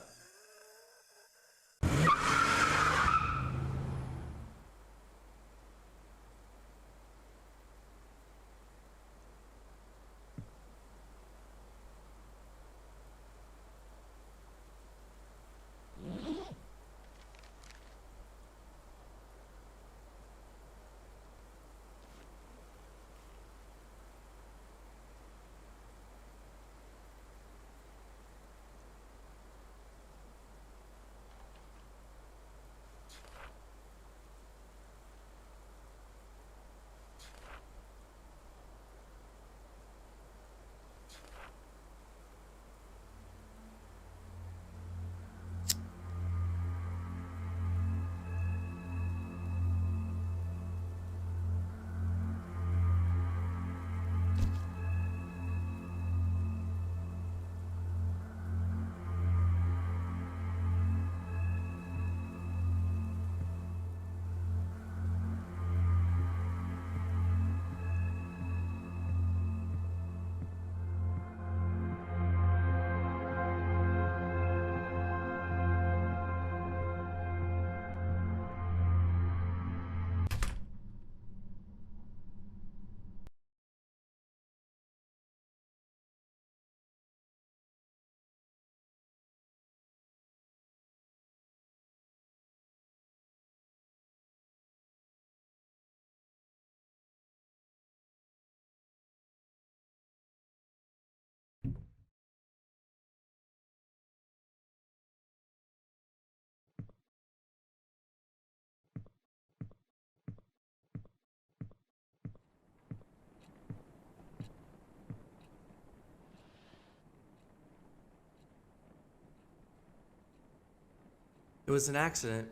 It was an accident.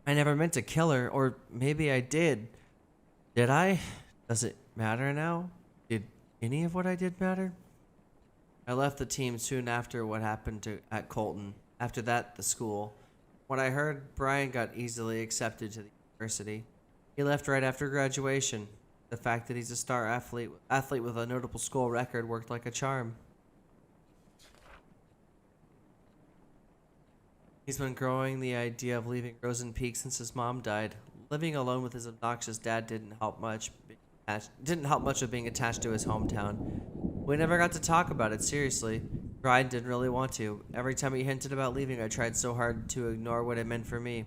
I never meant to kill her, or maybe I did. Did I? Does it matter now? Did any of what I did matter? I left the team soon after what happened at Colton. After that, the school. When I heard Brian got easily accepted to the university, he left right after graduation. The fact that he's a star athlete with a notable school record worked like a charm. He's been growing the idea of leaving Rosen Peak since his mom died. Living alone with his obnoxious dad didn't help much with being attached to his hometown. We never got to talk about it seriously. Brian didn't really want to. Every time he hinted about leaving, I tried so hard to ignore what it meant for me.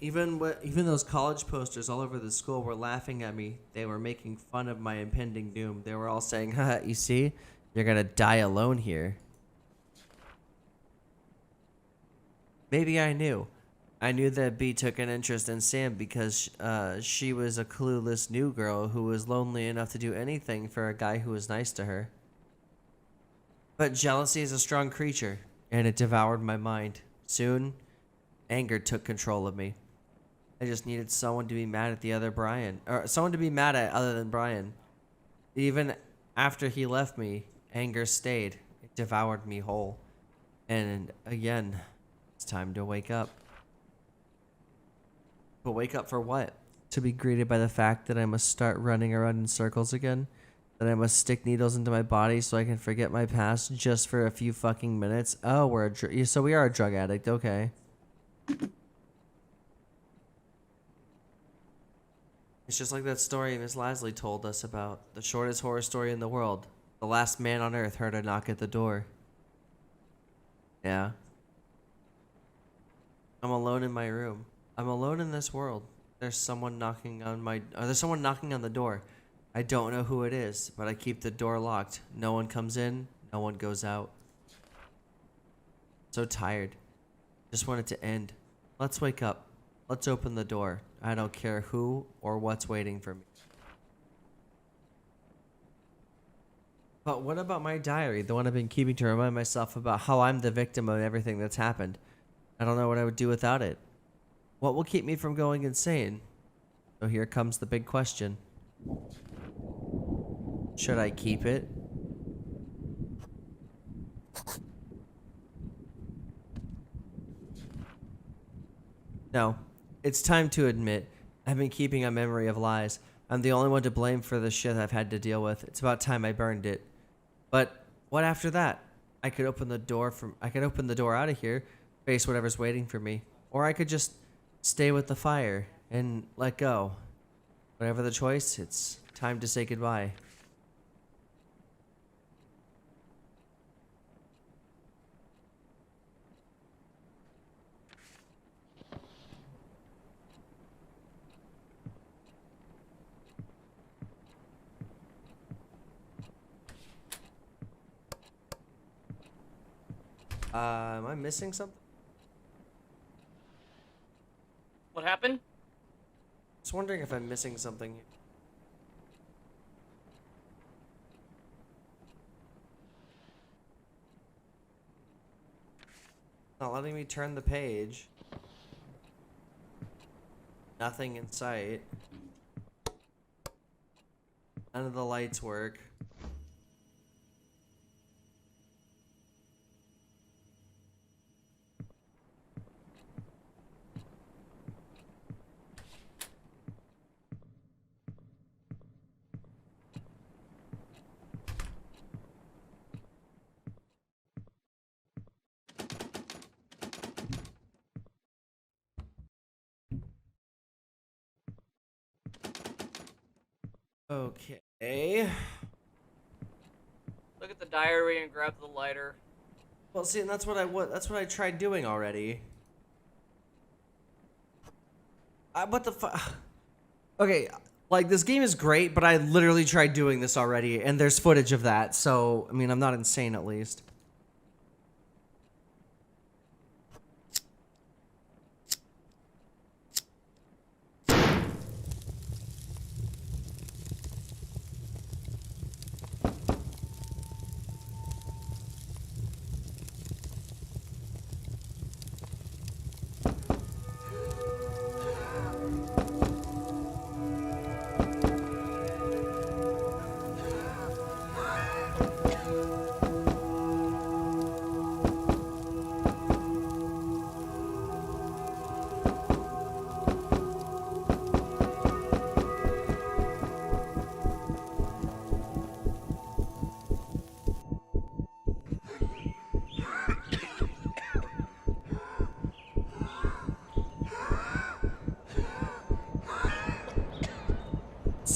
Even those college posters all over the school were laughing at me. They were making fun of my impending doom. They were all saying, "Haha, you see? You're gonna die alone here." Maybe I knew. I knew that B took an interest in Sam because she was a clueless new girl who was lonely enough to do anything for a guy who was nice to her. But jealousy is a strong creature, and it devoured my mind. Soon, anger took control of me. I just needed someone to be mad at someone to be mad at other than Brian. Even after he left me, anger stayed. It devoured me whole. And again, it's time to wake up. But wake up for what? To be greeted by the fact that I must start running around in circles again? That I must stick needles into my body so I can forget my past just for a few fucking minutes? Oh, so we are a drug addict, okay. It's just like that story Miss Lasley told us about. The shortest horror story in the world. The last man on earth heard a knock at the door. Yeah. I'm alone in my room. I'm alone in this world. There's someone knocking on the door. I don't know who it is, but I keep the door locked. No one comes in, no one goes out. So tired. Just want it to end. Let's wake up. Let's open the door. I don't care who or what's waiting for me. But what about my diary, the one I've been keeping to remind myself about how I'm the victim of everything that's happened? I don't know what I would do without it. What will keep me from going insane? So here comes the big question. Should I keep it? No. It's time to admit, I've been keeping a memory of lies. I'm the only one to blame for the shit I've had to deal with. It's about time I burned it. But what after that? I could open the door out of here, face whatever's waiting for me. Or I could just stay with the fire and let go. Whatever the choice, it's time to say goodbye. Am I missing something? What happened? Just wondering if I'm missing something. Not letting me turn the page. Nothing in sight. None of the lights work. Okay. Look at the diary and grab the lighter. Well, see, and that's what I tried doing already. What the fuck? Okay, like this game is great, but I literally tried doing this already, and there's footage of that. So, I mean, I'm not insane at least.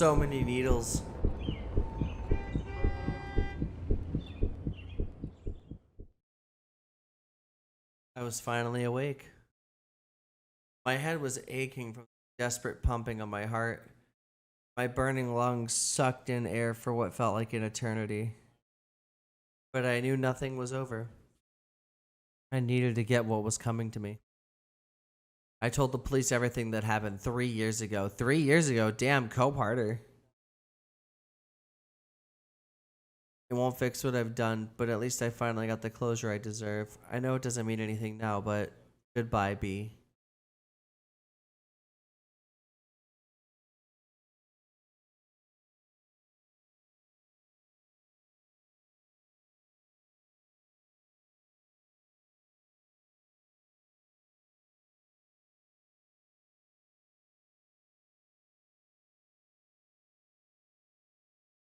So many needles. I was finally awake. My head was aching from the desperate pumping of my heart. My burning lungs sucked in air for what felt like an eternity. But I knew nothing was over. I needed to get what was coming to me. I told the police everything that happened 3 years ago. 3 years ago? Damn, cope harder. It won't fix what I've done, but at least I finally got the closure I deserve. I know it doesn't mean anything now, but goodbye, B.